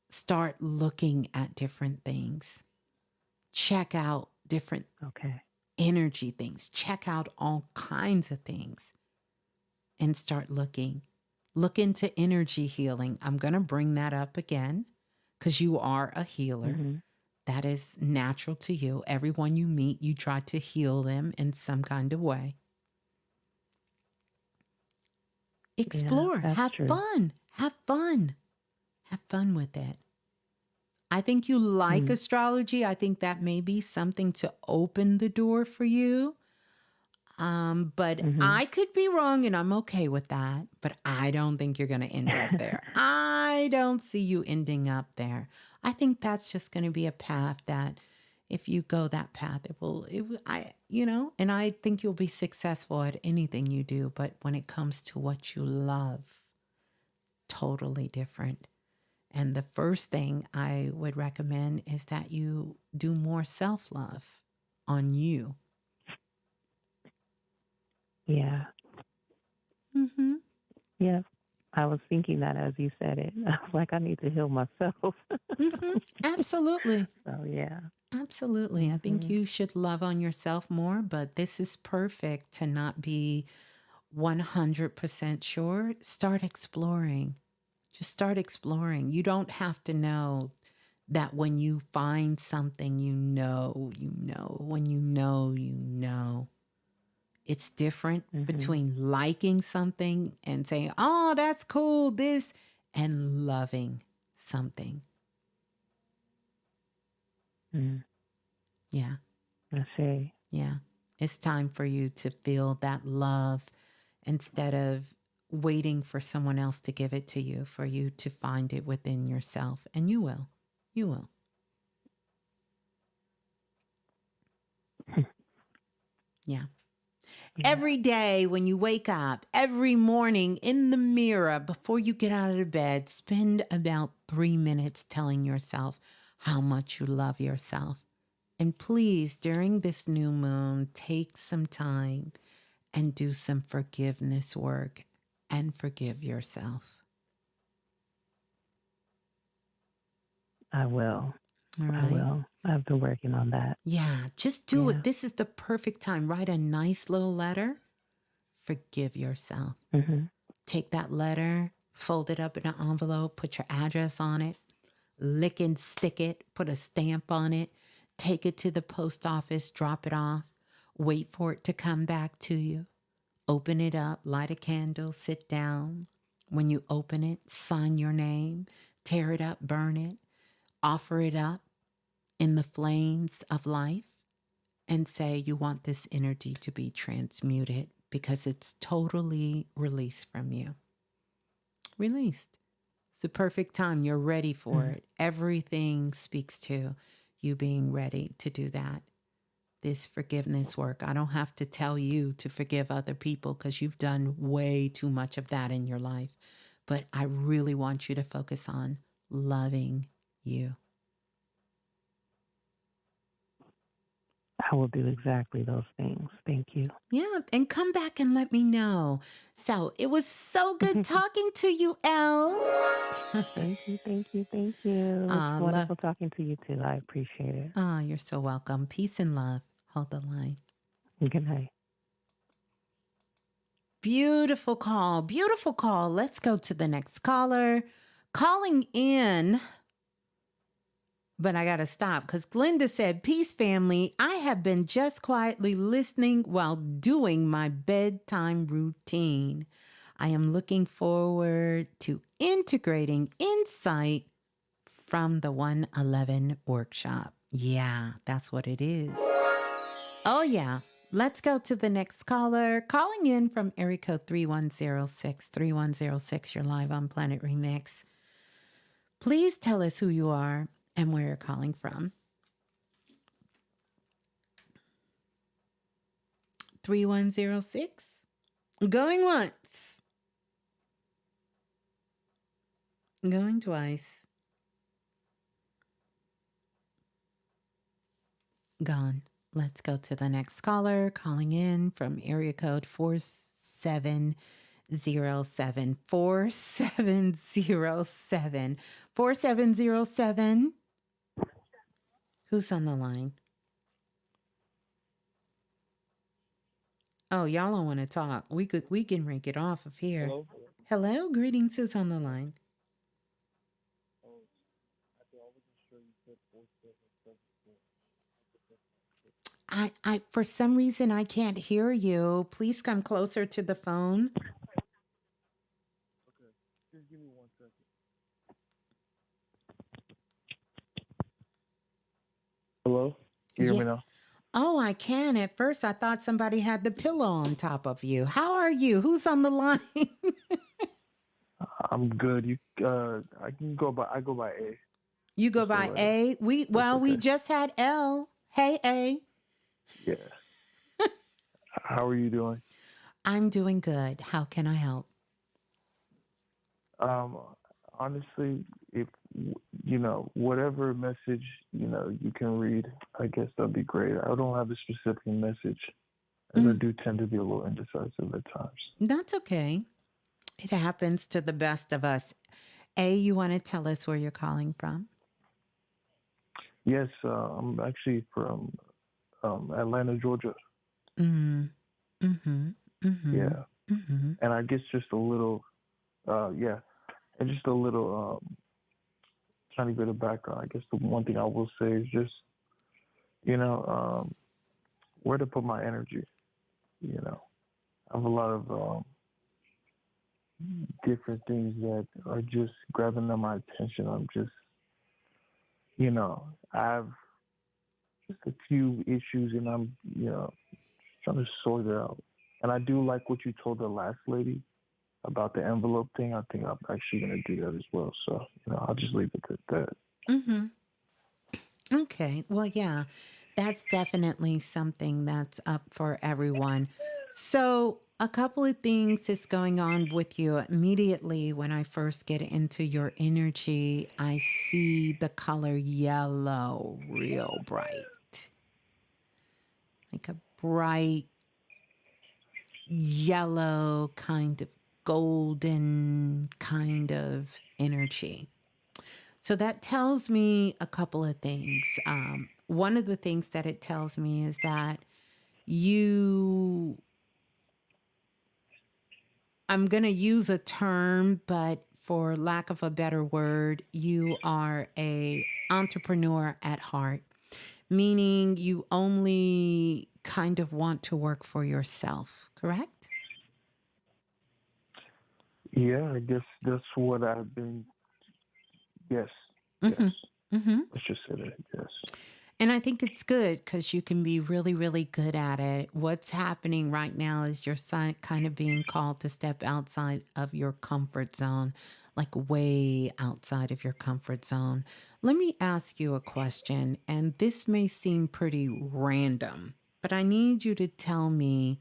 Start looking at different things. Check out different energy things. Check out all kinds of things and start looking. Look into energy healing. I'm going to bring that up again because you are a healer. That is natural to you. Everyone you meet, you try to heal them in some kind of way. Explore. Have fun. Have fun. Have fun with it. I think you like astrology. I think that may be something to open the door for you. But I could be wrong and I'm okay with that. But I don't think you're going to end up there. I don't see you ending up there. I think that's just going to be a path that if you go that path, and I think you'll be successful at anything you do. But when it comes to what you love, totally different. And the first thing I would recommend is that you do more self-love on you. Yeah. Yeah. I was thinking that as you said it. I was like, I need to heal myself. Absolutely. So, yeah. Absolutely. I think you should love on yourself more, but this is perfect to not be 100% sure. Start exploring. Just start exploring. You don't have to know that when you find something, you know. When you know. It's different between liking something and saying, oh, that's cool, this, and loving something. Yeah. I see. Yeah. It's time for you to feel that love instead of waiting for someone else to give it to you, for you to find it within yourself. And you will. You will. Yeah. Every day when you wake up, every morning in the mirror before you get out of the bed, spend about 3 minutes telling yourself how much you love yourself. And please, during this new moon, take some time and do some forgiveness work and forgive yourself. I will. All right. I will. I've been working on that. Yeah, just do it. This is the perfect time. Write a nice little letter. Forgive yourself. Take that letter, fold it up in an envelope, put your address on it, lick and stick it, put a stamp on it, take it to the post office, drop it off, wait for it to come back to you. Open it up, light a candle, sit down. When you open it, sign your name. tear it up, burn it, offer it up in the flames of life, and say you want this energy to be transmuted because it's totally released from you. Released. It's the perfect time. You're ready for it. Everything speaks to you being ready to do that. This forgiveness work. I don't have to tell you to forgive other people because you've done way too much of that in your life. But I really want you to focus on loving you. I will do exactly those things. Thank you. Yeah, and come back and let me know. So it was so good talking to you, Elle. Thank you, thank you, thank you. It's wonderful talking to you too. I appreciate it. Oh, you're so welcome. Peace and love. Hold the line. Good night. Beautiful call. Beautiful call. Let's go to the next caller. Calling in. But I got to stop because Glenda said, peace, family. I have been just quietly listening while doing my bedtime routine. I am looking forward to integrating insight from the 111 workshop. Yeah, that's what it is. Oh, yeah. Let's go to the next caller. Calling in from area code 3106. 3106, you're live on Planet Remix. Please tell us who you are and where you're calling from. 3106. Going once. Going twice. Gone. Let's go to the next caller. Calling in from area code 4707. 4707. 4707. Who's on the line? Oh, y'all don't want to talk. We can break it off of here. Hello, greetings. Who's on the line? I for some reason I can't hear you. Please come closer to the phone. Okay, just give me 1 second. Hello? Can you hear me now? Oh, I can. At first, I thought somebody had the pillow on top of you. How are you? Who's on the line? I'm good. You, I go by A. You go by A. We just had L. Hey, A. Yeah. How are you doing? I'm doing good. How can I help? Honestly, if whatever message you can read, I guess that'd be great. I don't have a specific message, as I do tend to be a little indecisive at times. That's okay. It happens to the best of us. A, you want to tell us where you're calling from? Yes, I'm actually from Atlanta, Georgia. Mm-hmm. Mm-hmm. Yeah. Mm-hmm. And I guess just a little, and just a little tiny bit of background. I guess the one thing I will say is just, where to put my energy. I have a lot of different things that are just grabbing my attention. I'm just, I have just a few issues, and I'm, trying to sort it out. And I do like what you told the last lady about the envelope thing. I think I'm actually going to do that as well. So, I'll just leave it at that. Mm-hmm. Okay. Well, yeah, that's definitely something that's up for everyone. So a couple of things is going on with you. Immediately when I first get into your energy, I see the color yellow real bright. Like a bright yellow kind of golden kind of energy. So that tells me a couple of things. One of the things that it tells me is that I'm going to use a term, but for lack of a better word, you are a entrepreneur at heart, meaning you only kind of want to work for yourself, correct? Yeah, I guess that's what I've been Yes. Mm-hmm. Yes. Mm-hmm. Let's just say that. Yes. And I think it's good because you can be really, really good at it. What's happening right now is you're kind of being called to step outside of your comfort zone, like way outside of your comfort zone. Let me ask you a question, and this may seem pretty random, but I need you to tell me,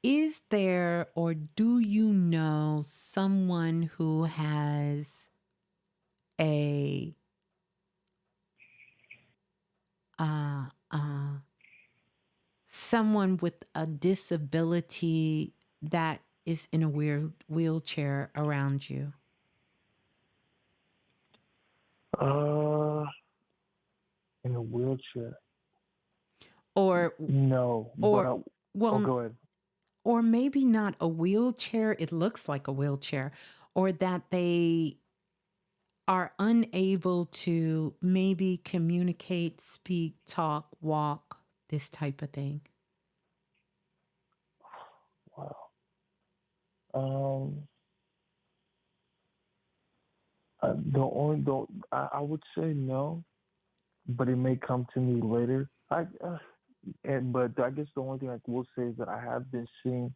is there or do you know someone who has a uh, uh, someone with a disability that is in a weird wheelchair around you? Uh, in a wheelchair. Or No, but or oh, well, go ahead. or maybe not a wheelchair, it looks like a wheelchair, or that they are unable to maybe communicate, speak, talk, walk, this type of thing. Wow. Um, I would say no, but it may come to me later. But I guess the only thing I will say is that I have been seeing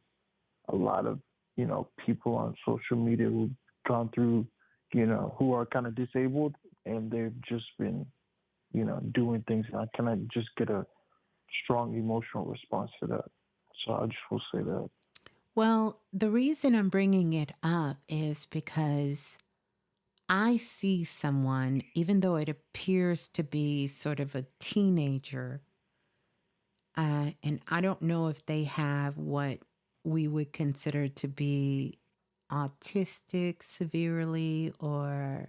a lot of people on social media who've gone through, who are kind of disabled, and they've just been doing things, and I kind of just get a strong emotional response to that. So I just will say that. Well, the reason I'm bringing it up is because I see someone, even though it appears to be sort of a teenager, and I don't know if they have what we would consider to be autistic severely or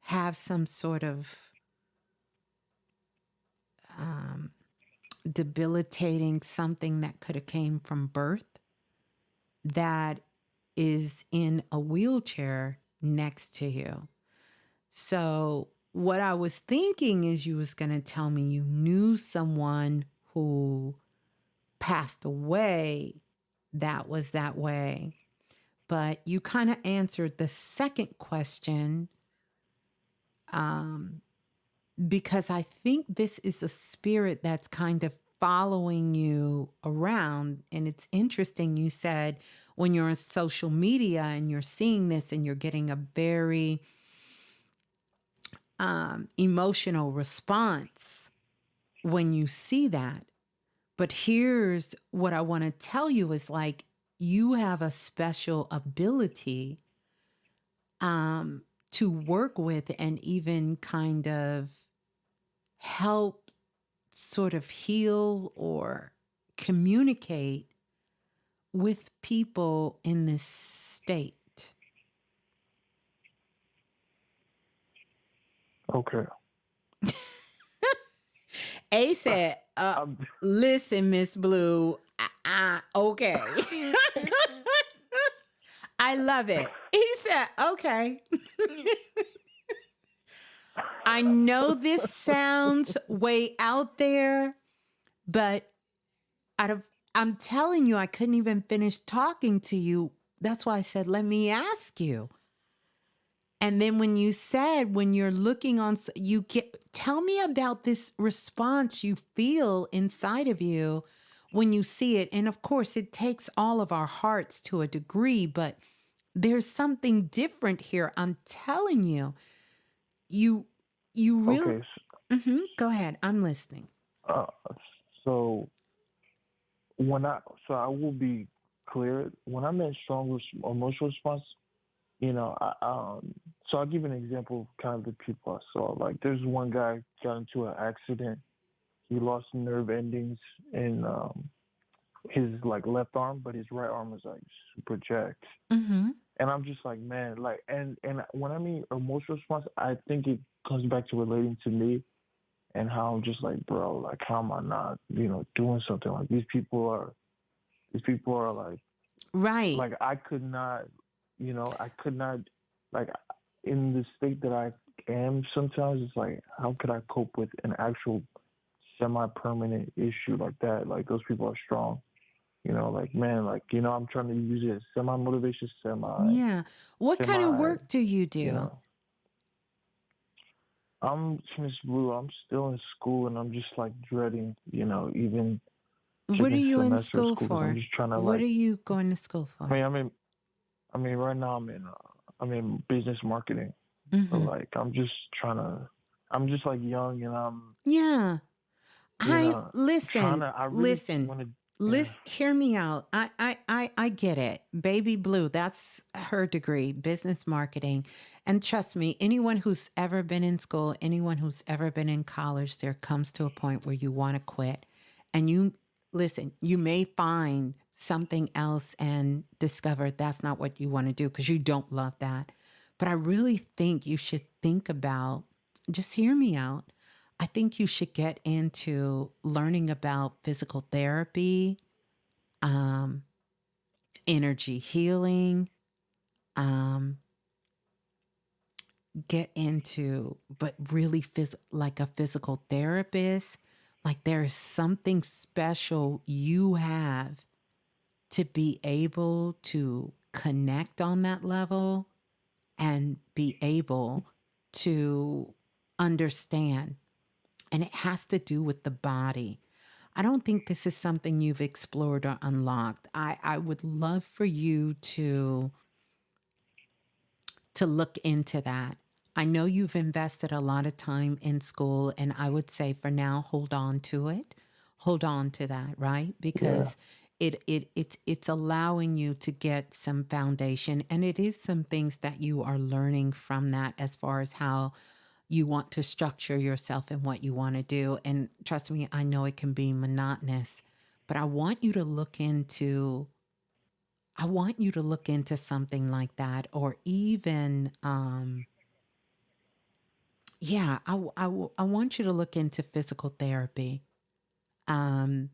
have some sort of um, debilitating something that could have came from birth that is in a wheelchair next to you. So what I was thinking is you was going to tell me you knew someone who passed away that was that way. But you kind of answered the second question, um, because I think this is a spirit that's kind of following you around. And it's interesting. You said when you're on social media and you're seeing this and you're getting a very emotional response when you see that. But here's what I want to tell you is like you have a special ability to work with and even kind of help sort of heal or communicate with people in this state. Okay. A said, listen, Ms.Blue, okay. I love it. He said, okay. I know this sounds way out there, but I'm telling you, I couldn't even finish talking to you. That's why I said, let me ask you. And then when you said, when you're looking on, tell me about this response you feel inside of you when you see it. And of course, it takes all of our hearts to a degree, but there's something different here. I'm telling you, you really, Okay. go ahead. I'm listening. Uh, so I will be clear. When I meant strong emotional response, so I'll give an example of kind of the people I saw. Like, there's one guy got into an accident. He lost nerve endings in his like left arm, but his right arm was like super jacked. Mm-hmm. And I'm just like, man, like, and when I mean emotional response, I think it comes back to relating to me and how I'm just like, bro, like, how am I not, doing something? Like, these people are Right. like I could not, like, in the state that I am sometimes, it's like, how could I cope with an actual semi-permanent issue like that? Like, those people are strong. Like, man, like, I'm trying to use it as semi-motivation, Yeah. What kind of semi, work do you you do? know. Miss Blue. I'm still in school, and I'm just like dreading, even What are second you in semester of school school because I'm for? just trying to What like. are you going to school I for? mean, I'm in. I mean, right now I'm in business marketing. So Mm-hmm. like, I'm just trying to. I'm just like young, and I'm, Yeah. you I know, trying listen, to. I really listen, want to. Yeah. listen, hear me out. I get it. Baby Blue, that's her degree, business marketing. And trust me, anyone who's ever been in school, anyone who's ever been in college, there comes to a point where you want to quit. And you listen, you may find something else and discover that's not what you want to do because you don't love that. But I really think you should think about, just hear me out. I think you should get into learning about physical therapy, um, energy healing, um, get into, but really like a physical therapist. Like there is something special you have to be able to connect on that level and be able to understand. And it has to do with the body. I don't think this is something you've explored or unlocked. I would love for you to look into that. I know you've invested a lot of time in school, and I would say for now, hold on to it. Hold on to that, right? Yeah. Because it's allowing you to get some foundation, and it is some things that you are learning from that as far as how you want to structure yourself and what you want to do. And trust me, I know it can be monotonous, but I want you to look into something like that, or even, yeah, I want you to look into physical therapy. Um,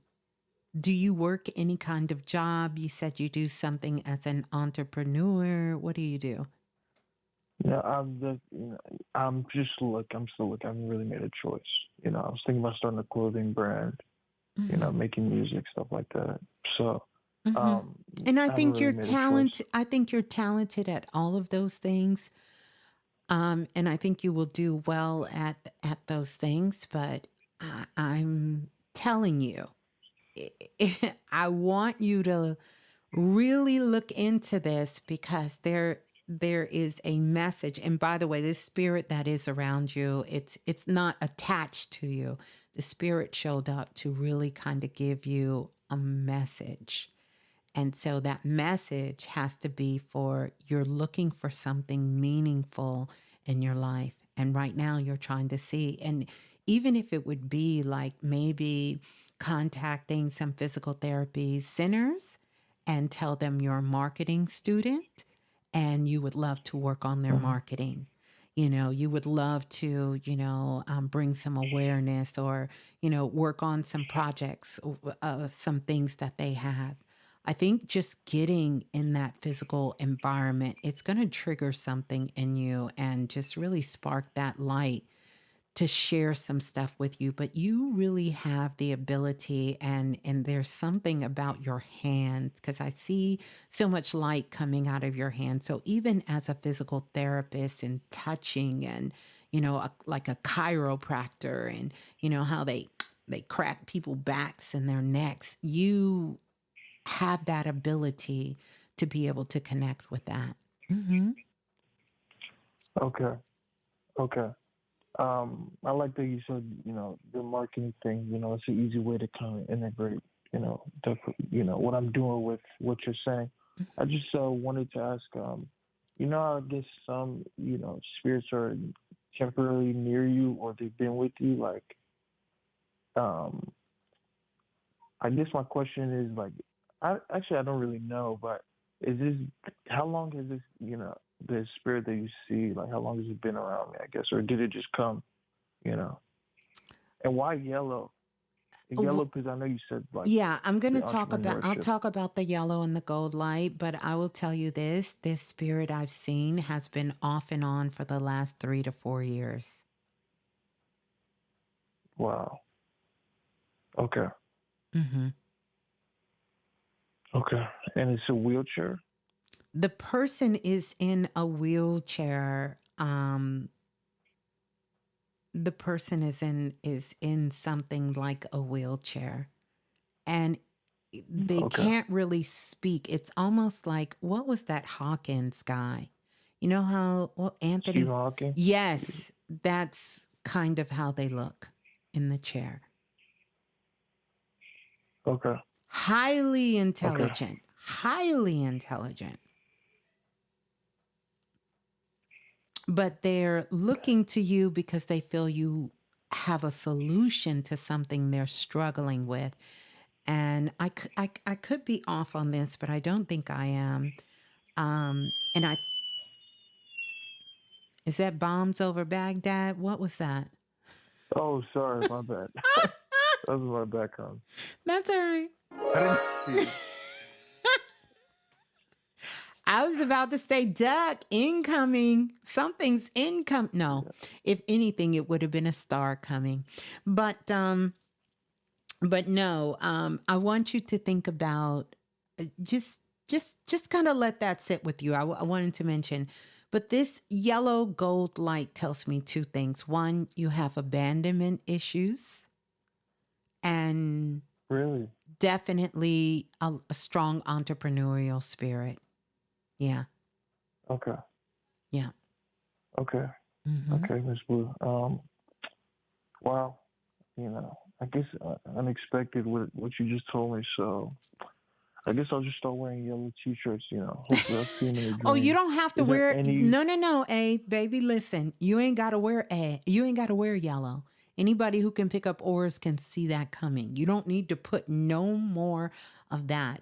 do you work any kind of job? You said you do something as an entrepreneur. What do you do? Yeah, I'm just look. I'm still looking. I haven't really made a choice. I was thinking about starting a clothing brand. Hmm. Making music, stuff like that. So, Hmm. um, And I I haven't think really you're made a choice. talented. I think you're talented at all of those things. And I think you will do well at those things. But I'm telling you, I want you to really look into this because there is a message. And by the way, this spirit that is around you, it's not attached to you. The spirit showed up to really kind of give you a message. And so that message has to be for you're looking for something meaningful in your life. And right now you're trying to see. And even if it would be like maybe contacting some physical therapy centers and tell them you're a marketing student and you would love to work on their Hmm. marketing. You would love to, bring some awareness or, work on some projects, some things that they have. I think just getting in that physical environment, it's going to trigger something in you and just really spark that light to share some stuff with you. But you really have the ability, and there's something about your hands because I see so much light coming out of your hands. So even as a physical therapist and touching and, like a chiropractor and, how they crack people backs and their necks, you have that ability to be able to connect with that. Hmm. Okay. Okay. I like that you said, the marketing thing. It's an easy way to kind of integrate, what I'm doing with what you're saying. I just wanted to ask, I guess some, spirits are temporarily near you or they've been with you. Like, um, I guess my question is like, I don't really know, but is this how long has this the spirit that you see, like how long has it been around me? I guess, or did it just come? You know, and why yellow? Yellow because I know you said like Yeah, I'm going the to I'll entrepreneurship. talk about the yellow and the gold light, but I will tell you this spirit I've seen has been off and on for the last 3 to 4 years. Wow. Okay. Hmm. Okay. And it's a wheelchair. The person is in a wheelchair. the person is in something like a wheelchair, and they Okay. can't really speak. It's almost like, what was that Hawkins guy? You know how, well, Steve Anthony? Hawking. Yes, that's kind of how they look in the chair. Okay. Highly Okay. intelligent, highly intelligent. But they're looking to you because they feel you have a solution to something they're struggling with. And I could be off on this, but I don't think I am. And is that bombs over Baghdad? What was that? Oh, sorry, my bad. That was my background. That's all right. I didn't see it. I was about to say, duck, incoming. Something's incoming. No, if anything, it would have been a star coming. But no, I want you to think about just kind of let that sit with you. I wanted to mention, but this yellow gold light tells me two things. One, you have abandonment issues, and Really? definitely a strong entrepreneurial spirit. Yeah. Okay. Yeah. Okay. Mm-hmm. Okay, Ms. Blue. Wow. I guess unexpected what you just told me. So I guess I'll just start wearing yellow T-shirts. Hopefully I'll see them in a dream. Oh, you don't have to Is there wear any? No, baby, listen. You ain't got to wear You ain't got to wear yellow. Anybody who can pick up oars can see that coming. You don't need to put no more of that.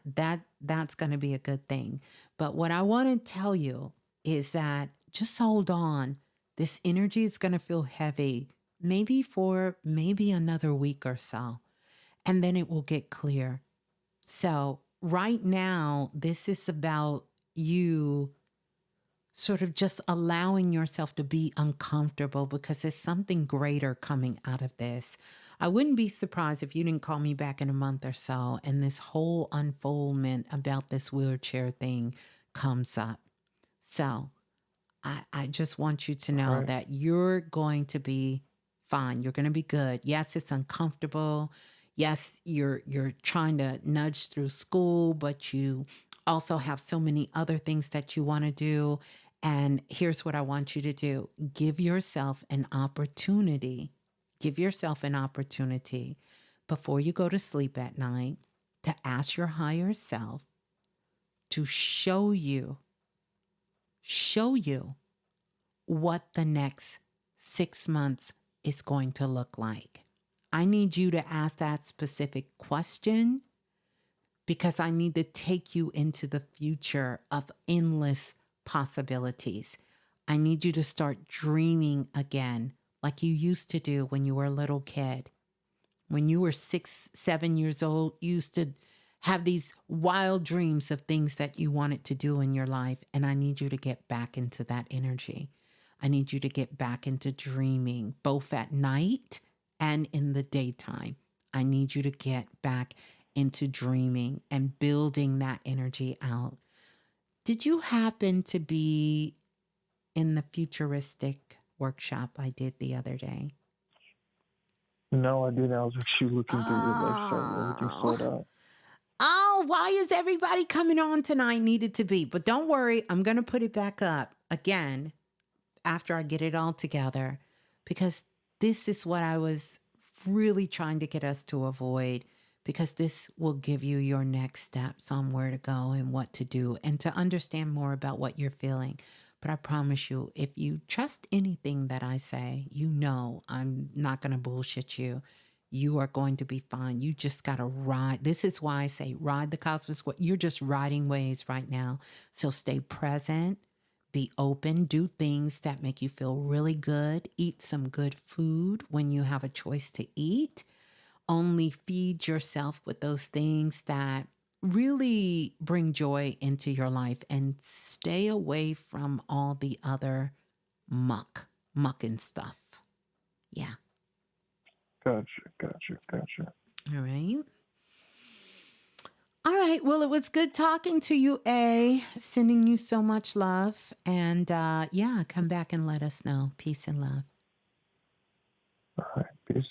That's going to be a good thing. But what I want to tell you is that just hold on. This energy is going to feel heavy, maybe for another week or so, and then it will get clear. So right now, this is about you sort of just allowing yourself to be uncomfortable because there's something greater coming out of this. I wouldn't be surprised if you didn't call me back in a month or so and this whole unfoldment about this wheelchair thing comes up. So I just want you to know Right. that you're going to be fine. You're going to be good. Yes, it's uncomfortable. Yes, you're trying to nudge through school, but you also have so many other things that you want to do. And here's what I want you to do. Give yourself an opportunity. Give yourself an opportunity before you go to sleep at night to ask your higher self to show you what the next 6 months is going to look like. I need you to ask that specific question because I need to take you into the future of endless possibilities. I need you to start dreaming again like you used to do when you were a little kid. When you were 6, 7 years old, you used to have these wild dreams of things that you wanted to do in your life. And I need you to get back into that energy. I need you to get back into dreaming, both at night and in the daytime. I need you to get back into dreaming and building that energy out. Did you happen to be in the futuristic workshop I did the other day? No, I didn't. I was actually looking through your website. Everything sold out. Oh, why is everybody coming on tonight needed to be? But don't worry, I'm going to put it back up again after I get it all together because this is what I was really trying to get us to avoid because this will give you your next steps on where to go and what to do and to understand more about what you're feeling. But I promise you, if you trust anything that I say, I'm not going to bullshit you. You are going to be fine. You just got to ride. This is why I say ride the cosmic square. You're just riding waves right now. So stay present, be open, do things that make you feel really good. Eat some good food when you have a choice to eat. Only feed yourself with those things that really bring joy into your life and stay away from all the other muck and stuff. Yeah. Gotcha. All right. All right. Well, it was good talking to you, A. Sending you so much love. And come back and let us know. Peace and love. All right, peace.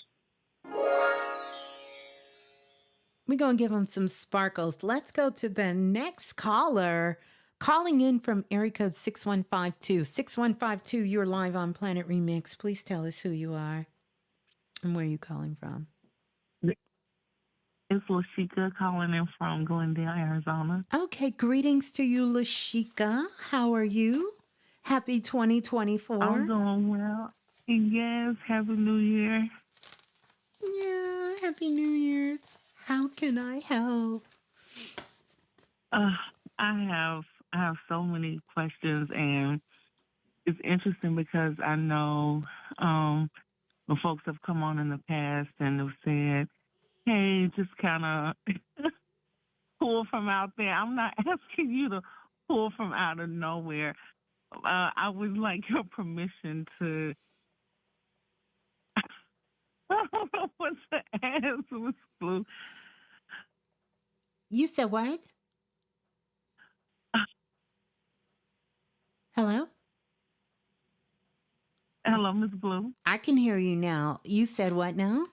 We're going to give them some sparkles. Let's go to the next caller. Calling in from area code 6152. 6152, you're live on Planet Remix. Please tell us who you are and where you're calling from. It's Lashika calling in from Glendale, Arizona. Okay, greetings to you, Lashika. How are you? Happy 2024. I'm doing well. Yes, Happy New Year. Yeah, Happy New Year's. How can I help? I have so many questions, and it's interesting because I know when folks have come on in the past and have said, "Hey, just kind of pull from out there." I'm not asking you to pull from out of nowhere. I would like your permission to. I don't know what to ask, Ms.Blue. You said what? Hello? Hello, Ms.Blue. I can hear you now. You said what now?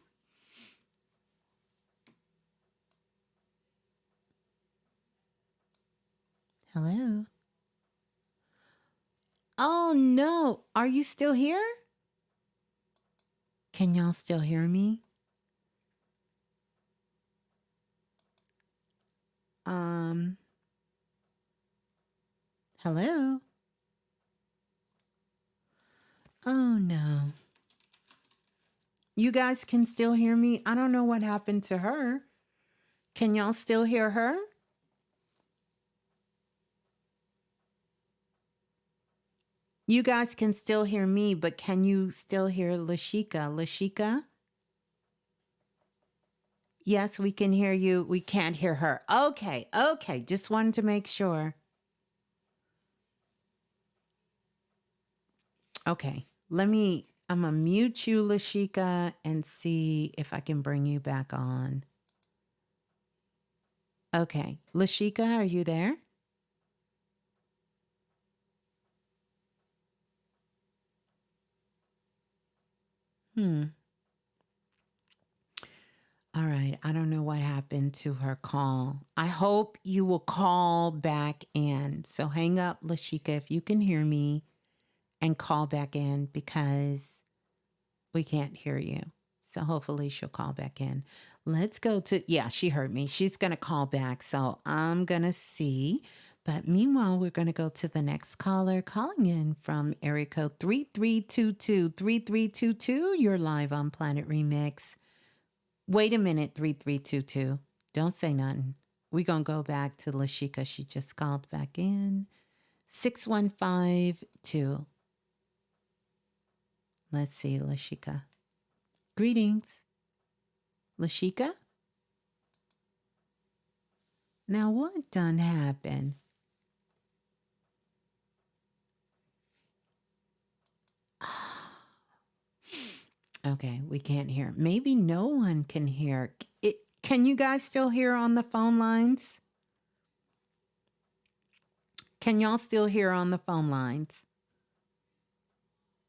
Hello? Oh, no. Are you still here? Can y'all still hear me? Hello? Oh, no. You guys can still hear me? I don't know what happened to her. Can y'all still hear her? You guys can still hear me, but can you still hear Lashika? Lashika? Yes, we can hear you. We can't hear her. Okay. Just wanted to make sure. Okay. I'm going to mute you, Lashika, and see if I can bring you back on. Okay. Lashika, are you there? All right. I don't know what happened to her call. I hope you will call back in. So hang up, Lashika, if you can hear me, and call back in because we can't hear you. So hopefully she'll call back in. Let's go to, yeah, she heard me. She's going to call back. So I'm going to see. But meanwhile, we're going to go to the next caller calling in from area code 3322. 3322, you're live on Planet Remix. Wait a minute, 3322. Don't say nothing. We're going to go back to Lashika. She just called back in. 6152. Let's see, Lashika. Greetings. Lashika? Now, what done happened? Okay, we can't hear. Maybe no one can hear. Can you guys still hear on the phone lines? Can y'all still hear on the phone lines?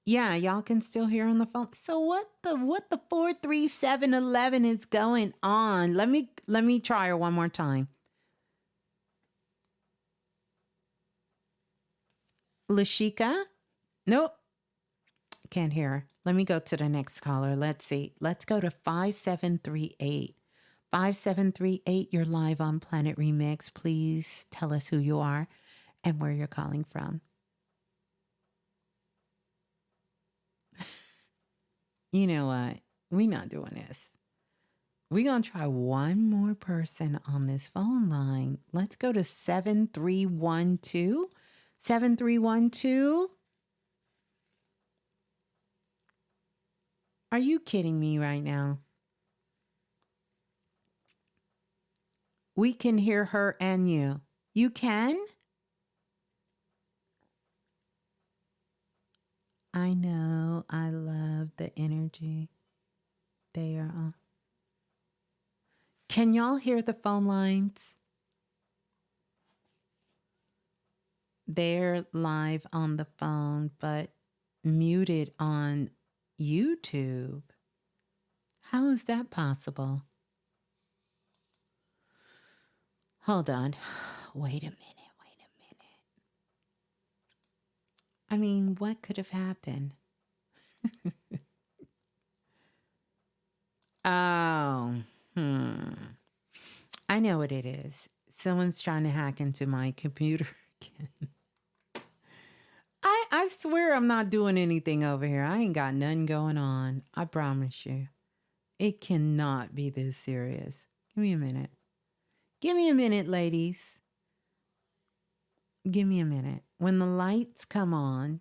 Yeah, y'all can still hear on the phone. So what the 43711 is going on? Let me try her one more time. Lashika? Nope. Can't hear her. Let me go to the next caller. Let's see. Let's go to 5738. 5738, you're live on Planet Remix. Please tell us who you are and where you're calling from. You know what? We're not doing this. We're going to try one more person on this phone line. Let's go to 7312. 7312. Are you kidding me right now? We can hear her and you. You can? I know. I love the energy. They are on. Can y'all hear the phone lines? They're live on the phone, but muted on YouTube. How is that possible? Hold on. Wait a minute. I mean, what could have happened? Oh, I know what it is. Someone's trying to hack into my computer again. I swear I'm not doing anything over here. I ain't got nothing going on. I promise you. It cannot be this serious. Give me a minute. Give me a minute, ladies. Give me a minute. When the lights come on,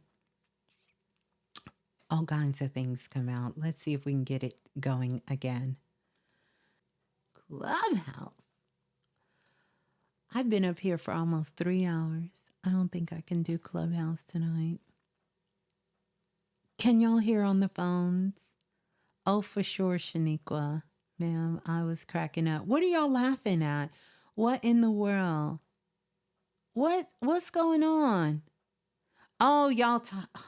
all kinds of things come out. Let's see if we can get it going again. Clubhouse. I've been up here for almost 3 hours. I don't think I can do Clubhouse tonight. Can y'all hear on the phones? Oh, for sure, Shaniqua. Ma'am, I was cracking up. What are y'all laughing at? What in the world? What's going on? Oh, y'all talk. Oh,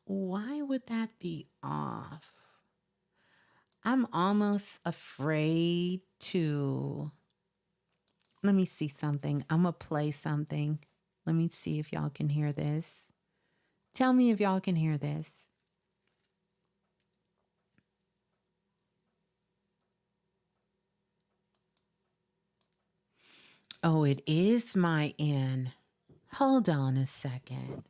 listen. Why would that be off? I'm almost afraid to. Let me see something. I'm going to play something. Let me see if y'all can hear this. Tell me if y'all can hear this. Oh, it is my end. Hold on a second.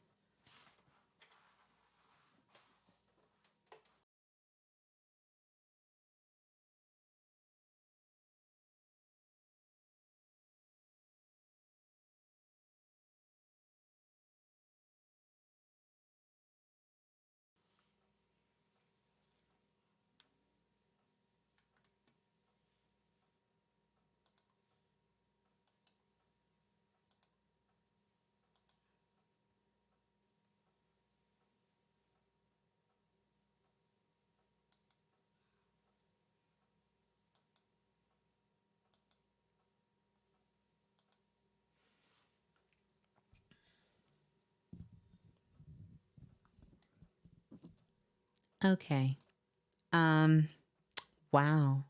Okay. Wow.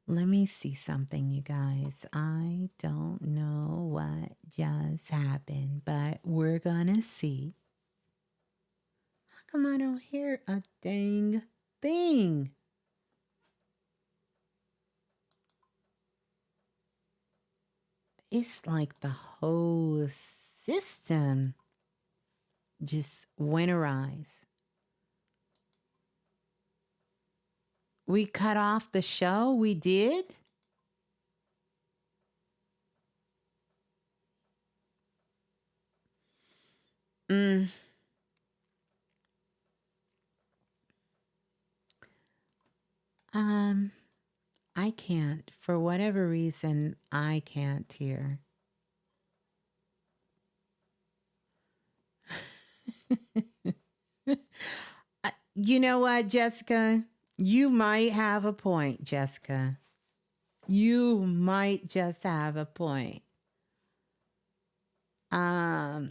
Let me see something, you guys. I don't know what just happened, but we're gonna see. How come I don't hear a dang thing? It's like the whole system just winterized. We cut off the show? We did? I can't. For whatever reason, I can't hear. You know what, Jessica? You might have a point, Jessica. You might just have a point. Because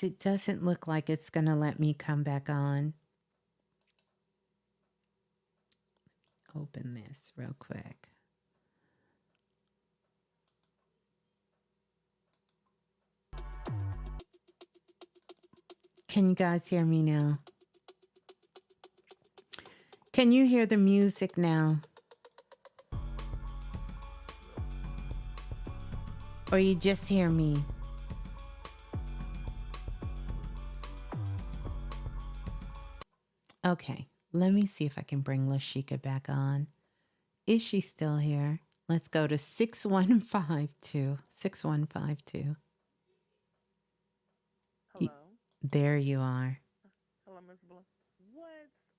it doesn't look like it's going to let me come back on. Open this real quick. Can you guys hear me now? Can you hear the music now? Or you just hear me? Okay, let me see if I can bring Lashika back on. Is she still here? Let's go to 6152. 6152. Hello? There you are. Hello, Ms.Blue. What?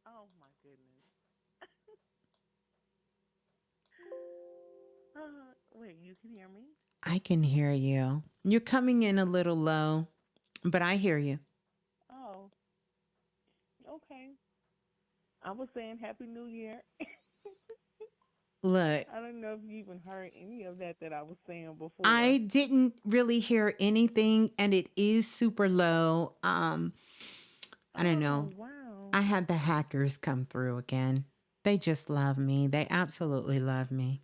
Oh, my goodness. Wait, you can hear me? I can hear you. You're coming in a little low, but I hear you. Oh, okay. I was saying Happy New Year. Look, I don't know if you even heard any of that I was saying before. I didn't really hear anything, and it is super low. I don't know. Oh, wow. I had the hackers come through again. They just love me. They absolutely love me.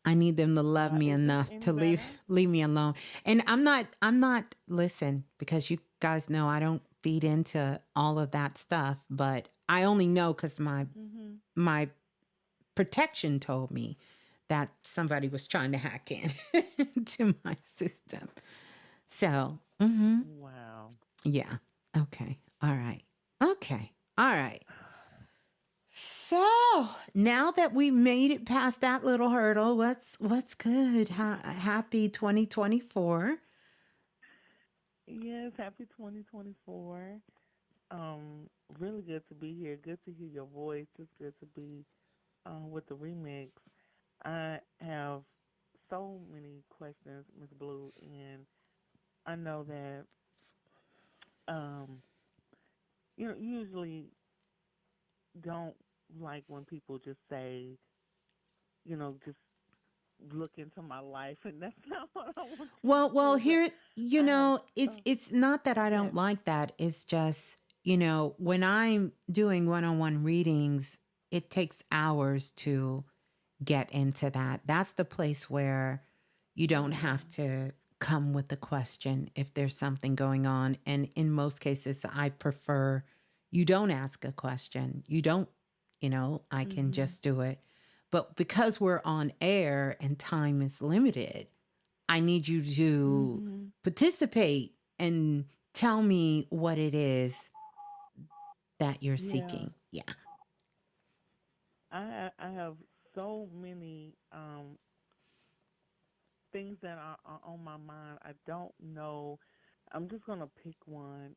I need them to love me Is this enough any to leave better? leave me alone. And I'm not listen, because you guys know I don't feed into all of that stuff, but I only know cuz Mm-hmm. my protection told me that somebody was trying to hack in to my system. So, Wow. yeah. Okay. All right. Okay. All right. So now that we made it past that little hurdle, what's good? Happy 2024. Yes, happy 2024. Um, Really good to be here. Good to hear your voice. It's good to be with the remix. I have so many questions, Miss Blue, and I know that um, usually don't like when people just say, just look into my life, and that's not what I want you to Well, do. But here, I have, uh, it's not that I don't yes, like that. It's just, when I'm doing one-on-one readings, it takes hours to get into that. That's the place where you don't yeah, have to come with a question if there's something going on. And in most cases, I prefer you don't ask a question. You don't, I can mhm, just do it. But because we're on air and time is limited, I need you to mhm, participate and tell me what it is that you're yeah. seeking. Yeah. I have so many things that are on my mind. I don't know. I'm just gonna pick one.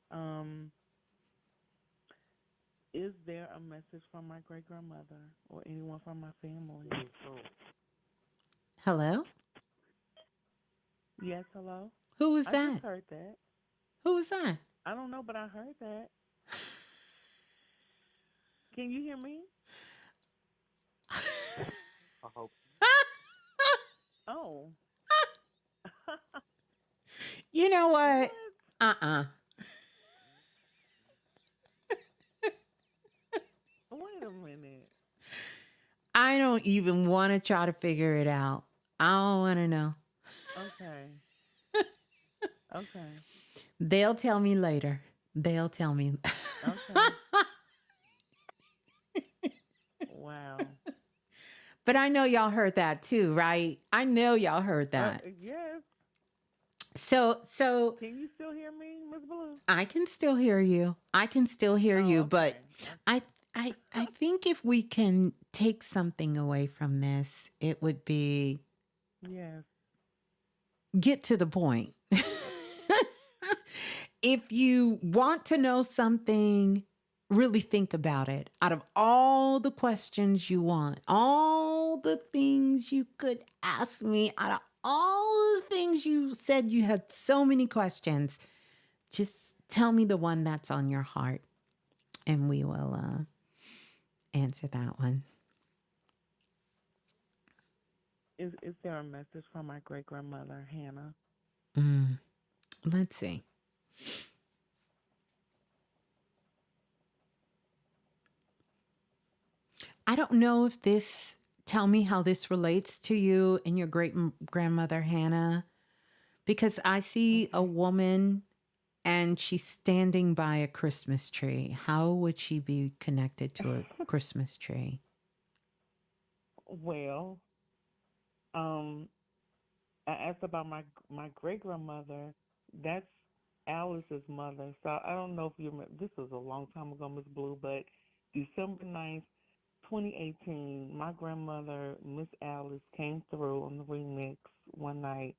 Is there a message from my great grandmother or anyone from my family? Hello? Yes, hello. Who is I just that? heard that. Who is that? I don't know, but I heard that. Can you hear me? I hope. Oh. You know what? What? Uh-uh. Wait a minute. I don't even want to try to figure it out. I don't want to know. Okay. Okay. They'll tell me later. They'll tell me. Okay. Wow. But I know y'all heard that too, right? I know y'all heard that. Yes. So Can you still hear me, Miss Blue? I can still hear you. I can still hear you, Oh, but okay. I I think if we can take something away from this, it would be Yes. get to the point. If you want to know something, really think about it. Out of all the questions you want, all the things you could ask me, out of all the things you said you had so many questions, just tell me the one that's on your heart and we will answer that one. Is there a message from my great grandmother, Hannah? Mm, let's see. I don't know if tell me how this relates to you and your great grandmother, Hannah, because I see a Okay. woman and she's standing by a Christmas tree. How would she be connected to a Christmas tree? Well, um, I asked about my great grandmother. That's Alice's mother. So I don't know if you remember. This was a long time ago, Miss Blue, but December 9th, 2018, my grandmother, Miss Alice, came through on the remix one night.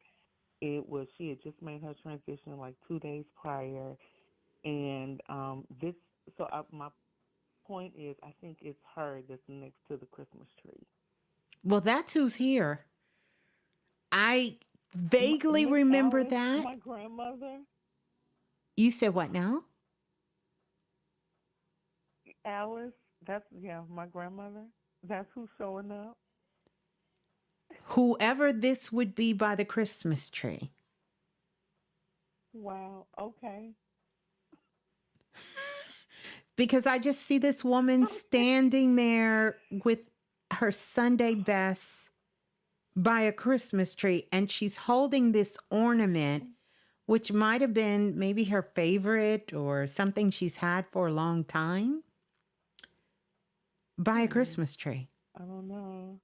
She had just made her transition like 2 days prior, and this. My point is, I think it's her that's next to the Christmas tree. Well, that's who's here. I vaguely Miss remember Alice, that. my grandmother. You said what now? Alice, that's, yeah, my grandmother. That's who's showing up. Whoever this would be by the Christmas tree. Wow. Okay. Because I just see this woman standing there with her Sunday best by a Christmas tree, and she's holding this ornament, which might have been maybe her favorite or something she's had for a long time, by a Christmas tree. I don't know.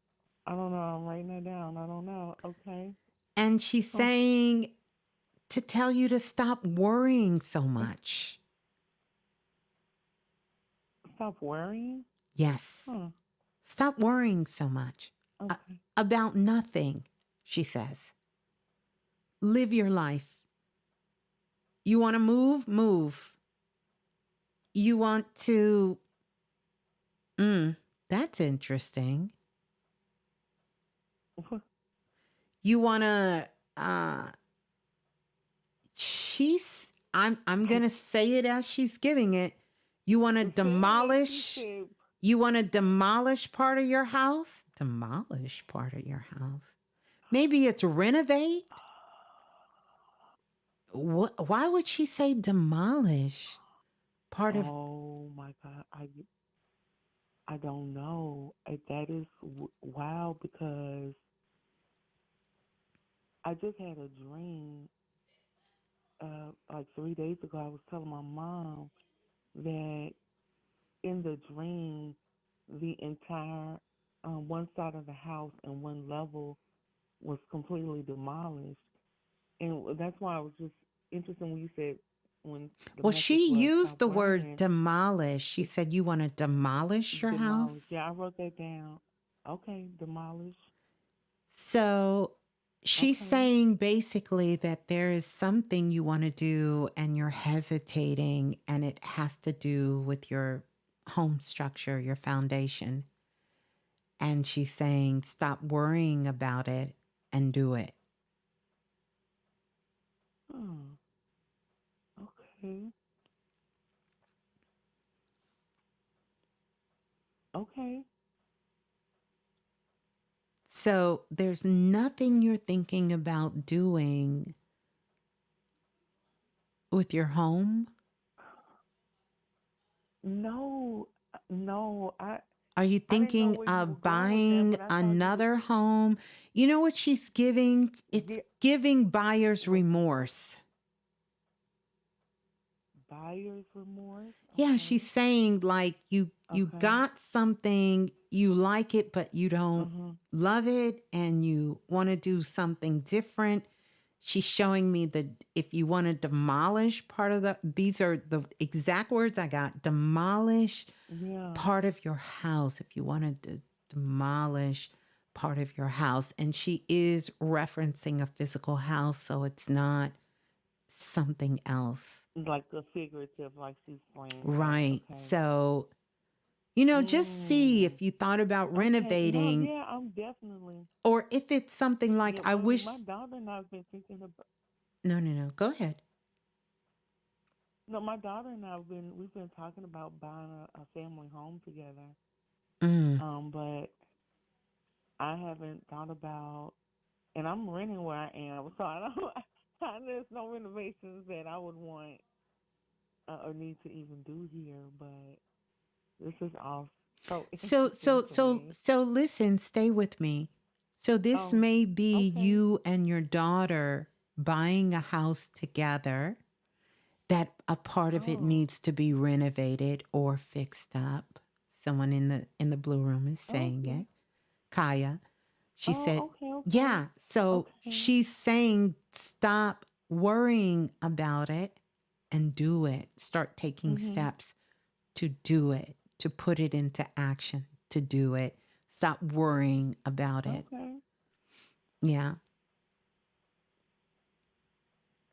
I don't know. I'm writing that down. I don't know. Okay. And she's saying to tell you to stop worrying so much. Stop worrying? Yes. Stop worrying so much. Okay. About nothing, she says. Live your life. You want to move? Move. You want to... that's interesting. You want to... I'm going to say it as she's giving it. You want to demolish... You want to demolish part of your house? Demolish part of your house. Maybe it's renovate? Why would she say demolish part of... Oh my God. I don't know. That is wow, because I just had a dream like 3 days ago. I was telling my mom that in the dream, the entire one side of the house and one level was completely demolished. And that's why I was just interested when you said when the Well, message she was used stop the word worrying. demolish. She said, you want to demolish your house? Yeah, I wrote that down. Okay, demolish. So she's saying basically that there is something you want to do and you're hesitating, and it has to do with your home structure, your foundation. And she's saying, stop worrying about it and do it. Oh, okay. Okay. So there's nothing you're thinking about doing with your home? No, no. Are you I didn't know thinking where you were of going with that, buying but I thought you another home? You know what she's giving? It's Yeah. giving buyer's remorse. Buyer's remorse. Yeah, she's saying like you got something, you like it, but you don't love it, and you want to do something different. She's showing me that if you want to demolish part of these are the exact words I got, demolish part of your house, if you wanted to demolish part of your house. And she is referencing a physical house, so it's not something else. Like the figurative, like she's playing. Right. Okay. So, just see if you thought about renovating. No, yeah, I'm definitely. Or if it's something like, I wish. My daughter and I've been thinking about. No. Go ahead. No, my daughter and we've been talking about buying a family home together. But I haven't thought about, and I'm renting where I am, so I don't. There's no renovations that I would want or need to even do here. But this is all So listen, stay with me. So this may be you and your daughter buying a house together, that a part of it needs to be renovated or fixed up. Someone in the blue room is saying it. Kaya. She said, yeah. So she's saying, stop worrying about it and do it. Start taking steps to do it, to put it into action, to do it. Stop worrying about it. Okay. Yeah.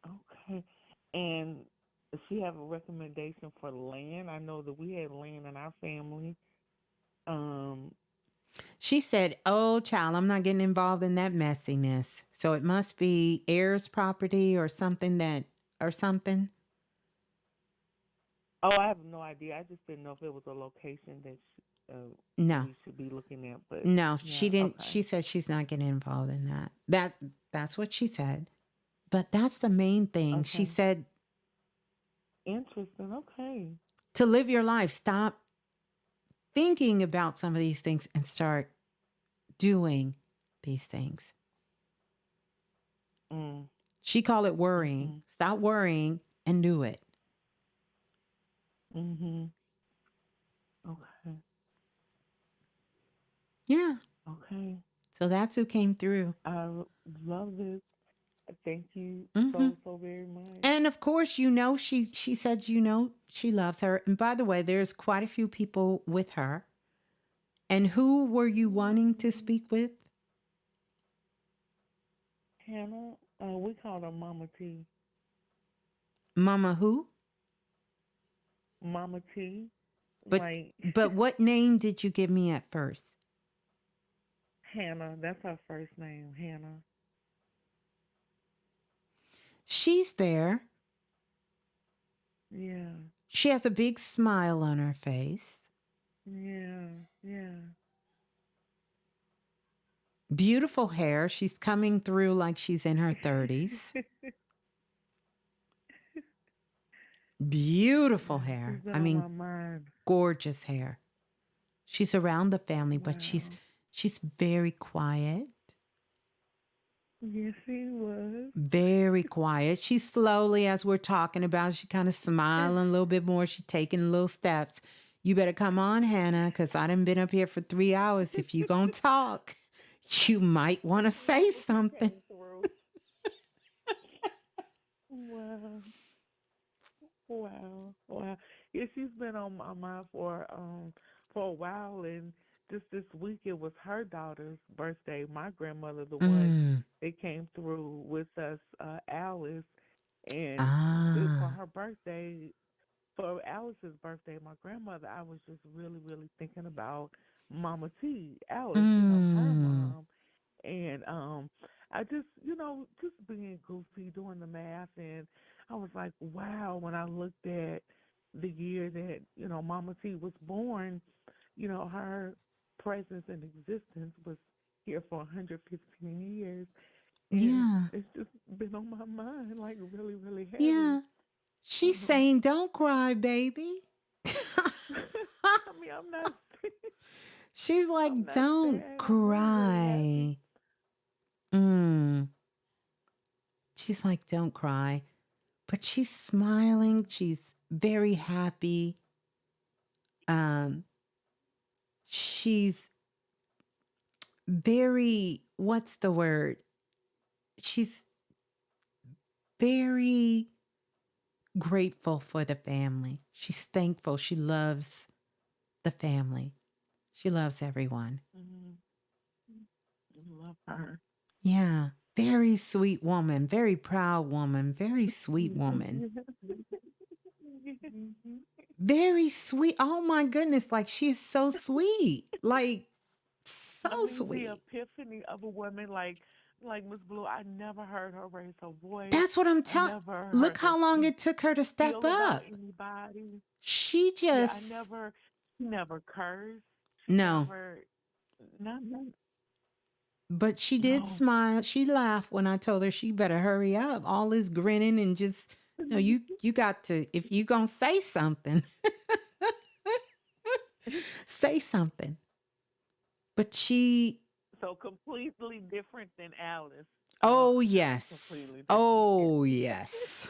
Okay. And does she have a recommendation for land? I know that we had land in our family. She said, oh, child, I'm not getting involved in that messiness. So it must be heirs property or something. Oh, I have no idea. I just didn't know if it was a location No. we should be looking at. But No, she yeah, didn't. okay, She said she's not getting involved in that. That's what she said. But that's the main thing. She okay, said interesting. Okay, to live your life, stop thinking about some of these things and start doing these things. mm, She called it worrying. mhm, Stop worrying and do it. mhm. Okay, Yeah. okay. So that's who came through. I love this. Thank you Hmm. so very much. And of course, she said, she loves her. And by the way, there's quite a few people with her. And who were you wanting to speak with? Hannah, we call her Mama T. Mama who? Mama T, But like but what name did you give me at first? Hannah. That's her first name, Hannah. She's there. Yeah, She has a big smile on her face. yeah, yeah. Beautiful hair. She's coming through like she's in her 30s. Beautiful She's hair. been I on mean, my mind. gorgeous hair. She's around the family, but Wow. she's very quiet. Yes, she was. Very quiet. She's slowly, as we're talking about, she kind of smiling a little bit more. She's taking little steps. You better come on, Hannah, because I done been up here for 3 hours. If you gonna talk, you might want to say something. Came through. Wow. Wow. Wow. Yeah, she's been on my mind for a while, and just this week it was her daughter's birthday. My grandmother, the one Mm. that came through with us, Alice, and for Ah. her birthday, for Alice's birthday, my grandmother, I was just really thinking about Mama T, Alice, her Mm. mom. And I just, just being goofy, doing the math, and I was like, wow, when I looked at the year that, Mama T was born, her presence and existence was here for 115 years. And Yeah. it's just been on my mind, like really heavy. Yeah. She's saying, don't cry, baby. I mean, I'm not, She's like, I'm not don't sad. I'm really happy. cry. Mm. She's like, don't cry. But she's smiling. She's very happy. Um, she's very, what's the word? She's very grateful for the family. She's thankful. She loves the family. She loves everyone. Mm-hmm. Love her. Yeah. Very sweet woman. Very proud woman. Very sweet woman. Very sweet. Oh my goodness. Like she is so sweet. Like so I mean, the sweet. epiphany of a woman like Ms.Blue. I never heard her raise her voice. That's what I'm I telling. never Look heard her how long speak it took her to step ill about up. anybody. She Yeah, just she never cursed. She no. never, no, But she did no. smile. She laughed when I told her she better hurry up. All this grinning and just you got to, if you gonna say something, say something. But she So completely different than Alice. oh yes. Completely different. Oh yes.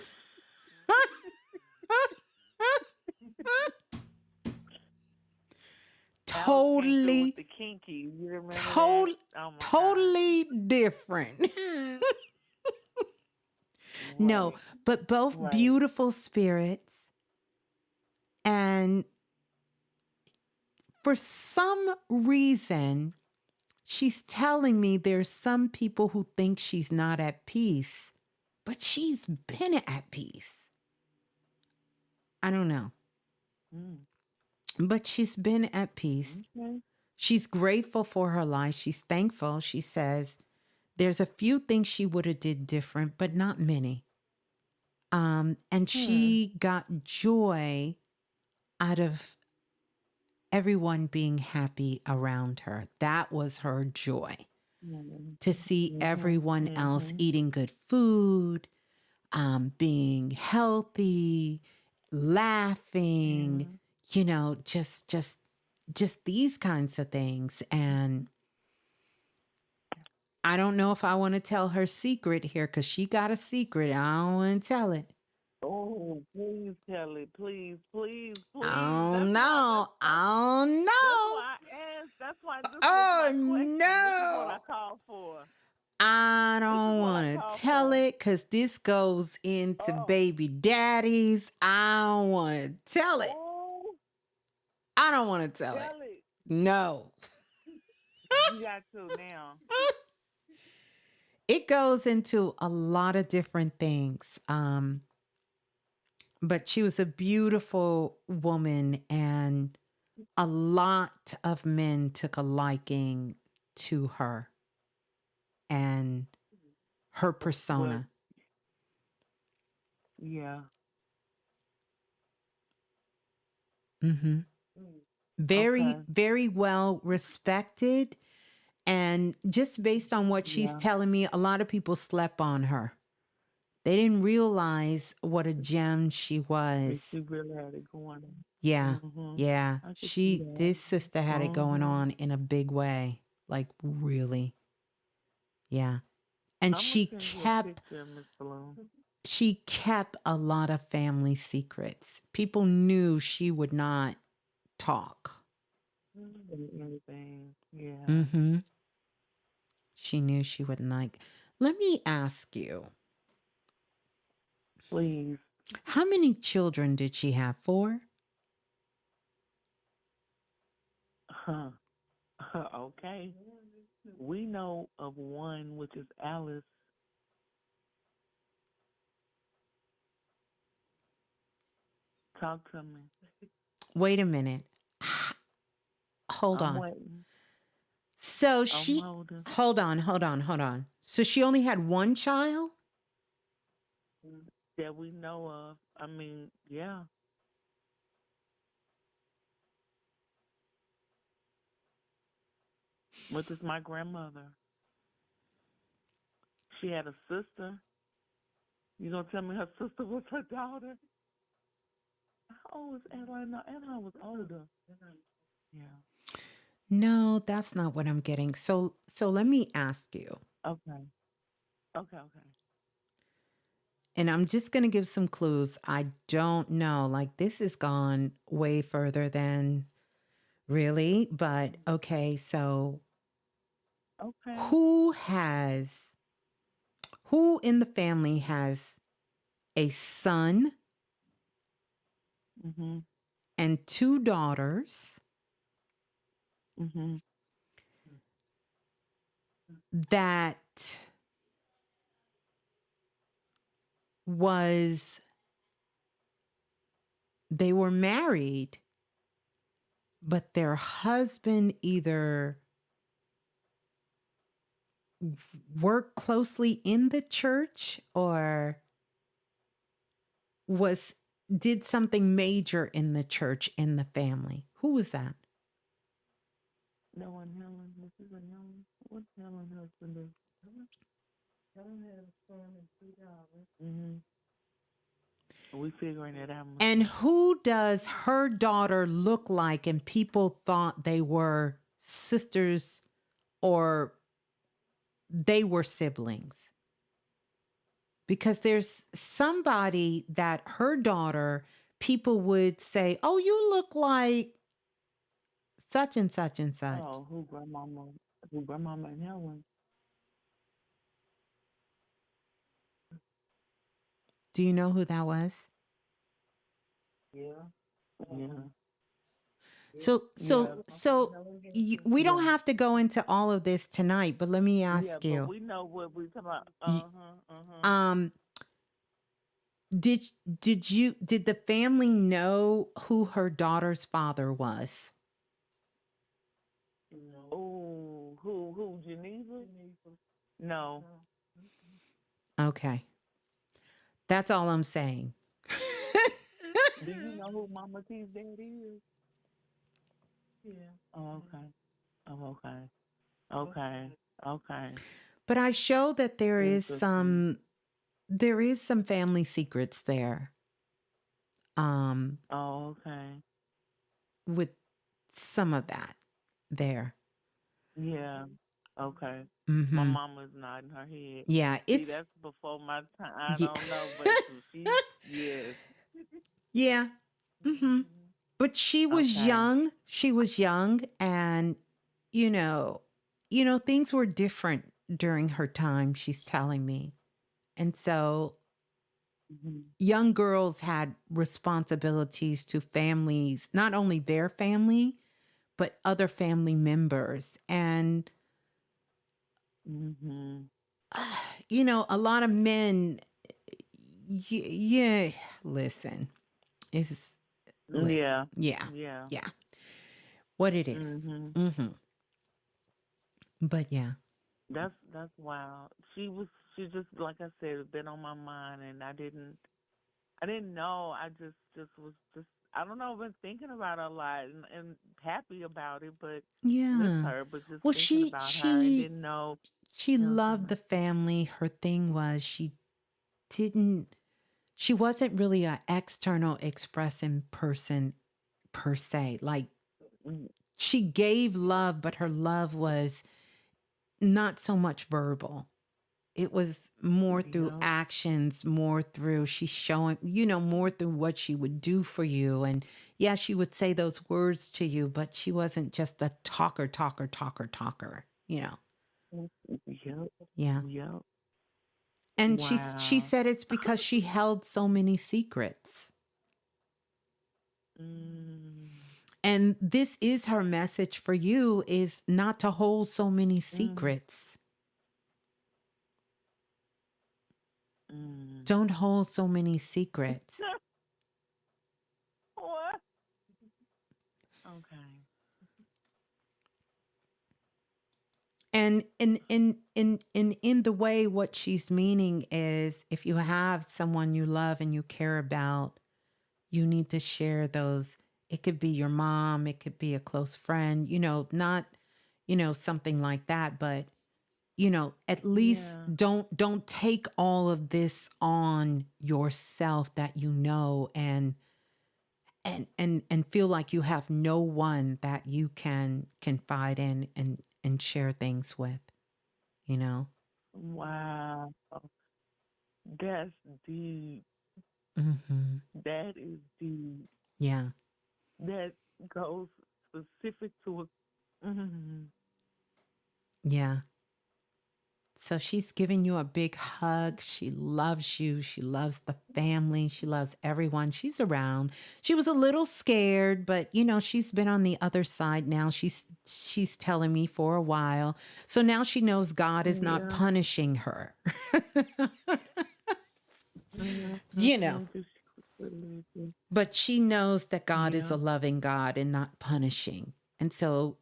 Totally with the kinky. You remember that? Oh my totally different. No, Right. but both Right. beautiful spirits. And for some reason, she's telling me there's some people who think she's not at peace, but she's been at peace. I don't know. Mm. But she's been at peace. Okay. She's grateful for her life. She's thankful. She says there's a few things she would have did different, but not many. And she got joy out of everyone being happy around her. That was her joy. To see everyone else eating good food, being healthy, laughing, just these kinds of things. And I don't know if I want to tell her secret here because she got a secret. I don't want to tell it. Oh, please tell it. Please, please, please. Oh, no. Oh, no. That's why I asked. That's why this was my question. No. This is what I called for. I don't want to tell it because this goes into baby daddies. I don't want to tell it. Oh, I don't want to tell it. No. You got to now. It goes into a lot of different things. But she was a beautiful woman, and a lot of men took a liking to her and her persona. Yeah. Mm-hmm. Very, very well respected. And just based on what she's telling me, a lot of people slept on her. They didn't realize what a gem she was. She really had it going on. Yeah. Yeah. This sister had it going on in a big way. Like really. Yeah. And she kept a lot of family secrets. People knew she would not talk. Anything. Yeah. Mm-hmm. She knew she wouldn't like. Let me ask you. Please. How many children did she have? 4? Okay. We know of one, which is Alice. Talk to me. Wait a minute. Hold on. Waiting. So hold on. So she only had one child? That we know of. I mean, yeah. Which is my grandmother. She had a sister. You gonna tell me her sister was her daughter? How old was Adeline? No, Adeline was older. Yeah. No, that's not what I'm getting. So let me ask you. Okay. And I'm just going to give some clues. I don't know. Like this has gone way further than really, but okay. So who in the family has a son and 2 daughters that they were married, but their husband either worked closely in the church or did something major in the church in the family? Who was that? No one, Helen. This is Helen. What's Helen's husband do? Helen had a son and 2 daughters. We figuring it out. And who does her daughter look like? And people thought they were sisters or they were siblings. Because there's somebody that her daughter, people would say, oh, you look like such and such and such. Oh, who grandmama and Helen? Do you know who that was? Yeah. We don't have to go into all of this tonight, but let me ask you. But we know what we're talking about. Did the family know who her daughter's father was? Oh, who? Geneva? No. Okay. That's all I'm saying. Do you know who Mama T's dad is? Oh, okay. Oh, okay. Okay. Okay. But I show that Interesting. there is some family secrets there. Um, Oh, okay. with some of that there. Yeah. Okay. My Mm-hmm. mama's nodding her head. Yeah, See, it's that's before my time. I yeah. don't know, but she, yes. Yeah. Mm-hmm. But she was Okay. young. She was young, and you know, things were different during her time, she's telling me. And so Mm-hmm. young girls had responsibilities to families, not only their family, but other family members. And Mm-hmm. a lot of men, yeah, listen, it's, listen, Yeah. yeah, Yeah. yeah, what it is. Mm-hmm. Mm-hmm. But yeah. That's wild. She just like I said, it's been on my mind, and I didn't know. I just was just I don't know. I've been thinking about her a lot and happy about it, but miss Yeah. her. But just Well, thinking she about her and she didn't know. she You know, loved something. the family. Her thing was didn't she wasn't really an external expressing person per se. Like Mm, she gave love, but her love was not so much verbal. It was more through yep. actions, more through she's showing, more through what she would do for you. And yeah, she would say those words to you, but she wasn't just a talker, talker, talker, talker, Yep. Yeah. Yep. And she Wow. said it's because she held so many secrets. Mm, And this is her message for you, is not to hold so many mm, secrets. mm. Don't hold so many secrets. What? Okay. And in the way, what she's meaning is, if you have someone you love and you care about, you need to share those. It could be your mom, it could be a close friend, not, something like that, but at least Yeah. don't take all of this on yourself, that and feel like you have no one that you can confide in and share things with, you know. Wow. That's deep. Mhm. That is deep. Yeah. That goes specific to a. Mm, Yeah. So she's giving you a big hug. She loves you. She loves the family. She loves everyone. She's around. She was a little scared, but she's been on the other side now. She's telling me for a while. So now she knows God is not yeah. punishing her. you know, Mm-hmm. Just but she knows that God is yeah. a loving God and not punishing. And so,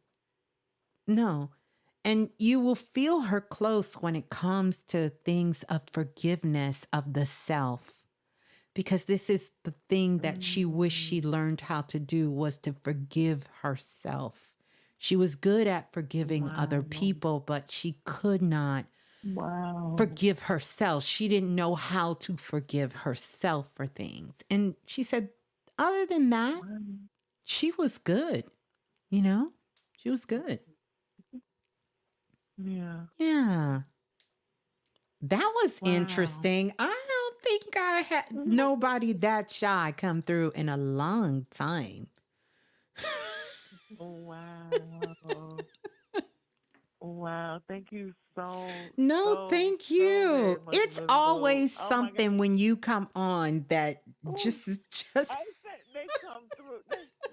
no. And you will feel her close when it comes to things of forgiveness of the self, because this is the thing that she wished Mm, she learned how to do, was to forgive herself. She was good at forgiving other wow. people, but she could not Wow. forgive herself. She didn't know how to forgive herself for things. And she said, other than that, Wow. she was good, you know? She was good. Yeah. Yeah. That was Wow. interesting. I don't think I had nobody that shy come through in a long time. Wow. Wow. Thank you No, thank so very you. much, It's Miss Blue. always Oh my God. something when you come on that Ooh, just I said they come through.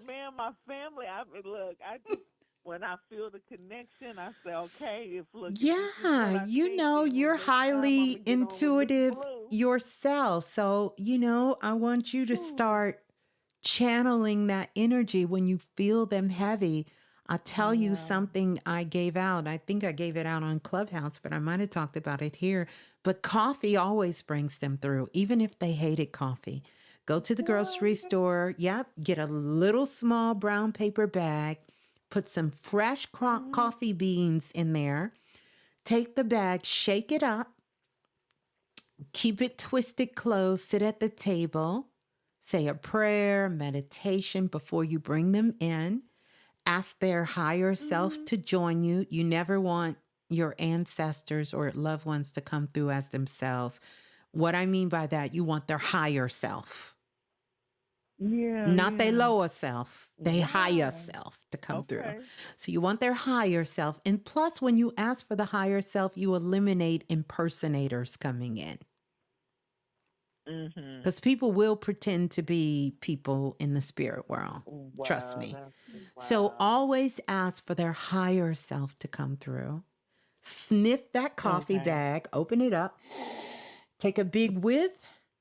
Man, my family. I mean, look. I just when I feel the connection, I say, okay. If this is yeah, what I think, then when you're next time I'm highly gonna get on with Miss intuitive Blue. yourself. So, I want you to Ooh. start channeling that energy when you feel them heavy. I'll tell you Yeah. something I gave out. I think I gave it out on Clubhouse, but I might have talked about it here. But coffee always brings them through, even if they hated coffee. Go to the What? grocery store. Yep. Get a little small brown paper bag. Put some fresh coffee beans in there. Take the bag, shake it up, keep it twisted closed, sit at the table, say a prayer, meditation before you bring them in. Ask their higher self to join you. You never want your ancestors or loved ones to come through as themselves. What I mean by that, you want their higher self. Yeah. Not their Yeah. lower self, their higher Wow. self to come through. Okay. So you want their higher self. And plus, when you ask for the higher self, you eliminate impersonators coming in. Because people will pretend to be people in the spirit world. Wow. Trust me. Wow. So always ask for their higher self to come through. Sniff that coffee bag, open it up, take a big whiff,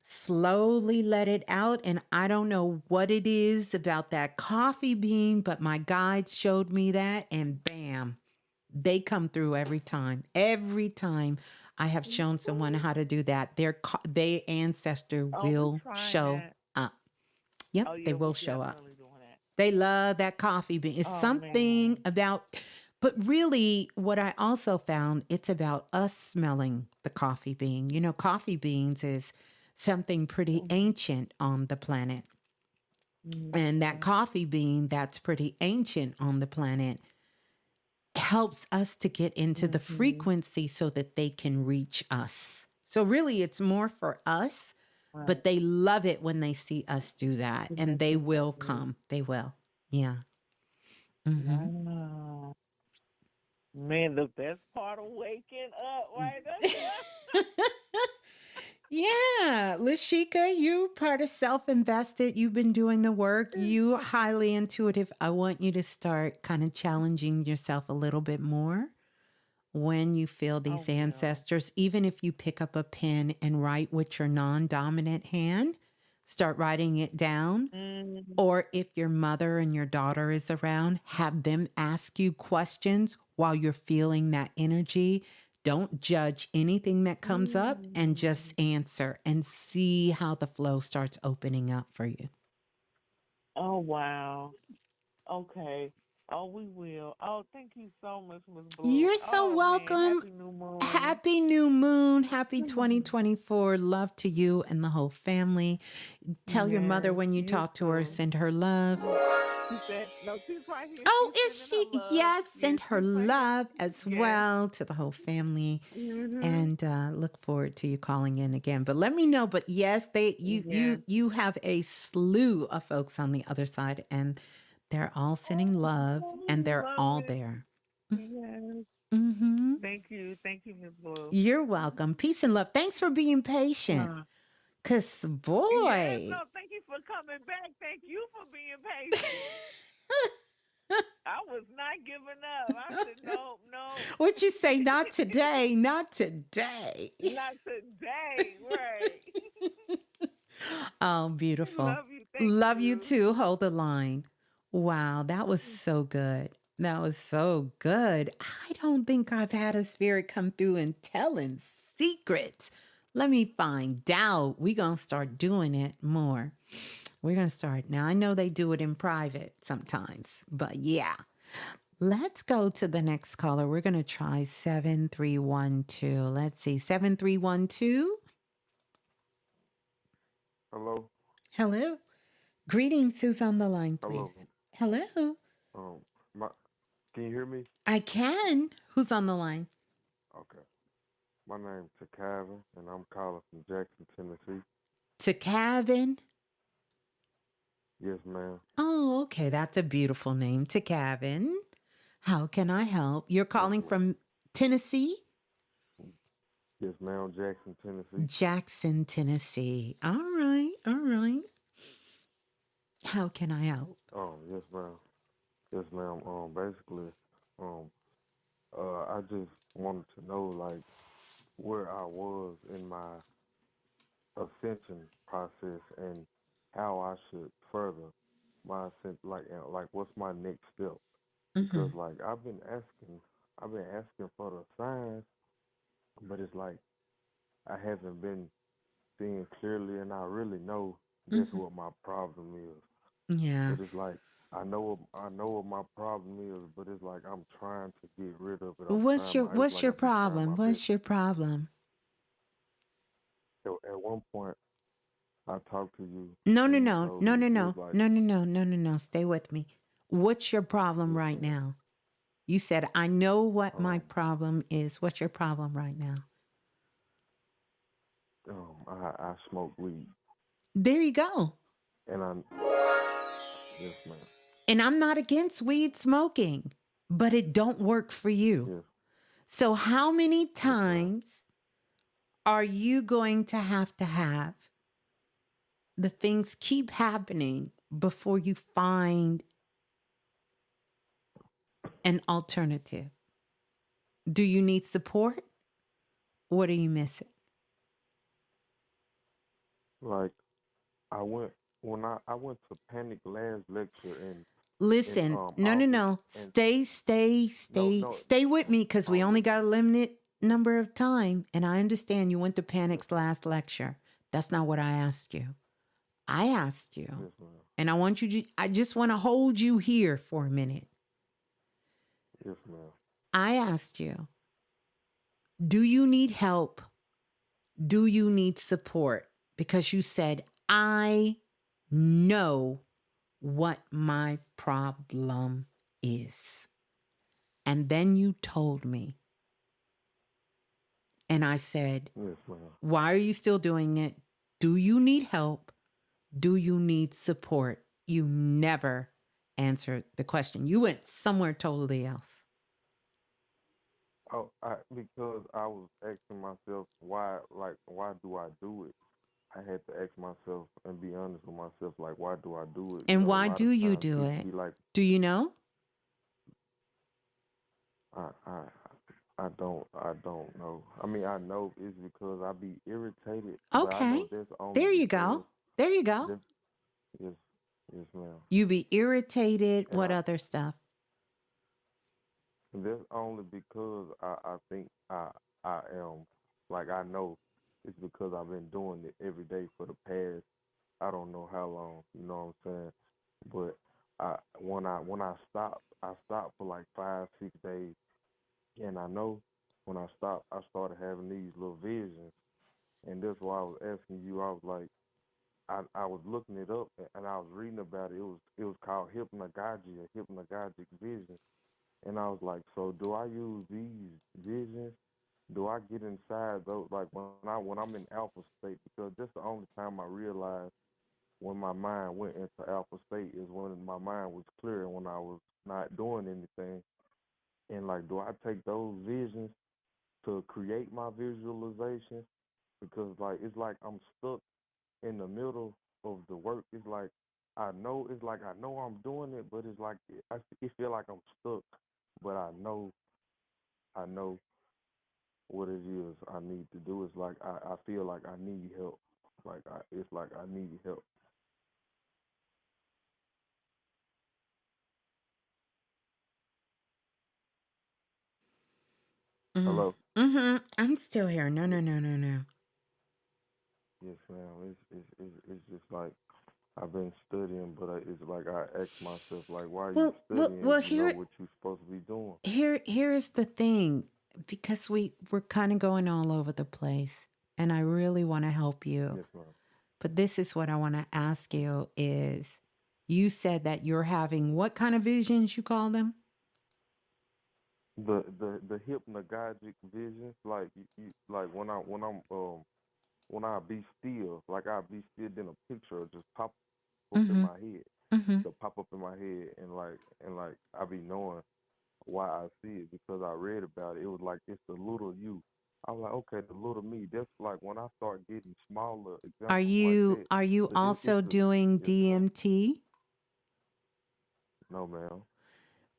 slowly let it out. And I don't know what it is about that coffee bean, but my guides showed me that, and bam, they come through every time. Every time I have shown someone how to do that, their ancestor will show up. Yep, they will show up. They love that coffee bean. It's something about, but really what I also found, it's about us smelling the coffee bean. You know, coffee beans is something pretty ancient on the planet. And that coffee bean that's pretty ancient on the planet helps us to get into the frequency so that they can reach us. So really it's more for us, but they love it when they see us do that, and they will come. They will. Yeah. Wow. Man, the best part of waking up right there. Yeah, Lashika, you part of self-invested. You've been doing the work. You highly intuitive. I want you to start kind of challenging yourself a little bit more when you feel these ancestors. Even if you pick up a pen and write with your non-dominant hand, start writing it down. Or if your mother and your daughter is around, have them ask you questions while you're feeling that energy. Don't judge anything that comes up, and just answer and see how the flow starts opening up for you. Oh, wow. Okay. Oh, we will. Oh, thank you so much, Ms. Blue. You're so Oh, man. welcome. Happy new moon. Happy new moon. Happy 2024. Love to you and the whole family. Tell your mother when you talk to her, send her love. She said, no, she's right here. Oh, She's is sending she? her love. Yes, send Yes, her she's right here. love as well to the whole family. Mhm. And look forward to you calling in again. But let me know. But yes, you have a slew of folks on the other side, and they're all sending love, and they're Love all it. there. Yes. Mm-hmm. Thank you. Thank you, Ms. Blue. You're welcome. Peace and love. Thanks for being patient. Cause Yes, boy, no, thank you for coming back. Thank you for being patient. I was not giving up. I said, no, no. what you say? Not today. Not today. Not today. Right. Oh, beautiful. Love you. Thank Love you you. too. Hold the line. Wow, that was so good. That was so good. I don't think I've had a spirit come through and telling secrets. Let me find out. We're going to start doing it more. We're going to start. Now, I know they do it in private sometimes, but yeah. Let's go to the next caller. We're going to try 7312. Let's see. 7312. Hello. Hello. Greetings. Who's on the line, please? Hello. Hello. My, can you hear me? I can. Who's on the line? Okay. My name's Takavin, and I'm calling from Jackson, Tennessee. To Kevin. Yes, ma'am. Oh, okay. That's a beautiful name. To Kevin. How can I help? You're calling from Tennessee? Yes, ma'am. Jackson, Tennessee. Jackson, Tennessee. All right. All right. How can I help? Yes, ma'am. Yes, ma'am. Basically, I just wanted to know, like, where I was in my ascension process and how I should further my ascent, like what's my next step? Because like I've been asking for the signs, but it's like I haven't been seeing clearly, and I really know just what my problem is. Yeah. But it's like I know what my problem is, but it's like I'm trying to get rid of it. It's What's like your I be trying problem? my best. What's your problem? So at one point, I talked to you No, no, and you no, told no, me no, it was no, like, no, no, no, no, no, no. Stay with me. What's your problem yes, right ma'am. now? You said, I know what my Um, problem is. What's your problem right now? I smoke weed, There you go. and yes, ma'am, And I'm not against weed smoking, but it don't work for you. yes, So how many yes, ma'am. times are you going to have the things keep happening before you find an alternative? Do you need support? What are you missing? Like I went I went to Panic last lecture in Listen, no, no, August, no. and no, no, Stay with me because we oh only yes, got a ma'am, limited number of time. And I understand you went to yes, Panic's last lecture. That's not what I asked you. I asked you, yes, ma'am, and I just want to hold you here for a minute. yes, ma'am. I asked you, do you need help? Do you need support? Because you said, I know what my problem is. And then you told me, and I said, Yes, ma'am. why are you still doing it? Do you need help? Do you need support? You never answered the question. You went somewhere totally else. Oh, because I was asking myself why, like, why do I do it? I had to ask myself and be honest with myself, like, why do I do it? And Because a why lot do of you times do people it? be like, Do you know? I, I, I don't know. I mean, I know it's because I be irritated, but I Okay. know that's only There you because go. There you go. this, yes, yes, ma'am. You be irritated. And What other stuff? that's only because I think I am, like, I know it's because I've been doing it every day for the past, I don't know how long, you know what I'm saying? But I stopped for like 5, 6 days, and I know when I stopped, I started having these little visions, and that's why I was asking you. I was like, I was looking it up, and I was reading about it. It was called hypnagogy, a hypnagogic vision, and I was like, so do I use these visions? Do I get inside those, like when I'm in alpha state? Because that's the only time I realized when my mind went into alpha state is when my mind was clear and when I was not doing anything. And like, do I take those visions to create my visualization? Because like it's like I'm stuck in the middle of the work. It's like I know I'm doing it, but it's like it feel like I'm stuck. But I know what it is I need to do. It's like I feel like I need help. It's like I need help. Mm. Hello. Mm-hmm. I'm still here. No, no, no, no, no. Yes, ma'am. It's just like I've been studying, but it's like I ask myself, like, why are you studying if Well. you know what you're supposed to be doing? Here is the thing, because we're kind of going all over the place, and I really want to help you. Yes, ma'am. But this is what I want to ask you: is you said that you're having what kind of visions? You call them? The hypnagogic visions, like like when I be still, like I be still, then a picture will just pop up in Mm-hmm. my head. Mm-hmm. It'll pop up in my head, and like I be knowing why I see it because I read about it. It was like it's the little you. I was like, okay, the little me. That's like when I start getting smaller examples like that. Are you It's also the doing yes, ma'am. DMT? No, ma'am.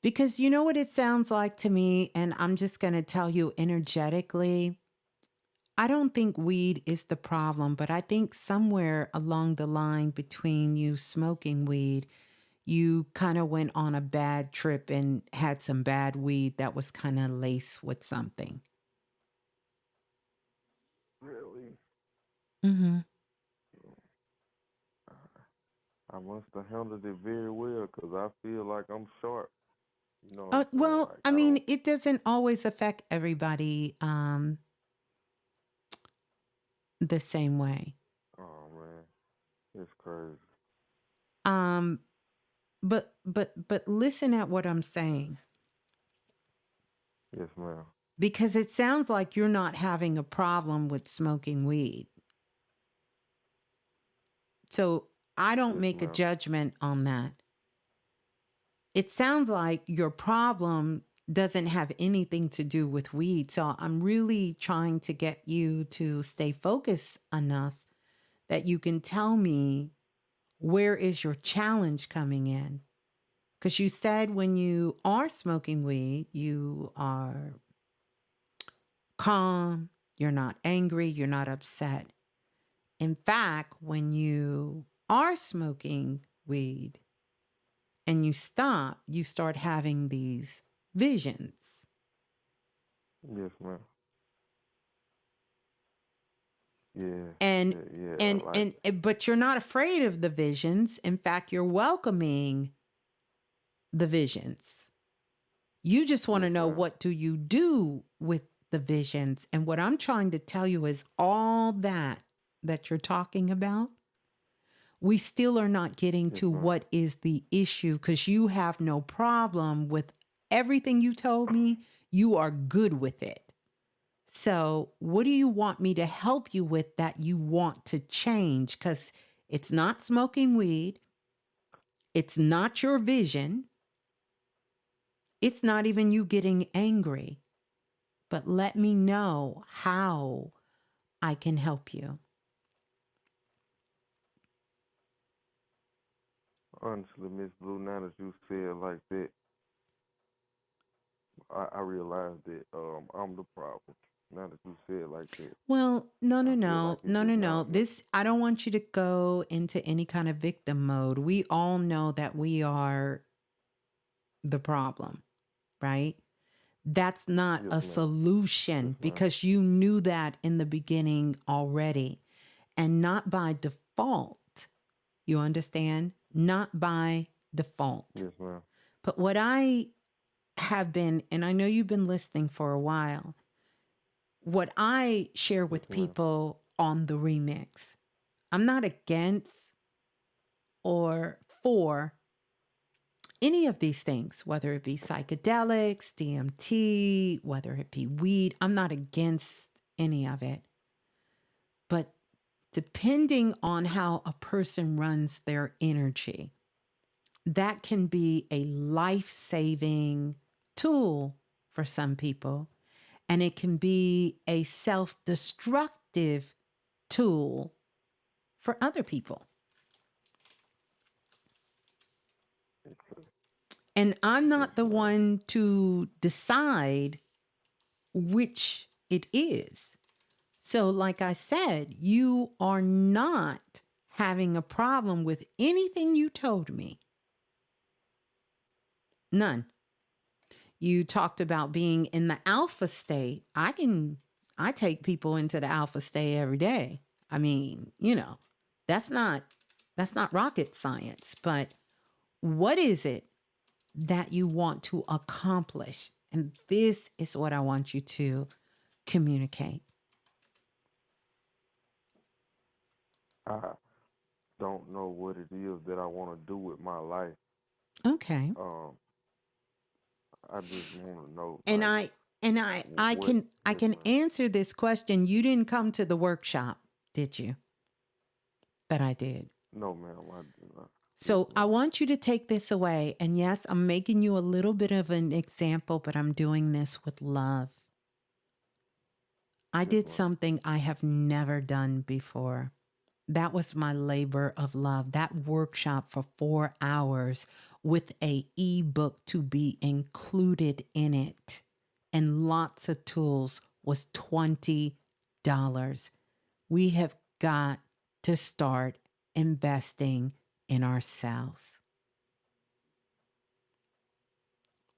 Because you know what it sounds like to me, and I'm just going to tell you energetically. I don't think weed is the problem, but I think somewhere along the line between you smoking weed, you kind of went on a bad trip and had some bad weed that was kind of laced with something. Really? Mm-hmm. I must have handled it very well because I feel like I'm sharp. You know what I'm saying? Well, Like I I mean, don't. it doesn't always affect everybody the same way. Oh man, it's crazy. Um, but listen at what I'm saying, Yes, ma'am. because it sounds like you're not having a problem with smoking weed. So I don't Yes, make a ma'am. judgment on that. It sounds like your problem doesn't have anything to do with weed. So I'm really trying to get you to stay focused enough that you can tell me, where is your challenge coming in? Because you said when you are smoking weed, you are calm, you're not angry, you're not upset. In fact, when you are smoking weed and you stop, you start having these visions. Yes, ma'am. Yeah, And yeah, yeah. and Like and but you're not afraid of the visions. In fact, you're welcoming the visions. You just want yes, to know, ma'am. what do you do with the visions? And what I'm trying to tell you is, all that you're talking about, we still are not getting Yes, to ma'am. what is the issue, because you have no problem with everything you told me. You are good with it. So, what do you want me to help you with that you want to change? Because it's not smoking weed, it's not your vision, it's not even you getting angry. But let me know how I can help you. Honestly, Miss Blue, now that you say it like that, I realize that I'm the problem. Now that you say it like that, Well, no, I no, feel like no, it's no, just no, now no. enough. I don't want you to go into any kind of victim mode. We all know that we are the problem, right? That's not Yes, a ma'am. Yes, solution, ma'am. because you knew that in the beginning already, and not by default. You understand? Not by default. Yes, ma'am. But what I have been, and I know you've been listening for a while, what I share Yes, with ma'am. people on the remix, I'm not against or for any of these things, whether it be psychedelics, DMT, whether it be weed. I'm not against any of it. But depending on how a person runs their energy, that can be a life saving tool for some people. And it can be a self destructive tool for other people. And I'm Yes, not the ma'am. one to decide which it is. So, like I said, you are not having a problem with anything you told me. None. You talked about being in the alpha state. I take people into the alpha state every day. I mean, that's not that's not rocket science, but what is it that you want to accomplish? And this is what I want you to communicate. I don't know what it is that I want to do with my life. Okay. Um, I just want to know, And like, I what. Yes, can ma'am. answer this question. You didn't come to the workshop, did you? That I did. No, ma'am. I do not. Yes, So I ma'am. want you to take this away. And yes, I'm making you a little bit of an example, but I'm doing this with love. I Yes, did ma'am. something I have never done before. That was my labor of love. That workshop for 4 hours with a ebook to be included in it and lots of tools was $20. We have got to start investing in ourselves.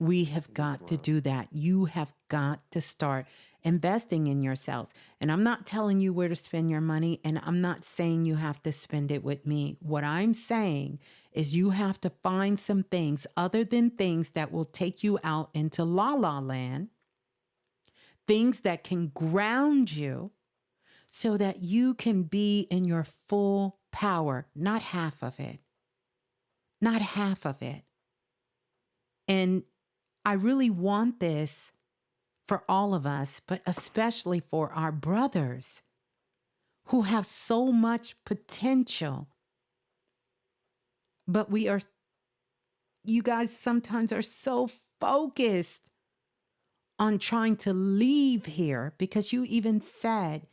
We have got to do that. You have got to start investing in yourselves. And I'm not telling you where to spend your money, and I'm not saying you have to spend it with me. What I'm saying is you have to find some things other than things that will take you out into la la land, things that can ground you so that you can be in your full power, not half of it, not half of it. And I really want this for all of us, but especially for our brothers who have so much potential. But you guys sometimes are so focused on trying to leave here because you even said,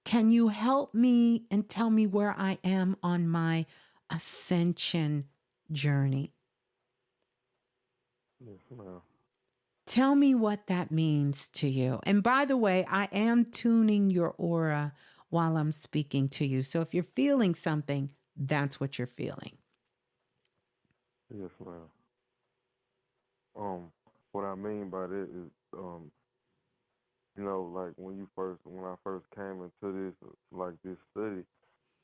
can you help me and tell me where I am on my ascension journey? Yes, ma'am. Tell me what that means to you. And by the way, I am tuning your aura while I'm speaking to you. So if you're feeling something, that's what you're feeling. Yes, ma'am. What I mean by that is, like when I first came into this study,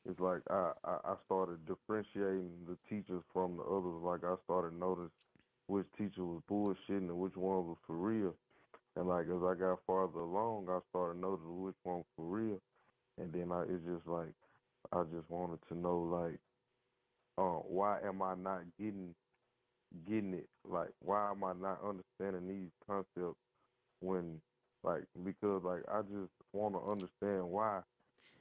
it's like I started differentiating the teachers from the others. Like I started noticing which teacher was bullshitting and which one was for real. And like as I got farther along, I started noticing which one was for real. And then it's just like I just wanted to know like, why am I not getting it? Like why am I not understanding these concepts when because I just want to understand why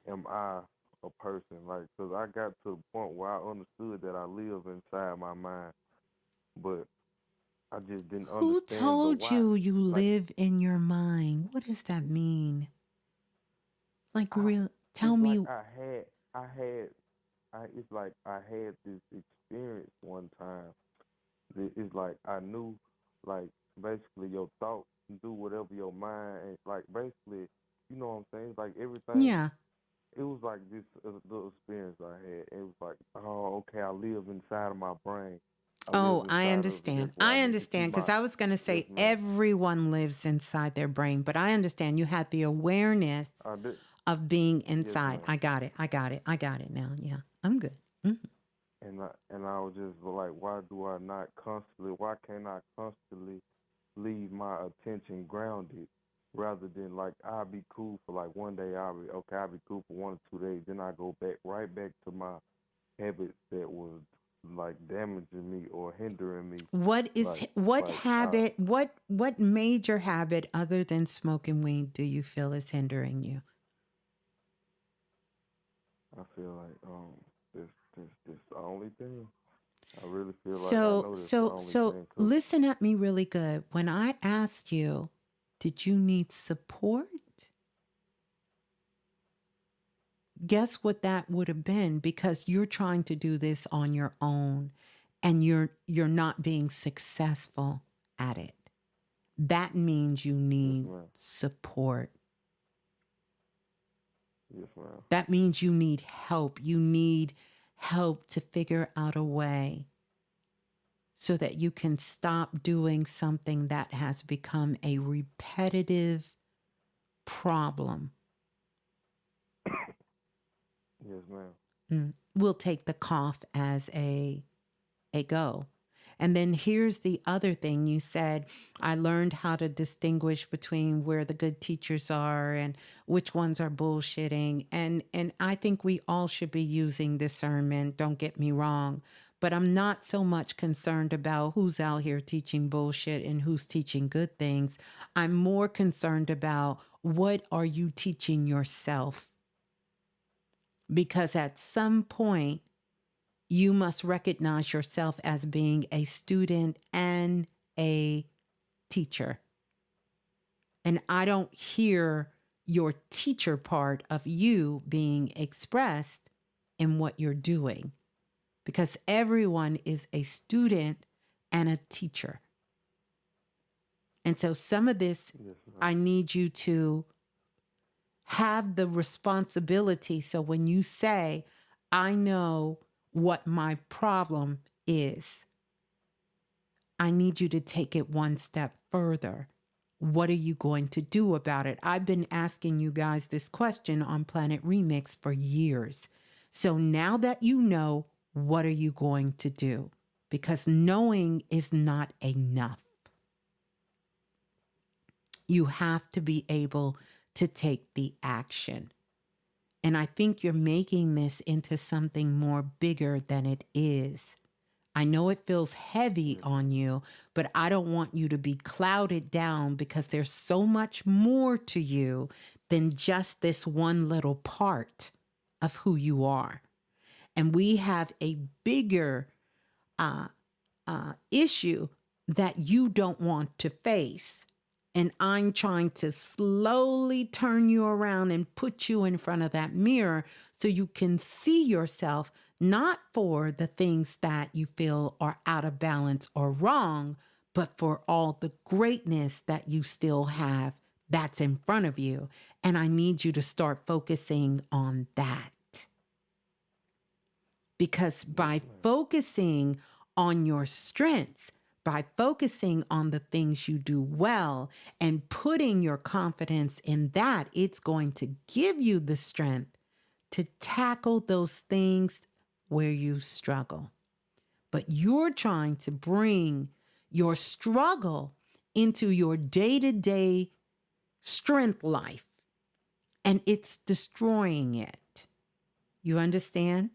am I a person? Like, because I got to the point where I understood that I live inside my mind, but I just didn't Who understand the told why. you you Like, live in your mind? What does that mean? Like, I, tell it's like me. it's like I had this experience one time. It's like I knew, like, basically your thoughts do whatever your mind, and like, basically, you know what I'm saying? It's like everything. Yeah. It was like this little experience I had. It was like, oh, okay, I live inside of my brain. I live Oh, I inside of it. understand. That's where I I get to see understand my. because I was going to Yes, say ma'am. everyone lives inside their brain, but I understand you had the awareness I did. of being Yes, inside. ma'am. I got it. I got it. I got it now. Yeah, I'm good. Mhm. And I was just like, why do I not constantly? Why can't I constantly leave my attention grounded, rather than like I'll be cool for like one day. I'll be cool for 1 or 2 days. Then I go right back to my habits that was like damaging me or hindering me. What Like habit, what major habit other than smoking weed do you feel is hindering you? I feel like this the only thing. I really feel like I So, know this the so, only so thing. Cause listen at me really good. When I asked you, did you need support? Guess what that would have been, because you're trying to do this on your own and you're not being successful at it. That means you yes, need ma'am. support. Yes, ma'am. That means you need help. You need help to figure out a way so that you can stop doing something that has become a repetitive problem. Yes, ma'am. We'll take the cough as a go. And then here's the other thing you said, I learned how to distinguish between where the good teachers are and which ones are bullshitting. And I think we all should be using discernment, don't get me wrong. But I'm not so much concerned about who's out here teaching bullshit and who's teaching good things. I'm more concerned about what are you teaching yourself? Because at some point, you must recognize yourself as being a student and a teacher. And I don't hear your teacher part of you being expressed in what you're doing, because everyone is a student and a teacher. And so some of this, Yes, ma'am. I need you to have the responsibility. So when you say, I know what my problem is, I need you to take it one step further. What are you going to do about it? I've been asking you guys this question on Planet Remix for years. So now that you know, what are you going to do? Because knowing is not enough. You have to be able to take the action. And I think you're making this into something more bigger than it is. I know it feels heavy on you, but I don't want you to be clouded down because there's so much more to you than just this one little part of who you are. And we have a bigger issue that you don't want to face. And I'm trying to slowly turn you around and put you in front of that mirror so you can see yourself, not for the things that you feel are out of balance or wrong, but for all the greatness that you still have that's in front of you. And I need you to start focusing on that. Because by focusing on your strengths, by focusing on the things you do well and putting your confidence in that, it's going to give you the strength to tackle those things where you struggle. But you're trying to bring your struggle into your day-to-day strength life, and it's destroying it. You understand?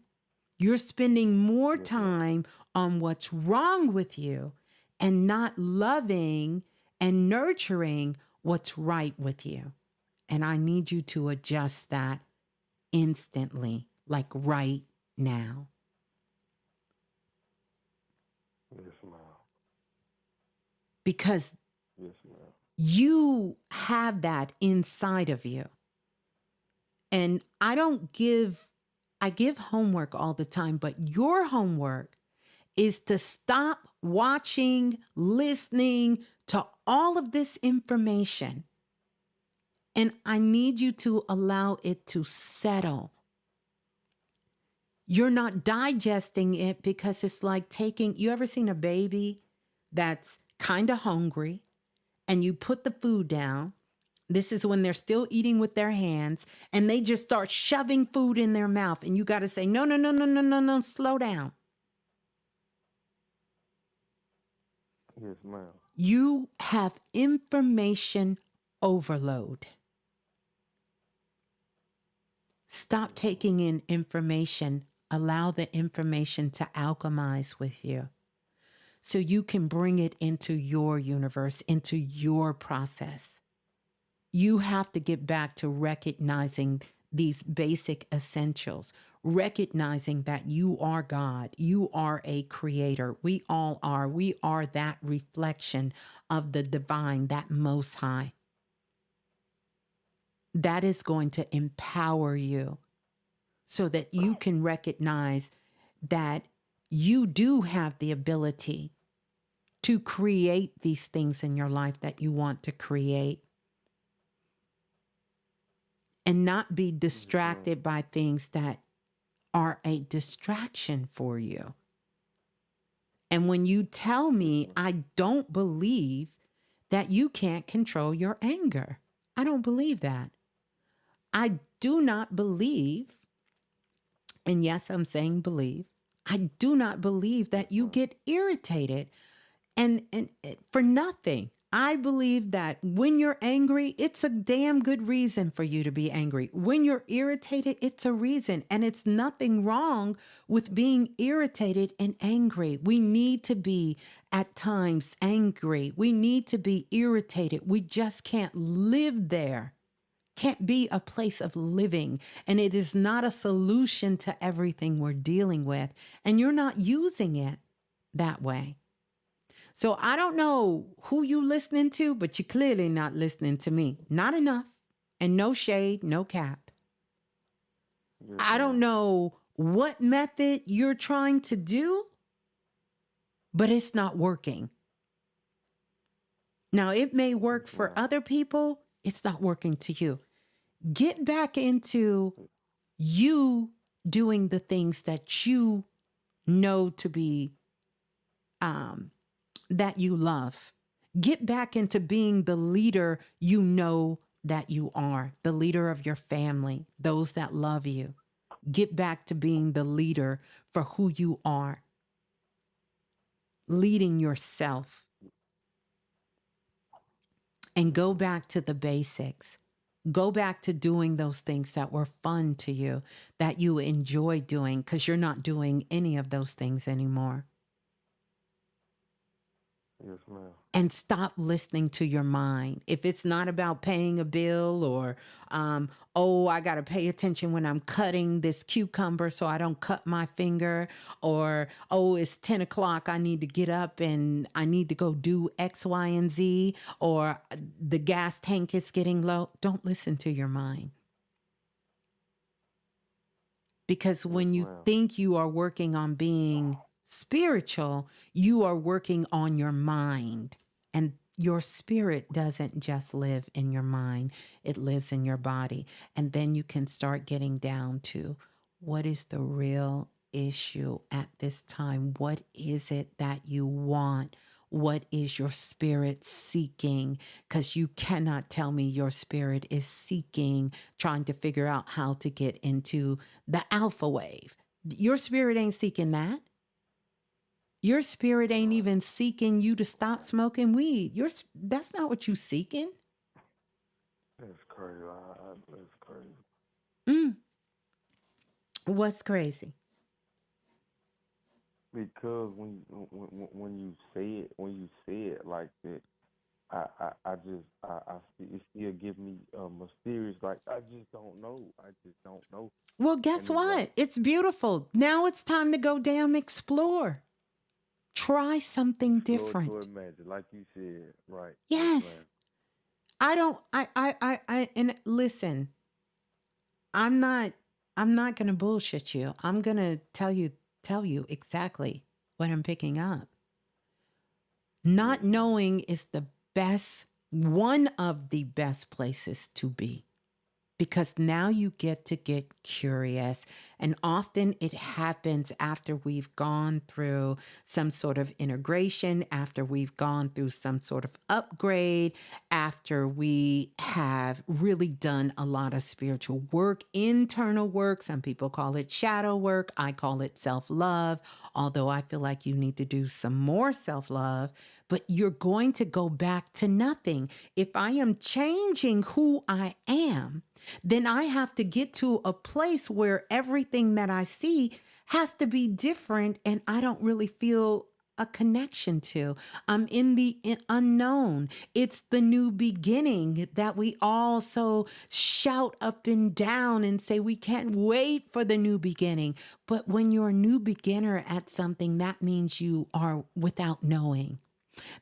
You're spending more time on what's wrong with you and not loving and nurturing what's right with you. And I need you to adjust that instantly, like right now. Yes, ma'am. Because Yes, ma'am. you have that inside of you. And I give homework all the time, but your homework is to stop watching, listening to all of this information. And I need you to allow it to settle. You're not digesting it because it's like you ever seen a baby that's kind of hungry and you put the food down? This is when they're still eating with their hands and they just start shoving food in their mouth. And you got to say, no, no, no, no, no, no, no, slow down. Yes, ma'am. You have information overload. Stop taking in information. Allow the information to alchemize with you so you can bring it into your universe, into your process. You have to get back to recognizing these basic essentials, recognizing that you are God, you are a creator. We all are. We are that reflection of the divine, that most high. That is going to empower you so that you can recognize that you do have the ability to create these things in your life that you want to create. And not be distracted by things that are a distraction for you. And when you tell me, I don't believe that you can't control your anger. I don't believe that. I do not believe, and yes, I'm saying believe, I do not believe that you get irritated and for nothing. I believe that when you're angry, it's a damn good reason for you to be angry. When you're irritated, it's a reason. And it's nothing wrong with being irritated and angry. We need to be at times angry. We need to be irritated. We just can't live there. Can't be a place of living. And it is not a solution to everything we're dealing with. And you're not using it that way. So I don't know who you listening to, but you're clearly not listening to me. Not enough. And no shade, no cap. Yes, I don't know what method you're trying to do, but it's not working. Now, it may work for other people. It's not working to you. Get back into you doing the things that you know to be that you love. Get back into being the leader you know that you are, the leader of your family, those that love you. Get back to being the leader for who you are, leading yourself, and go back to the basics. Go back to doing those things that were fun to you, that you enjoy doing, because you're not doing any of those things anymore. Yes, ma'am. And stop listening to your mind. If it's not about paying a bill or, oh, I got to pay attention when I'm cutting this cucumber so I don't cut my finger, or, oh, it's 10 o'clock, I need to get up and I need to go do X, Y, and Z, or the gas tank is getting low. Don't listen to your mind. Because when you think you are working on being spiritual, you are working on your mind. And your spirit doesn't just live in your mind, it lives in your body. And then you can start getting down to what is the real issue at this time? What is it that you want? What is your spirit seeking? Because you cannot tell me your spirit is seeking, trying to figure out how to get into the alpha wave. Your spirit ain't seeking that. Your spirit ain't even seeking you to stop smoking weed. That's not what you seeking. That's crazy. That's crazy. What's crazy? Because when you say it like that, I it still give me mysterious. Like I just don't know. I just don't know. Well, guess what? Like, it's beautiful. Now it's time to go damn explore. Try something different. To imagine, like you said, right? Yes. And listen, I'm not going to bullshit you. I'm going to tell you exactly what I'm picking up. Not knowing is one of the best places to be. Because now you get to get curious. And often it happens after we've gone through some sort of integration, after we've gone through some sort of upgrade, after we have really done a lot of spiritual work, internal work. Some people call it shadow work. I call it self-love, although I feel like you need to do some more self-love. But you're going to go back to nothing. If I am changing who I am, then I have to get to a place where everything that I see has to be different and I don't really feel a connection to. I'm in the unknown. It's the new beginning that we all so shout up and down and say we can't wait for the new beginning. But when you're a new beginner at something, that means you are without knowing.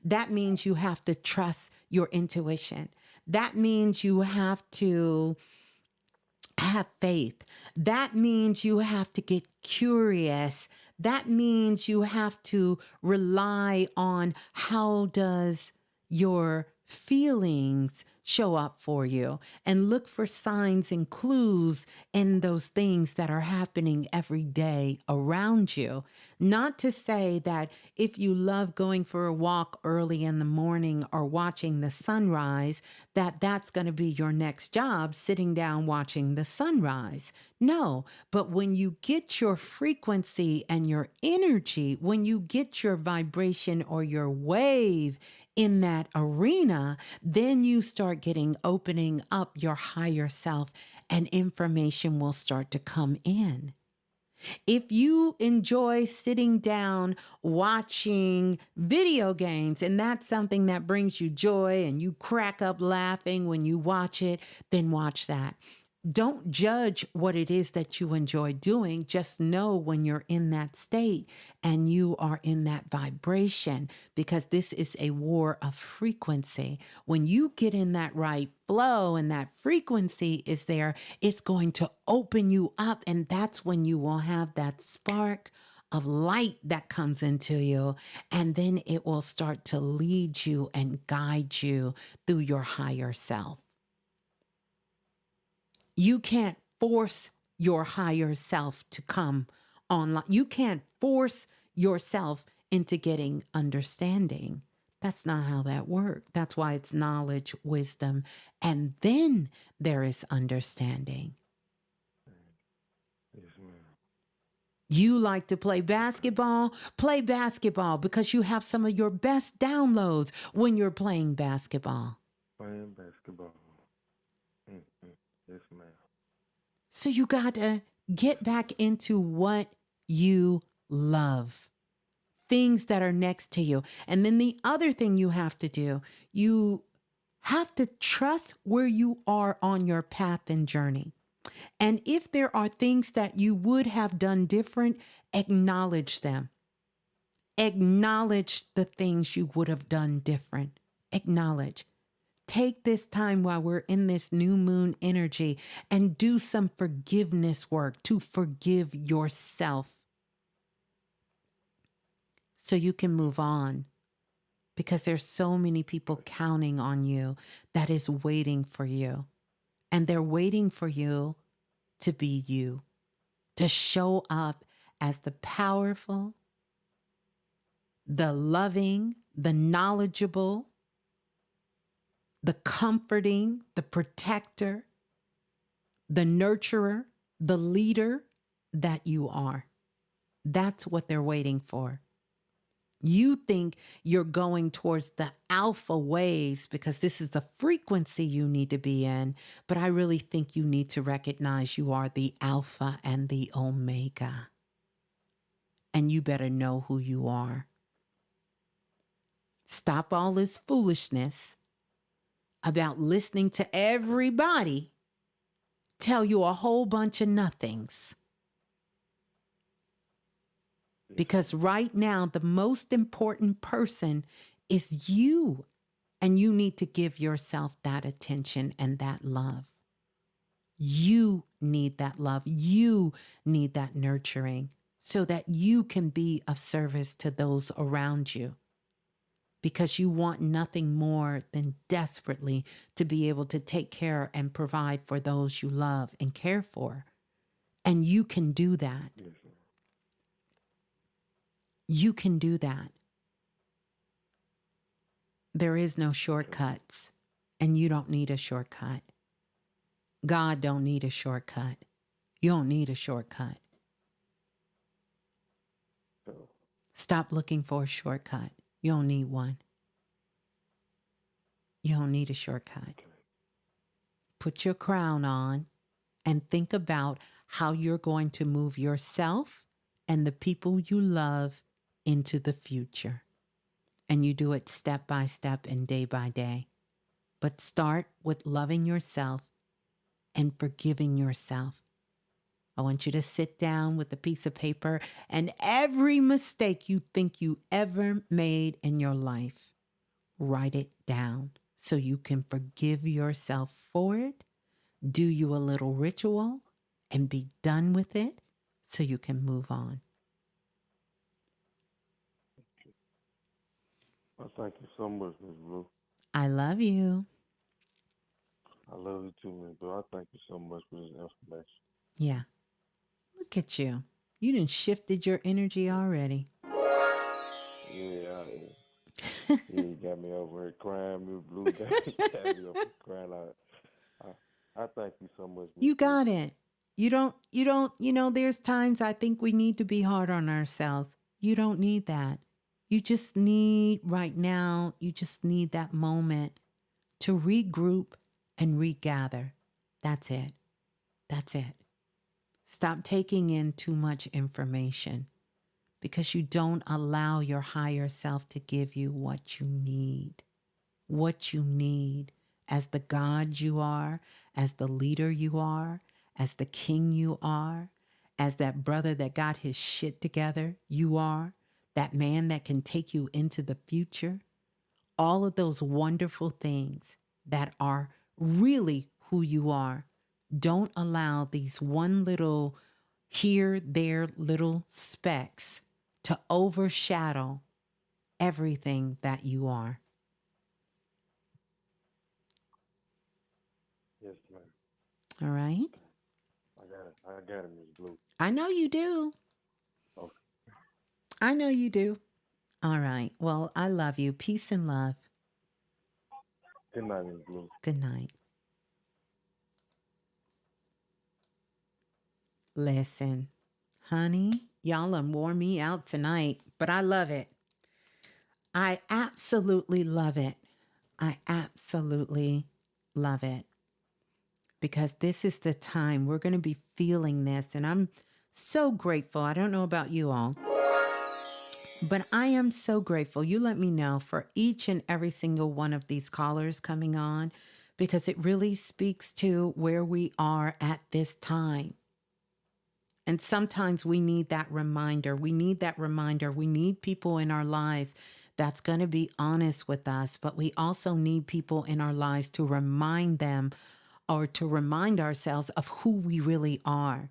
That means you have to trust your intuition. That means you have to have faith. That means you have to get curious. That means you have to rely on how does your feelings show up for you, and look for signs and clues in those things that are happening every day around you. Not to say that if you love going for a walk early in the morning or watching the sunrise, that that's going to be your next job, sitting down watching the sunrise. No, but when you get your frequency and your energy, when you get your vibration or your wave in that arena, then you start opening up your higher self and information will start to come in. If you enjoy sitting down watching video games and that's something that brings you joy and you crack up laughing when you watch it, then watch that. Don't judge what it is that you enjoy doing. Just know when you're in that state and you are in that vibration, because this is a war of frequency. When you get in that right flow and that frequency is there, it's going to open you up. And that's when you will have that spark of light that comes into you. And then it will start to lead you and guide you through your higher self. You can't force your higher self to come online. You can't force yourself into getting understanding. That's not how that works. That's why it's knowledge, wisdom, and then there is understanding. Yes, ma'am. You like to play basketball because you have some of your best downloads when you're playing basketball. Playing basketball. Mm-hmm. Yes, ma'am. So you got to get back into what you love, things that are next to you. And then the other thing you have to do, you have to trust where you are on your path and journey. And if there are things that you would have done different, acknowledge them. Acknowledge the things you would have done different. Acknowledge. Take this time while we're in this new moon energy and do some forgiveness work to forgive yourself so you can move on. Because there's so many people counting on you that is waiting for you. And they're waiting for you to be you, to show up as the powerful, the loving, the knowledgeable, the comforting, the protector, the nurturer, the leader that you are. That's what they're waiting for. You think you're going towards the alpha ways because this is the frequency you need to be in, but I really think you need to recognize you are the alpha and the omega. And you better know who you are. Stop all this foolishness about listening to everybody tell you a whole bunch of nothings. Because right now, the most important person is you. And you need to give yourself that attention and that love. You need that love. You need that nurturing so that you can be of service to those around you. Because you want nothing more than desperately to be able to take care and provide for those you love and care for. And you can do that. Yes, ma'am. You can do that. There is no shortcuts, and you don't need a shortcut. God don't need a shortcut. You don't need a shortcut. So, Stop looking for a shortcut. You don't need one. You don't need a shortcut. Put your crown on and think about how you're going to move yourself and the people you love into the future. And you do it step by step and day by day. But start with loving yourself and forgiving yourself. I want you to sit down with a piece of paper and every mistake you think you ever made in your life, write it down so you can forgive yourself for it, do you a little ritual, and be done with it so you can move on. I thank you so much, Ms. Blue. I love you. I love you too, Ms. Blue. I thank you so much for this information. Yeah. Look at you. You done shifted your energy already. Yeah, you got me over here crying. Ms. Blue got me over here crying. I thank you so much, Ms. You Blue. got it. There's times I think we need to be hard on ourselves. You don't need that. You just need right now, you just need that moment to regroup and regather. That's it. That's it. Stop taking in too much information because you don't allow your higher self to give you what you need. What you need as the God you are, as the leader you are, as the king you are, as that brother that got his shit together you are, that man that can take you into the future. All of those wonderful things that are really who you are. Don't allow these one little here, there little specks to overshadow everything that you are. Yes, ma'am. All right? I got it, Ms. Blue. I know you do. Okay. I know you do. All right. Well, I love you. Peace and love. Good night, Ms.Blue. Good night. Listen, honey, y'all done wore me out tonight, but I love it. I absolutely love it. I absolutely love it because this is the time we're going to be feeling this. And I'm so grateful. I don't know about you all, but I am so grateful. You let me know for each and every single one of these callers coming on because it really speaks to where we are at this time. And sometimes we need that reminder. We need that reminder. We need people in our lives that's going to be honest with us, but we also need people in our lives to remind them or to remind ourselves of who we really are.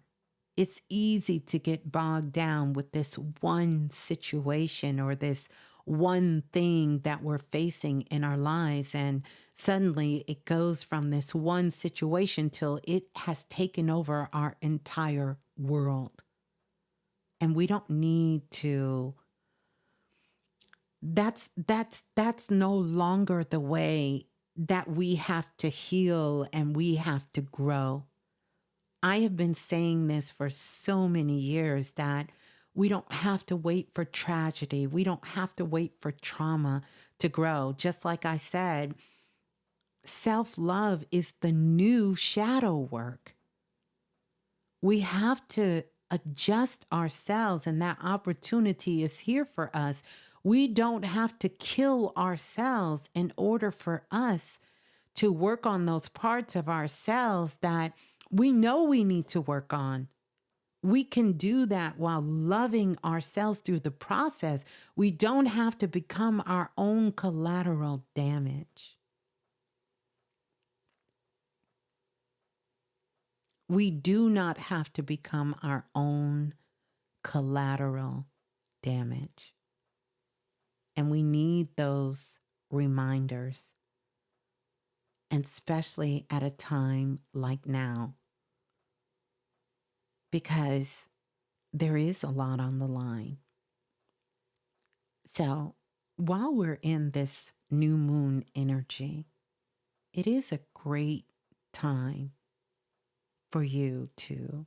It's easy to get bogged down with this one situation or this one thing that we're facing in our lives. And suddenly it goes from this one situation till it has taken over our entire world. And we don't need to, that's no longer the way that we have to heal and we have to grow. I have been saying this for so many years that we don't have to wait for tragedy. We don't have to wait for trauma to grow. Just like I said, self-love is the new shadow work. We have to adjust ourselves, and that opportunity is here for us. We don't have to kill ourselves in order for us to work on those parts of ourselves that we know we need to work on. We can do that while loving ourselves through the process. We don't have to become our own collateral damage. We do not have to become our own collateral damage. And we need those reminders, and especially at a time like now, because there is a lot on the line. So while we're in this new moon energy, it is a great time for you to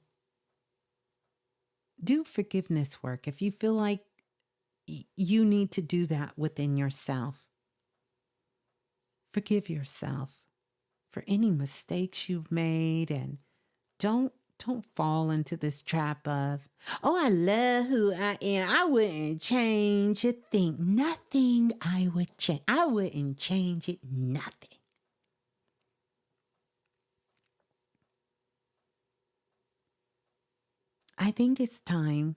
do forgiveness work. If you feel like you need to do that within yourself, forgive yourself for any mistakes you've made, and don't fall into this trap of, oh, I love who I am. I wouldn't change a thing. Nothing I would change. I wouldn't change it. Nothing. I think it's time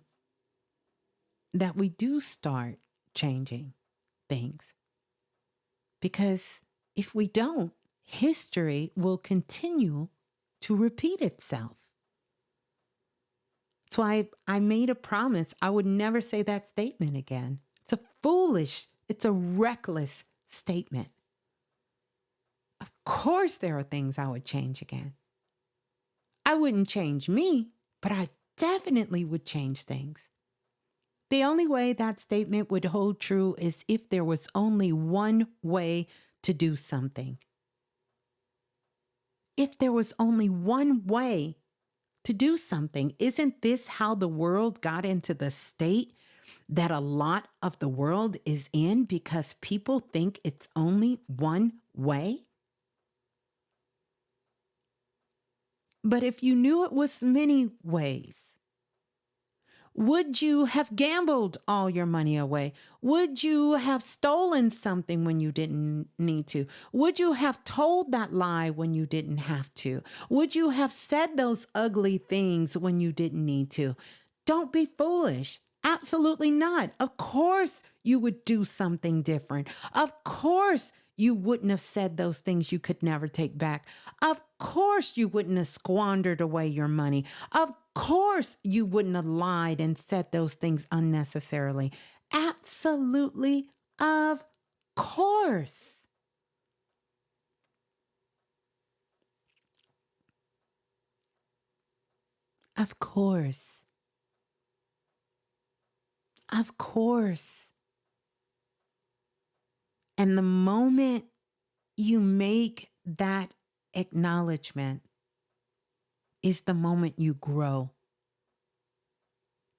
that we do start changing things. Because if we don't, history will continue to repeat itself. So I made a promise I would never say that statement again. It's a foolish, it's a reckless statement. Of course there are things I would change again. I wouldn't change me, but I definitely would change things. The only way that statement would hold true is if there was only one way to do something. If there was only one way to do something, isn't this how the world got into the state that a lot of the world is in because people think it's only one way? But if you knew it was many ways, would you have gambled all your money away? Would you have stolen something when you didn't need to? Would you have told that lie when you didn't have to? Would you have said those ugly things when you didn't need to? Don't be foolish. Absolutely not. Of course you would do something different. Of course you wouldn't have said those things you could never take back. Of course you wouldn't have squandered away your money. Of course you wouldn't have lied and said those things unnecessarily. Absolutely, of course. Of course. Of course. And the moment you make that acknowledgement is the moment you grow.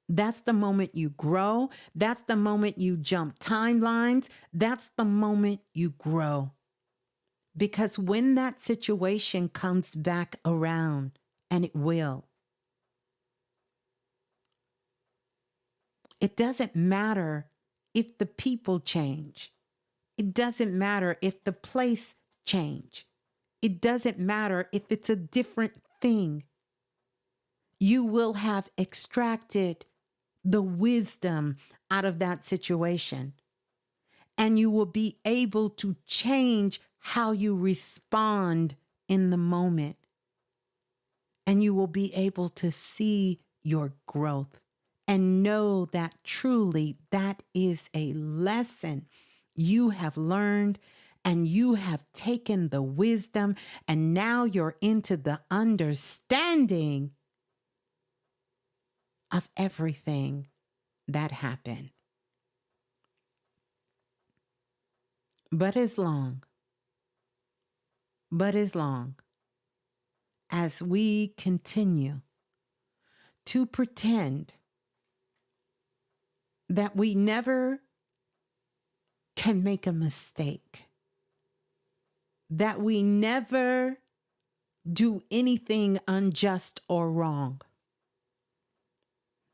That's the moment you grow. That's the moment you jump timelines. That's the moment you grow. Because when that situation comes back around, and it will, it doesn't matter if the people change. It doesn't matter if the place change. It doesn't matter if it's a different thing. You will have extracted the wisdom out of that situation. And you will be able to change how you respond in the moment. And you will be able to see your growth and know that truly that is a lesson you have learned, and you have taken the wisdom, and now you're into the understanding of everything that happened. But as long as we continue to pretend that we never can make a mistake, that we never do anything unjust or wrong,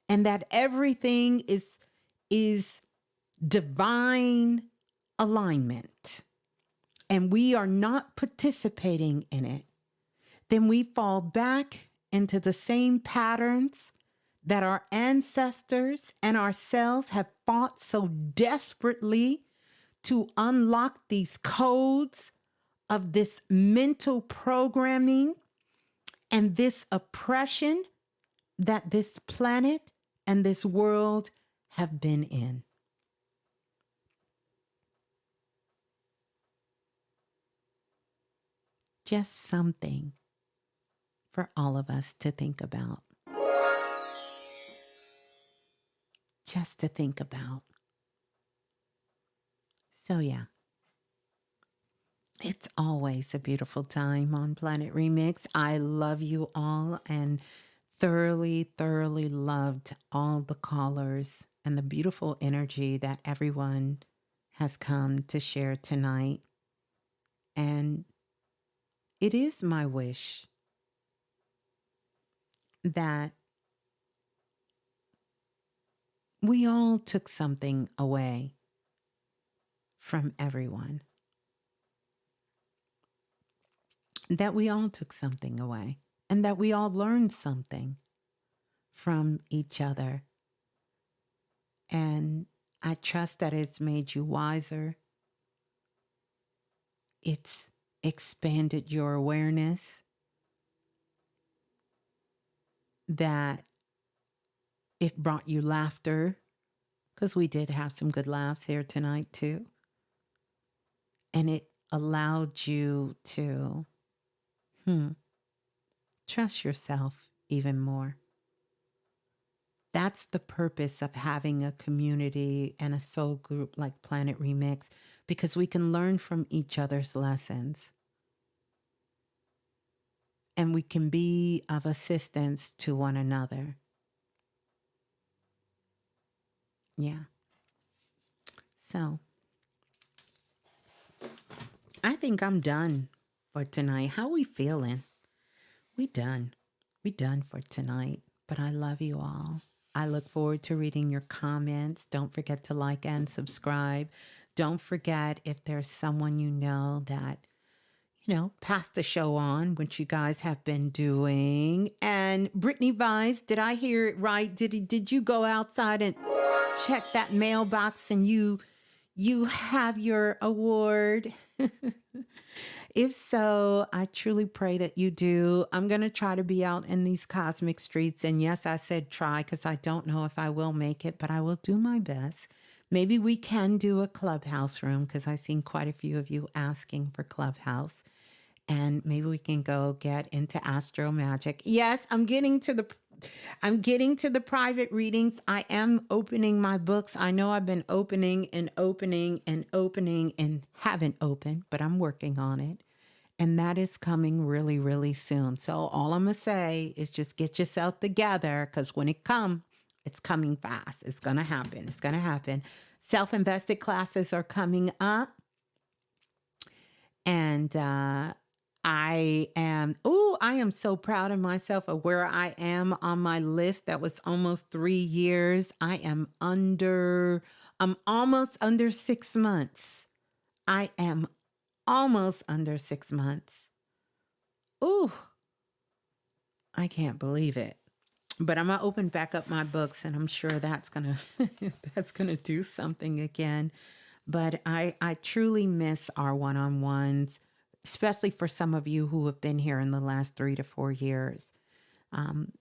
and that everything is divine alignment, and we are not participating in it, then we fall back into the same patterns that our ancestors and ourselves have fought so desperately to unlock these codes of this mental programming and this oppression that this planet and this world have been in. Just something for all of us to think about. Just to think about. So yeah, it's always a beautiful time on Planet Remix. I love you all and thoroughly loved all the callers and the beautiful energy that everyone has come to share tonight. And it is my wish that we all took something away from everyone. That we all took something away, and that we all learned something from each other. And I trust that it's made you wiser. It's expanded your awareness, that it brought you laughter, because we did have some good laughs here tonight too. And it allowed you to trust yourself even more. That's the purpose of having a community and a soul group like Planet Remix, because we can learn from each other's lessons. And we can be of assistance to one another. Yeah. So, I think I'm done for tonight. How we feeling? We done. We done for tonight. But I love you all. I look forward to reading your comments. Don't forget to like and subscribe. Don't forget, if there's someone you know that, pass the show on, which you guys have been doing. And Brittany Vise, did I hear it right? Did you go outside and check that mailbox and you have your award? If so, I truly pray that you do. I'm going to try to be out in these cosmic streets. And yes, I said try, because I don't know if I will make it, but I will do my best. Maybe we can do a clubhouse room, because I've seen quite a few of you asking for clubhouse. And maybe we can go get into astro magic. Yes, I'm getting to the I'm getting to the private readings. I am opening my books. I know I've been opening and opening and opening and haven't opened, but I'm working on it. And that is coming really, really soon. So all I'm going to say is just get yourself together, because when it comes, it's coming fast. It's going to happen. It's going to happen. Self-invested classes are coming up. And I am so proud of myself of where I am on my list. That was almost 3 years. I'm almost under 6 months. I am almost under 6 months. Ooh, I can't believe it. But I'm gonna open back up my books, and I'm sure that's gonna that's gonna do something again. But I truly miss our one-on-ones, especially for some of you who have been here in the last 3 to 4 years.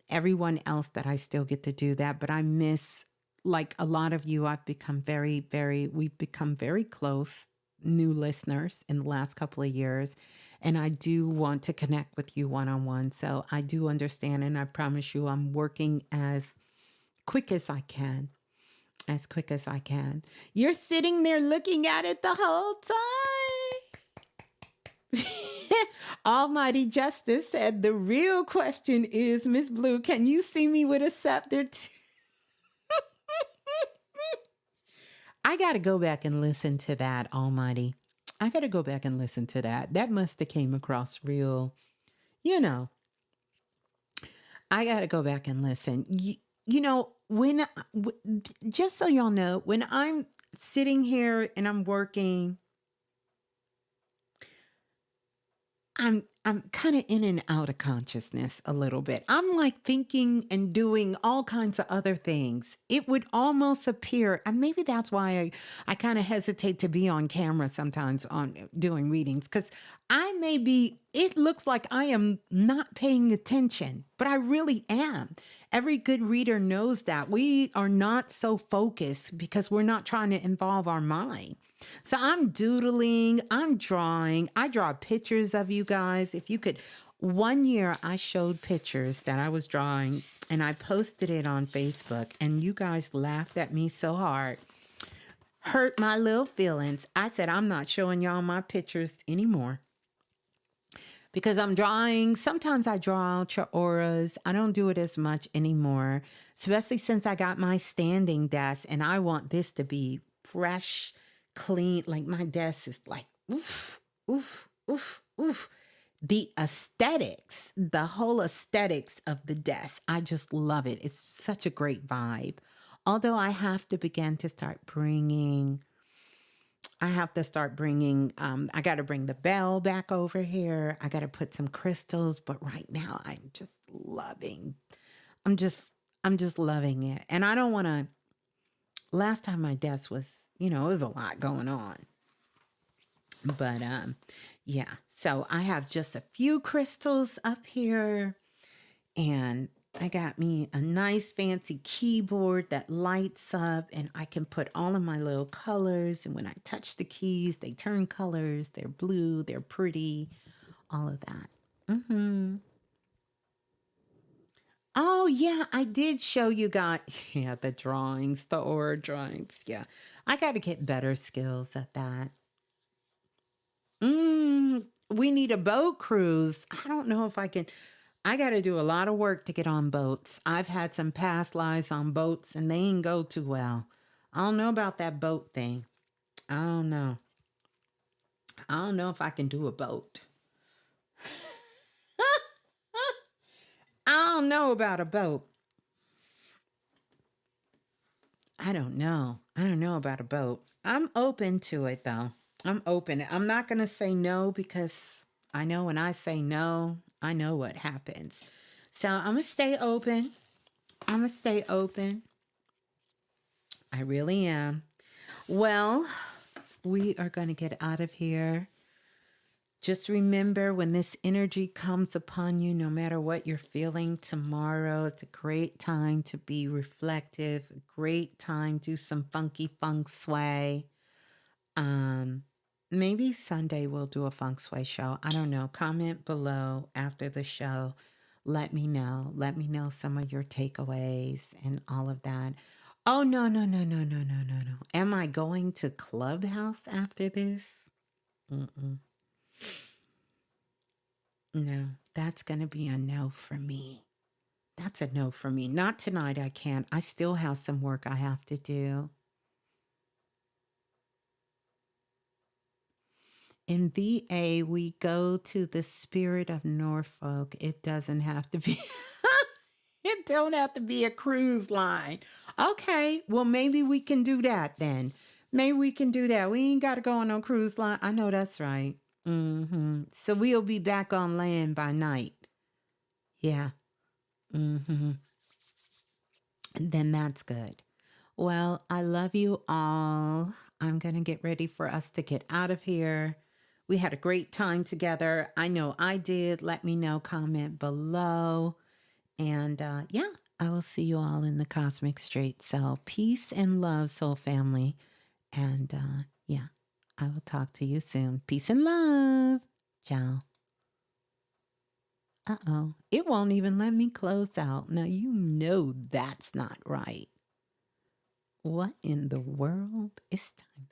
Everyone else that I still get to do that, but I miss, like a lot of you, we've become very close new listeners in the last couple of years. And I do want to connect with you one-on-one. So I do understand. And I promise you, I'm working as quick as I can. As quick as I can. You're sitting there looking at it the whole time. Almighty Justice said, the real question is, Ms. Blue, can you see me with a scepter too? I got to go back and listen to that, Almighty. I got to go back and listen to that. That must have came across real, I got to go back and listen. Just so y'all know, when I'm sitting here and I'm working, I'm kind of in and out of consciousness a little bit. I'm like thinking and doing all kinds of other things. It would almost appear, and maybe that's why I kind of hesitate to be on camera sometimes on doing readings, because it looks like I am not paying attention, but I really am. Every good reader knows that. We are not so focused because we're not trying to involve our mind. So I'm doodling, I'm drawing. I draw pictures of you guys. If you could, one year I showed pictures that I was drawing and I posted it on Facebook, and you guys laughed at me so hard. Hurt my little feelings. I said, I'm not showing y'all my pictures anymore because I'm drawing. Sometimes I draw out your auras. I don't do it as much anymore, especially since I got my standing desk and I want this to be fresh, clean. Like my desk is like, oof, oof, oof, oof. The aesthetics, the whole aesthetics of the desk, I just love it. It's such a great vibe. Although I have to begin to start bringing, I got to bring the bell back over here. I got to put some crystals, but right now I'm just loving it. And I don't want to, last time my desk was, it was a lot going on. But yeah, so I have just a few crystals up here, and I got me a nice fancy keyboard that lights up, and I can put all of my little colors, and when I touch the keys, they turn colors. They're blue, they're pretty, all of that. Oh, yeah, I did show you guys. Yeah, the drawings, the aura drawings. Yeah, I got to get better skills at that. We need a boat cruise. I don't know if I can. I got to do a lot of work to get on boats. I've had some past lives on boats and they ain't go too well. I don't know about that boat thing. I don't know. I don't know if I can do a boat. I don't know about a boat. I don't know. I don't know about a boat. I'm open to it though. I'm open. I'm not going to say no because I know when I say no, I know what happens. So I'm going to stay open. I really am. Well, we are going to get out of here. Just remember, when this energy comes upon you, no matter what you're feeling tomorrow, it's a great time to be reflective, a great time to do some funky feng shui. Maybe Sunday we'll do a feng shui show. I don't know. Comment below after the show. let me know. Let me know some of your takeaways and all of that. Oh, no, no, no, no, no, no, no, no. Am I going to Clubhouse after this? Mm-mm. No, that's going to be a no for me. That's a no for me. Not tonight, I can't. I still have some work I have to do. In VA, we go to the Spirit of Norfolk. It doesn't have to be. It don't have to be a cruise line. Okay, well maybe we can do that then. Maybe we can do that. We ain't got to go on no cruise line. I know that's right. So we'll be back on land by night. Yeah. And then that's good. Well, I love you all. I'm going to get ready for us to get out of here. We had a great time together. I know I did. Let me know, comment below. And yeah, I will see you all in the cosmic straight. So peace and love, soul family. And yeah, I will talk to you soon. Peace and love. Ciao. Uh-oh. It won't even let me close out. Now, you know that's not right. What in the world? It's time.